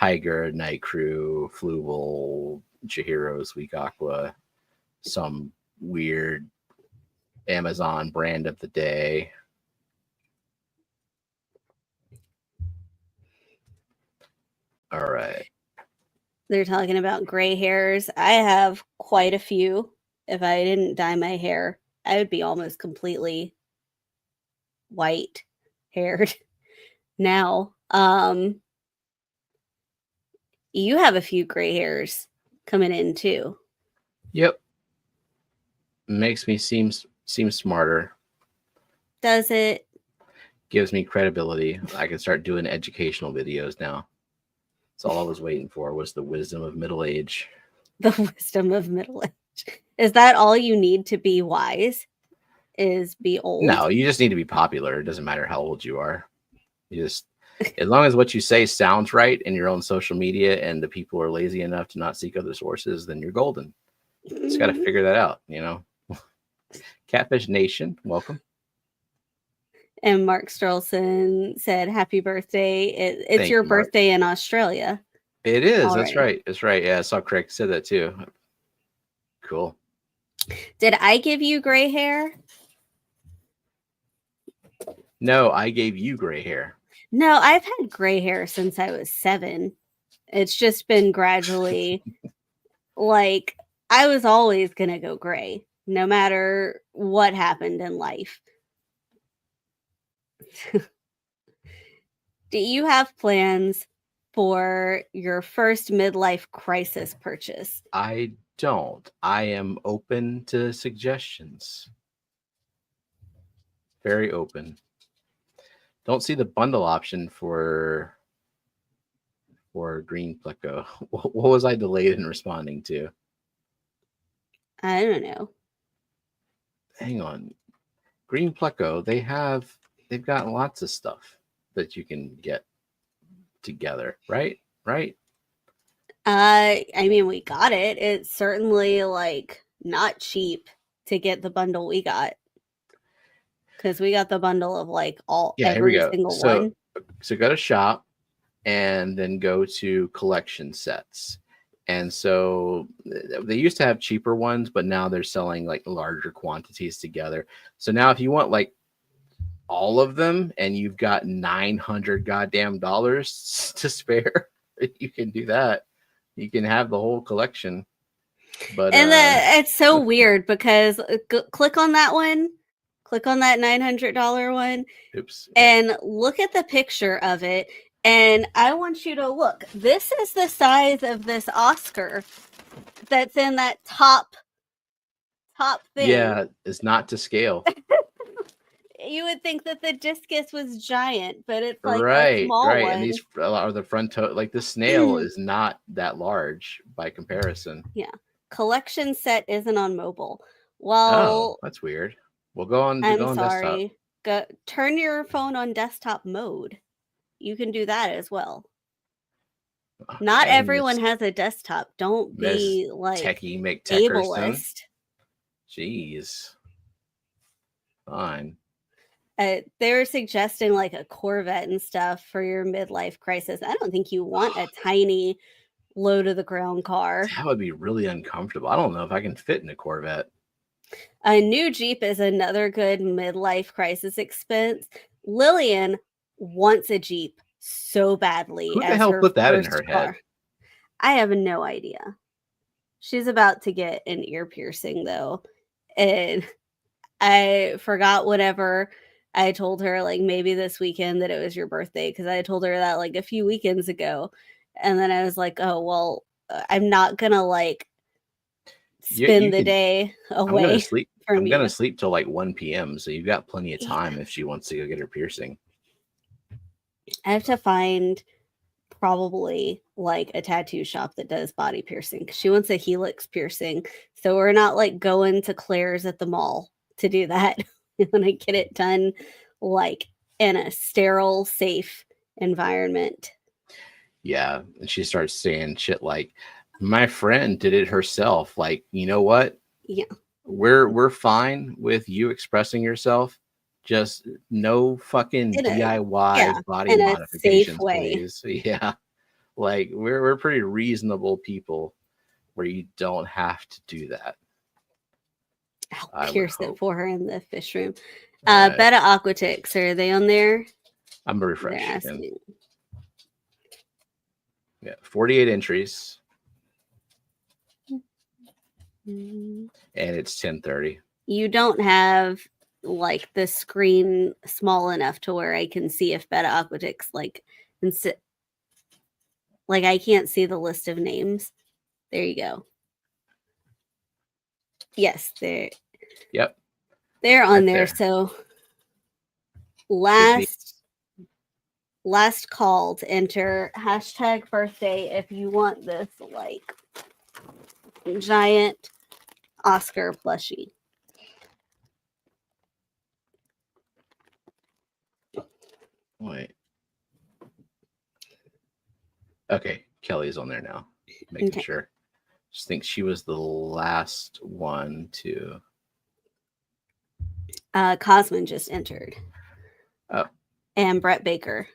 Speaker 1: Higer, Night Crew, Fluval, Chihiro's Weak Aqua, some weird Amazon brand of the day. All right.
Speaker 2: They're talking about gray hairs. I have quite a few. If I didn't dye my hair, I would be almost completely white haired now. You have a few gray hairs coming in too.
Speaker 1: Yep. Makes me seem smarter.
Speaker 2: Does it?
Speaker 1: Gives me credibility. I can start doing educational videos now. That's all I was waiting for, was the wisdom of middle age.
Speaker 2: The wisdom of middle age. Is that all you need to be wise? Is be old?
Speaker 1: No, you just need to be popular. It doesn't matter how old you are. You just As long as what you say sounds right in your own social media and the people are lazy enough to not seek other sources, then you're golden. Just got to figure that out, you know. Catfish Nation, welcome.
Speaker 2: And Mark Strelson said, "Happy birthday! It's
Speaker 1: Thank
Speaker 2: your
Speaker 1: you, Mark.
Speaker 2: birthday in Australia."
Speaker 1: It is.
Speaker 2: All
Speaker 1: That's right. That's right. Yeah, I saw Craig said that too. Cool.
Speaker 2: Did I give you gray hair?
Speaker 1: No, I gave you gray hair.
Speaker 2: No, I've had gray hair since I was 7. It's just been gradually, like, I was always going to go gray, no matter what happened in life. Do you have plans for your first midlife crisis purchase?
Speaker 1: I don't. I am open to suggestions. Very open. Don't see the bundle option for Green Pleco. What was I delayed in responding to?
Speaker 2: I don't know.
Speaker 1: Hang on. Green Pleco, they've got lots of stuff that you can get together, right? Right?
Speaker 2: I mean, we got it. It's certainly like not cheap to get the bundle we got, because we got the bundle of like
Speaker 1: Here we
Speaker 2: every
Speaker 1: go.
Speaker 2: single
Speaker 1: So,
Speaker 2: one.
Speaker 1: So go to shop and then go to collection sets. And so they used to have cheaper ones, but now they're selling like larger quantities together. So now if you want like all of them and you've got $900 goddamn dollars to spare, you can do that. You can have the whole collection. But
Speaker 2: And it's so weird because click on that one. Click on that $900 one.
Speaker 1: Oops.
Speaker 2: And look at the picture of it. And I want you to look. This is the size of this Oscar that's in that top thing.
Speaker 1: Yeah, it's not to scale.
Speaker 2: You would think that the discus was giant, but it's like
Speaker 1: right,
Speaker 2: a small
Speaker 1: right.
Speaker 2: one.
Speaker 1: And these are the front toe. Like the snail is not that large by comparison.
Speaker 2: Yeah, collection set isn't on mobile. Well,
Speaker 1: that's weird. We'll go on.
Speaker 2: I'm
Speaker 1: go on
Speaker 2: sorry.
Speaker 1: Desktop.
Speaker 2: Turn your phone on desktop mode. You can do that as well. Not everyone has a desktop. Don't be like
Speaker 1: techie
Speaker 2: ableist.
Speaker 1: Jeez. Fine.
Speaker 2: They were suggesting like a Corvette and stuff for your midlife crisis. I don't think you want a tiny low to the ground car.
Speaker 1: That would be really uncomfortable. I don't know if I can fit in a Corvette.
Speaker 2: A new Jeep is another good midlife crisis expense. Lillian wants a Jeep so badly.
Speaker 1: Who the hell put that in her head?
Speaker 2: I have no idea. She's about to get an ear piercing though. And I forgot whenever I told her like maybe this weekend that it was your birthday, because I told her that like a few weekends ago. And then I was like, oh, well, I'm not going to like spend the day away.
Speaker 1: I'm going to sleep till like 1 p.m. So you've got plenty of time if she wants to go get her piercing.
Speaker 2: I have to find probably like a tattoo shop that does body piercing. She wants a helix piercing. So we're not like going to Claire's at the mall to do that. We want to get it done like in a sterile, safe environment.
Speaker 1: Yeah. And she starts saying shit like, my friend did it herself. Like, you know what?
Speaker 2: Yeah.
Speaker 1: We're fine with you expressing yourself. Just no fucking DIY body modifications, please. Yeah. Like we're pretty reasonable people where you don't have to do that.
Speaker 2: I'll pierce it for her in the fish room. Beta Aquatics, are they on there?
Speaker 1: I'm gonna refresh. Yeah, 48 entries. And it's 10:30.
Speaker 2: You don't have like the screen small enough to where I can see if Beta Aquatics like I can't see the list of names. There you go. Yes, they're on right there. So last call to enter #birthday if you want this like giant Oscar plushie.
Speaker 1: Wait. Okay, Kelly's on there now. Making
Speaker 2: Okay.
Speaker 1: sure. Just think she was the last one to.
Speaker 2: Cosman just entered.
Speaker 1: Oh.
Speaker 2: And Brett Baker.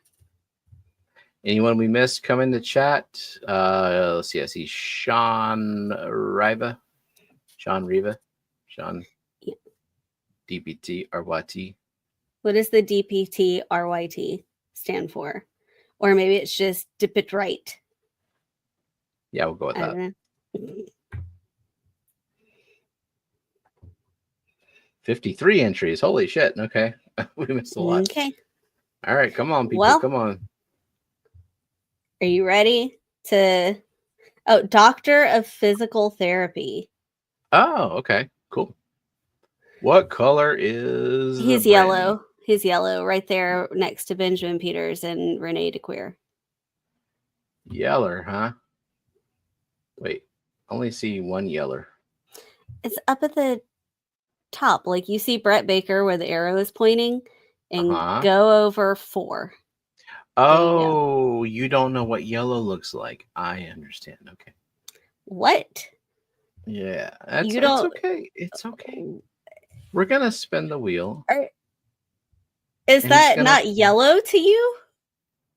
Speaker 1: Anyone we missed come in the chat? Let's see. I see Sean Riva. Sean
Speaker 2: Yeah.
Speaker 1: DPT RYT.
Speaker 2: What does the DPT RYT stand for? Or maybe it's just dip it right.
Speaker 1: Yeah, we'll go with
Speaker 2: I
Speaker 1: that.
Speaker 2: don't know.
Speaker 1: 53 entries. Holy shit. Okay. We missed a lot.
Speaker 2: Okay.
Speaker 1: All right. Come on, people.
Speaker 2: Well,
Speaker 1: come on.
Speaker 2: Are you ready to... Oh, Doctor of Physical Therapy.
Speaker 1: Oh, okay. Cool. What color is
Speaker 2: He's
Speaker 1: Brandon?
Speaker 2: yellow. He's yellow right there next to Benjamin Peters and Renee DeQueer.
Speaker 1: Yeller, huh? Wait, only see one yeller.
Speaker 2: It's up at the top. Like you see Brett Baker where the arrow is pointing, and go over 4.
Speaker 1: Oh, you don't know what yellow looks like. I understand. Okay.
Speaker 2: What?
Speaker 1: Yeah, that's
Speaker 2: You don't...
Speaker 1: okay. It's okay. We're gonna spin the wheel.
Speaker 2: Is that not yellow to you?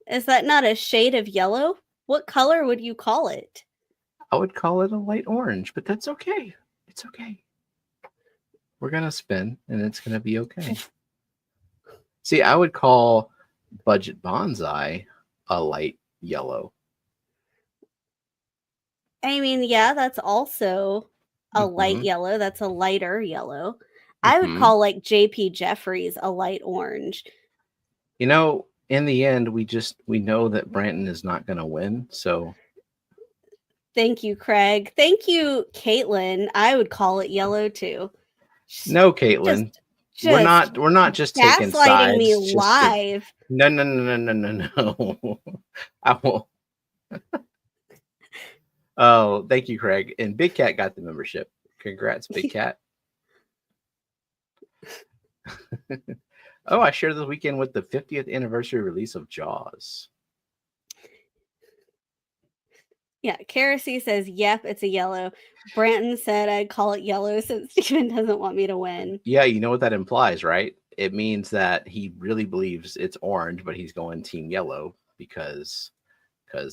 Speaker 2: Is that not a shade of yellow? What color would you call it?
Speaker 1: I would call it a light orange, but that's okay. It's okay. We're gonna spin, and it's gonna be okay. See, I would call Budget Bonsai a light yellow.
Speaker 2: I mean, yeah, that's also a light yellow. That's a lighter yellow. I would call like JP Jeffries a light orange.
Speaker 1: You know, in the end, we know that Branton is not going to win. So
Speaker 2: thank you, Craig. Thank you, Caitlin. I would call it yellow too.
Speaker 1: No, Caitlin. We're not just taking sides.
Speaker 2: Me live.
Speaker 1: No. I will. Oh, thank you, Craig. And Big Cat got the membership. Congrats, Big Cat. Oh, I shared this weekend with the 50th anniversary release of Jaws.
Speaker 2: Yeah, Kerosene says, yep, it's a yellow. Branton said I'd call it yellow since Steven doesn't want me to win.
Speaker 1: Yeah, you know what that implies, right? It means that he really believes it's orange, but he's going team yellow because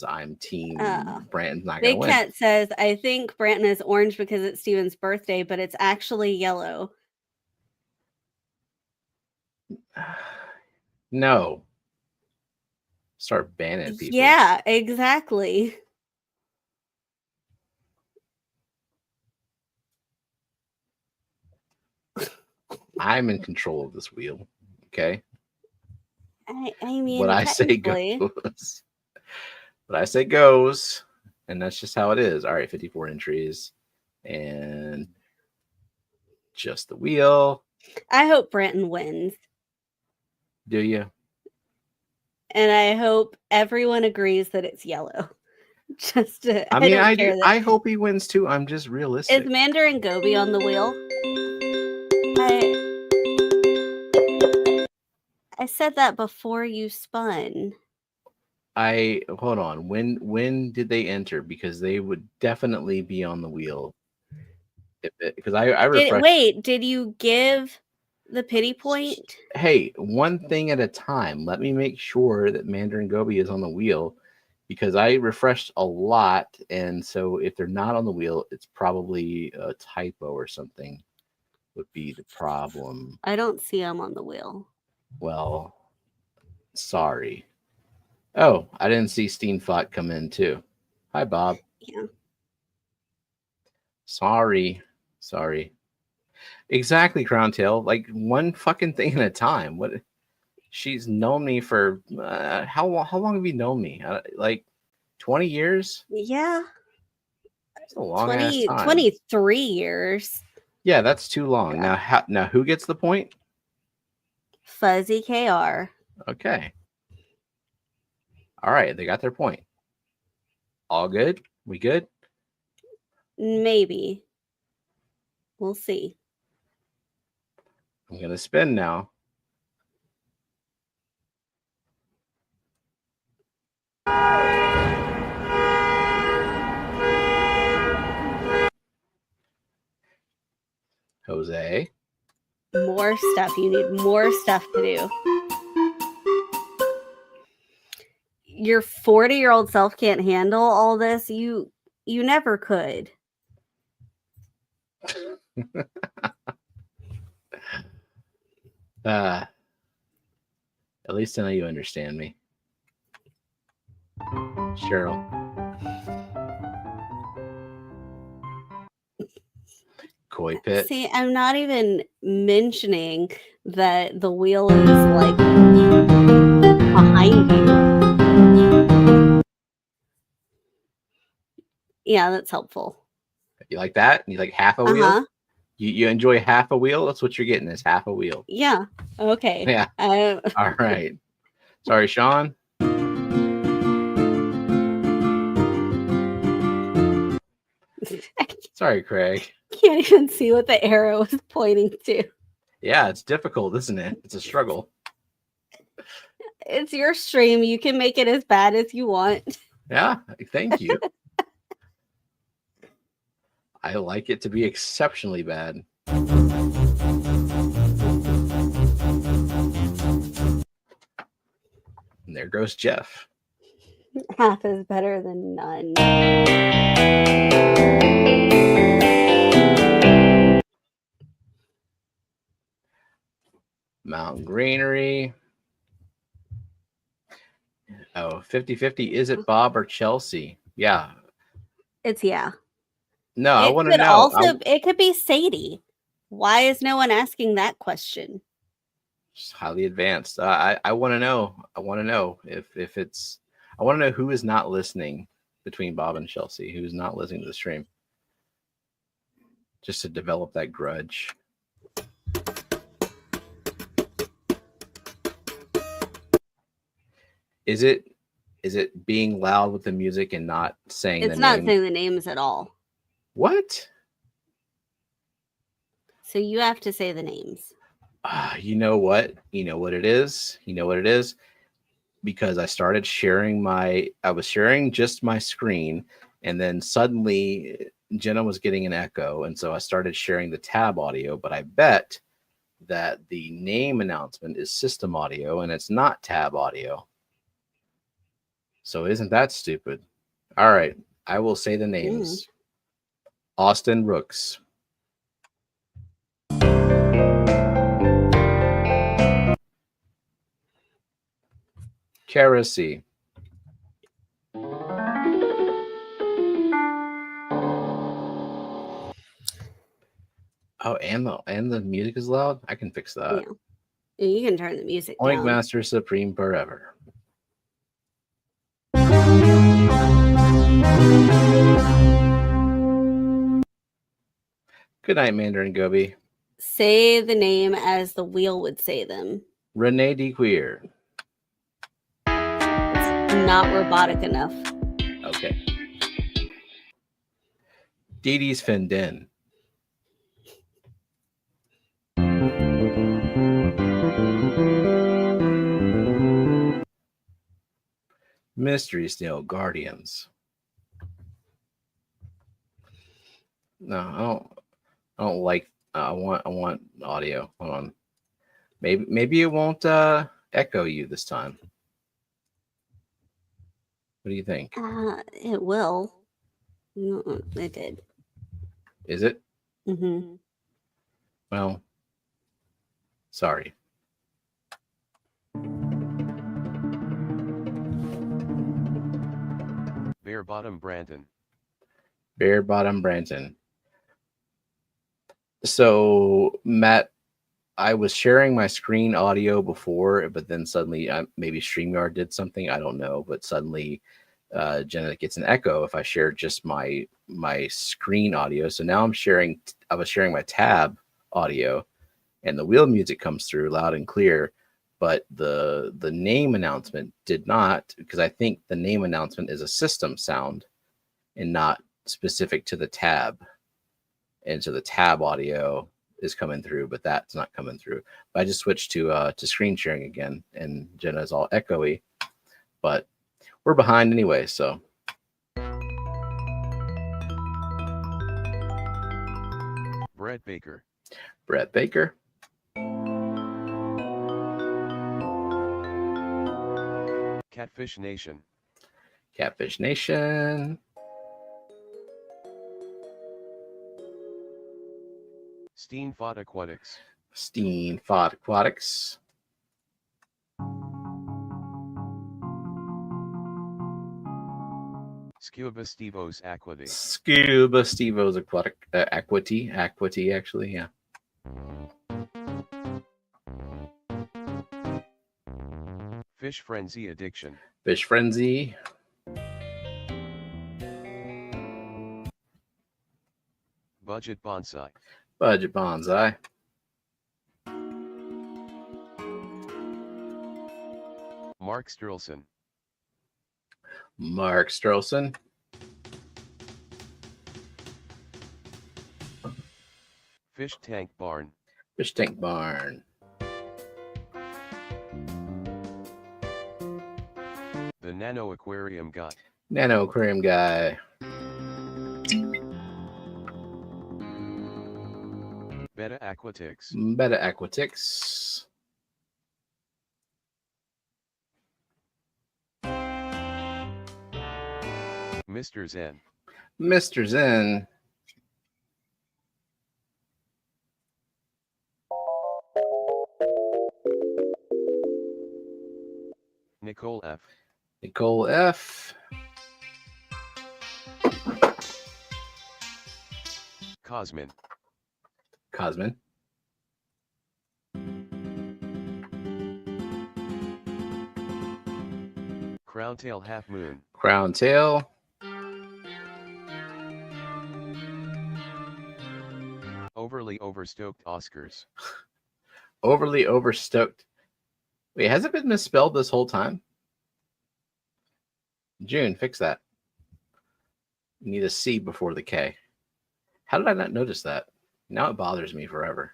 Speaker 1: I'm team Branton's not going to win.
Speaker 2: Big Cat says, I think Branton is orange because it's Steven's birthday, but it's actually yellow.
Speaker 1: No. Start banning people.
Speaker 2: Yeah, exactly.
Speaker 1: I'm in control of this wheel. Okay.
Speaker 2: I mean,
Speaker 1: what I say goes. What I say goes, and that's just how it is. All right, 54 entries, and just the wheel.
Speaker 2: I hope Branton wins.
Speaker 1: Do you?
Speaker 2: And I hope everyone agrees that it's yellow.
Speaker 1: I hope he wins too. I'm just realistic.
Speaker 2: Is Mandarin Gobi on the wheel? I said that before you spun.
Speaker 1: Hold on. When did they enter? Because they would definitely be on the wheel. Because I refreshed.
Speaker 2: Did you give the pity point?
Speaker 1: Hey, one thing at a time. Let me make sure that Mandarin Gobi is on the wheel, because I refreshed a lot, and so if they're not on the wheel, it's probably a typo or something would be the problem.
Speaker 2: I don't see them on the wheel.
Speaker 1: Well, sorry. Oh, I didn't see Steenfot come in too. Hi, Bob.
Speaker 2: Yeah.
Speaker 1: Sorry. Exactly, Crown Tail. Like one fucking thing at a time. What? She's known me for how long have you known me? Like 20 years?
Speaker 2: Yeah.
Speaker 1: That's a long ass time.
Speaker 2: 23 years.
Speaker 1: Yeah, that's too long. Yeah. Now who gets the point?
Speaker 2: Fuzzy KR.
Speaker 1: Okay. All right, they got their point. All good? We good?
Speaker 2: Maybe. We'll see.
Speaker 1: I'm going to spin now. Jose.
Speaker 2: More stuff. You need more stuff to do. Your 40-year-old self can't handle all this. You never could.
Speaker 1: At least I know you understand me. Cheryl. Koi pit.
Speaker 2: See, I'm not even mentioning that the wheel is like behind you. Yeah, that's helpful.
Speaker 1: You like that? You like half a wheel?
Speaker 2: Uh-huh.
Speaker 1: You enjoy half a wheel? That's what you're getting, is half a wheel.
Speaker 2: Yeah. Okay.
Speaker 1: Yeah. All right. Sorry, Sean. Sorry, Craig.
Speaker 2: Can't even see what the arrow is pointing to.
Speaker 1: Yeah, it's difficult, isn't it? It's a struggle.
Speaker 2: It's your stream. You can make it as bad as you want.
Speaker 1: Yeah, thank you. I like it to be exceptionally bad. And there goes Jeff.
Speaker 2: Half is better than none.
Speaker 1: Mountain greenery. Oh, 50-50. Is it Bob or Chelsea? Yeah.
Speaker 2: It's yeah.
Speaker 1: No, I want to know.
Speaker 2: It could be Sadie. Why is no one asking that question?
Speaker 1: It's highly advanced. I want to know. I want to know if it's. I want to know who is not listening between Bob and Chelsea. Who is not listening to the stream? Just to develop that grudge. Is it being loud with the music and not saying the name?
Speaker 2: It's not saying the names at all.
Speaker 1: What?
Speaker 2: So you have to say the names.
Speaker 1: You know what? You know what it is? You know what it is? Because I started sharing I was sharing just my screen, and then suddenly Jenna was getting an echo, and so I started sharing the tab audio, but I bet that the name announcement is system audio and it's not tab audio. So isn't that stupid? All right, I will say the names. Austin Rooks. Kerosene. Oh, and the music is loud? I can fix that.
Speaker 2: Yeah. You can turn the music
Speaker 1: Oink
Speaker 2: down.
Speaker 1: Master Supreme forever. Good night, Mandarin Gobi.
Speaker 2: Say the name as the wheel would say them.
Speaker 1: Renee D. Queer.
Speaker 2: It's not robotic enough.
Speaker 1: Okay. Dee Dee's Fendin. Mystery Snail Guardians. No, I don't like. I want audio. Hold on. Maybe it won't echo you this time. What do you think?
Speaker 2: It will. No, it did.
Speaker 1: Is it?
Speaker 2: Mm-hmm.
Speaker 1: Well, sorry.
Speaker 4: Bare Bottom Brandon.
Speaker 1: Bare Bottom Brandon. So, Matt, I was sharing my screen audio before, but then suddenly maybe StreamYard did something. I don't know, but suddenly Jenna gets an echo if I share just my screen audio. So now I was sharing my tab audio, and the wheel music comes through loud and clear, but the name announcement did not, because I think the name announcement is a system sound and not specific to the tab. And so the tab audio is coming through, but that's not coming through. But I just switched to screen sharing again, and Jenna's all echoey, but we're behind anyway, so.
Speaker 4: Brett Baker.
Speaker 1: Brett Baker.
Speaker 4: Catfish Nation.
Speaker 1: Catfish Nation.
Speaker 4: Steenfod Aquatics.
Speaker 1: Steenfod Aquatics.
Speaker 4: Scuba Stevo's Aquati.
Speaker 1: Scuba Stevo's Aquatic. Aquati. Aquati, actually, yeah.
Speaker 4: Fish Frenzy Addiction.
Speaker 1: Fish Frenzy.
Speaker 4: Budget Bonsai.
Speaker 1: Budget Bonsai.
Speaker 4: Mark Sturlson.
Speaker 1: Mark Sturlson.
Speaker 4: Fish Tank Barn.
Speaker 1: Fish Tank Barn.
Speaker 4: The Nano Aquarium Guy.
Speaker 1: Nano Aquarium Guy.
Speaker 4: Beta Aquatics.
Speaker 1: Beta Aquatics.
Speaker 4: Mr. Zen.
Speaker 1: Mr. Zen.
Speaker 4: Nicole F.
Speaker 1: Nicole F.
Speaker 4: Cosmin.
Speaker 1: Cosmin.
Speaker 4: Crowntail Half Moon.
Speaker 1: Crown Tail.
Speaker 4: Overly Overstoked Oscars.
Speaker 1: Overly Overstoked. Wait, has it been misspelled this whole time? June, fix that. You need a C before the K. How did I not notice that? Now it bothers me forever.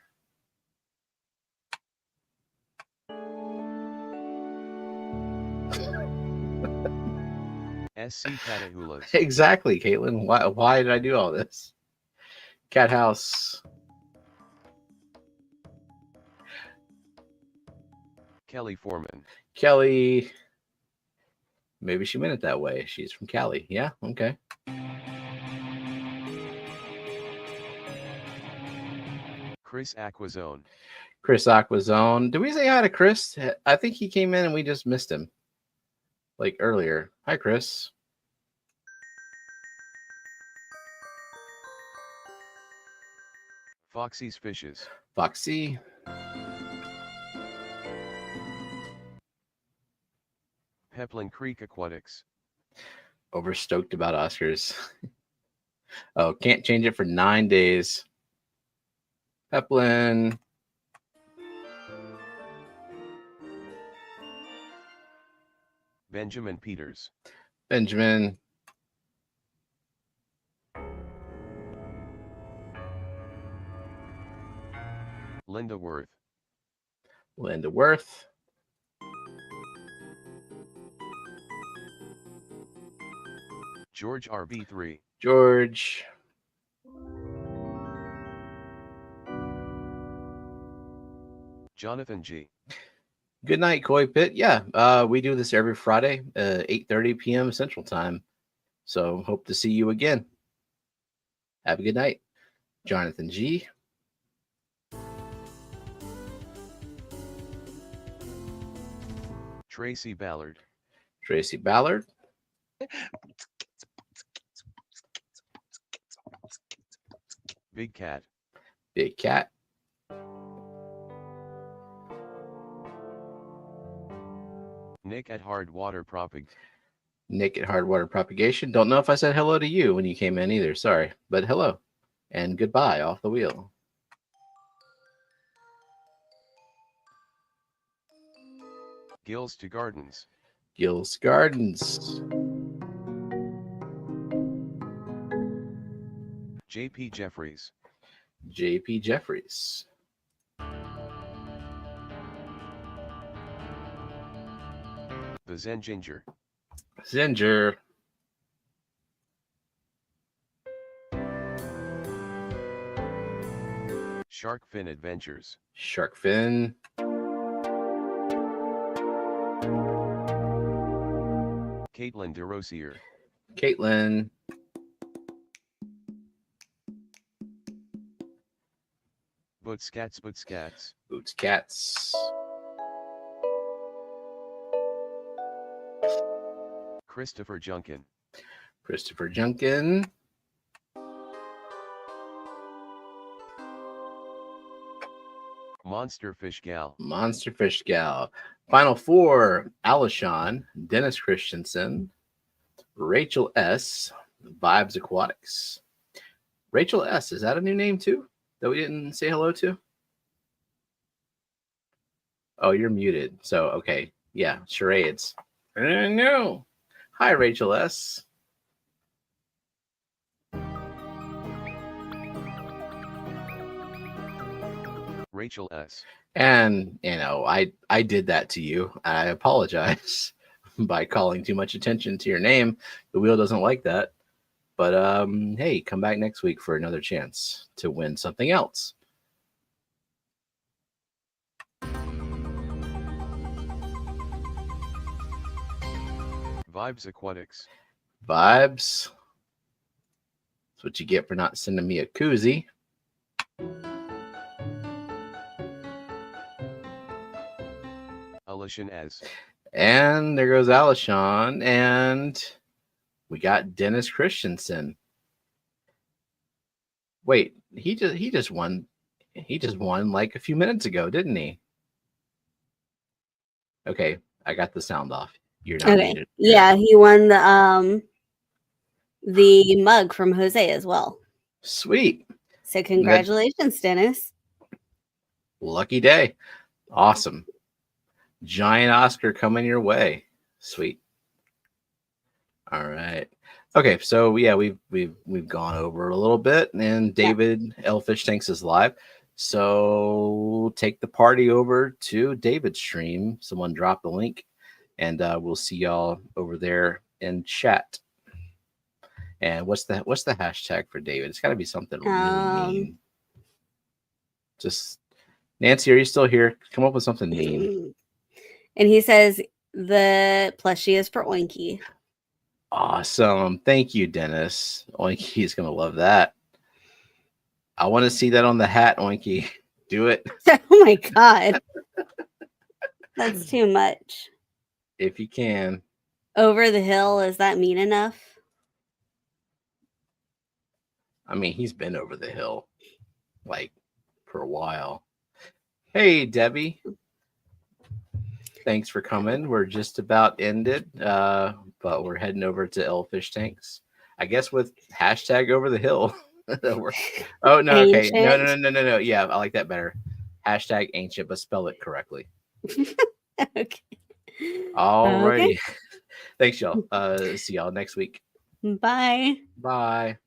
Speaker 4: SC Catahulas.
Speaker 1: Exactly, Caitlin. Why did I do all this? Cat House.
Speaker 4: Kelly Foreman.
Speaker 1: Kelly. Maybe she meant it that way. She's from Cali. Yeah, okay.
Speaker 4: Chris Aquazone.
Speaker 1: Chris Aquazone. Did we say hi to Chris? I think he came in and we just missed him. Like earlier. Hi, Chris.
Speaker 4: Foxy's Fishes.
Speaker 1: Foxy.
Speaker 4: Peplin Creek Aquatics.
Speaker 1: Overstoked about Oscars. Oh, can't change it for 9 days. Peplin.
Speaker 4: Benjamin Peters.
Speaker 1: Benjamin.
Speaker 4: Linda Worth.
Speaker 1: Linda Worth.
Speaker 4: George RB3.
Speaker 1: George.
Speaker 4: Jonathan G.
Speaker 1: Good night, Koi Pit. Yeah, we do this every Friday, 8:30 p.m. Central Time. So hope to see you again. Have a good night. Jonathan G.
Speaker 4: Tracy Ballard.
Speaker 1: Tracy Ballard.
Speaker 4: Big Cat.
Speaker 1: Big Cat.
Speaker 4: Nick at Hard Water Propag.
Speaker 1: Nick at Hard Water Propagation. Don't know if I said hello to you when you came in either. Sorry. But hello. And goodbye off the wheel.
Speaker 4: Gills to Gardens.
Speaker 1: Gills Gardens.
Speaker 4: JP Jeffries.
Speaker 1: JP Jeffries.
Speaker 4: The Zen Ginger.
Speaker 1: Zinger.
Speaker 4: Shark Fin Adventures.
Speaker 1: Shark Fin.
Speaker 4: Caitlin DeRosier.
Speaker 1: Caitlin.
Speaker 4: Bootscats.
Speaker 1: Boots Cats.
Speaker 4: Christopher Junkin.
Speaker 1: Christopher Junkin.
Speaker 4: Monster Fish Gal.
Speaker 1: Monster Fish Gal. Final four: Alishon, Dennis Christensen, Rachel S, Vibes Aquatics. Rachel S, is that a new name too that we didn't say hello to? Oh, you're muted. So, okay. Yeah, charades. No. Hi, Rachel S.
Speaker 4: Rachel S.
Speaker 1: And, you know, I did that to you. I apologize by calling too much attention to your name. The wheel doesn't like that. But, hey, come back next week for another chance to win something else.
Speaker 4: Vibes Aquatics.
Speaker 1: Vibes. That's what you get for not sending me a koozie.
Speaker 4: Alishon S.
Speaker 1: And there goes Alishon. And we got Dennis Christensen. Wait, he just won. He just won like a few minutes ago, didn't he? Okay, I got the sound off. You're not
Speaker 2: Okay.
Speaker 1: muted.
Speaker 2: Yeah, he won the mug from Jose as well.
Speaker 1: Sweet.
Speaker 2: So congratulations, Dennis.
Speaker 1: Lucky day. Awesome. Giant Oscar coming your way. Sweet. All right. Okay, so yeah, we've gone over a little bit, and David Elfish Tanks is live. So take the party over to David's stream. Someone drop the link, and we'll see y'all over there in chat. And what's the hashtag for David? It's got to be something really mean. Just Nancy, are you still here? Come up with something mean.
Speaker 2: And he says the plushie is for Oinky.
Speaker 1: Awesome. Thank you, Dennis. Oinky's going to love that. I want to see that on the hat, Oinky. Do it.
Speaker 2: Oh my God. That's too much.
Speaker 1: If you can.
Speaker 2: Over the hill, is that mean enough?
Speaker 1: I mean, he's been over the hill like for a while. Hey, Debbie. Thanks for coming. We're just about ended, but we're heading over to Elfish Tanks. I guess with hashtag over the hill. Oh, no. Okay. No. Yeah, I like that better. Hashtag ancient, but spell it correctly.
Speaker 2: Okay.
Speaker 1: All righty. Thanks, y'all. See y'all next week.
Speaker 2: Bye.
Speaker 1: Bye.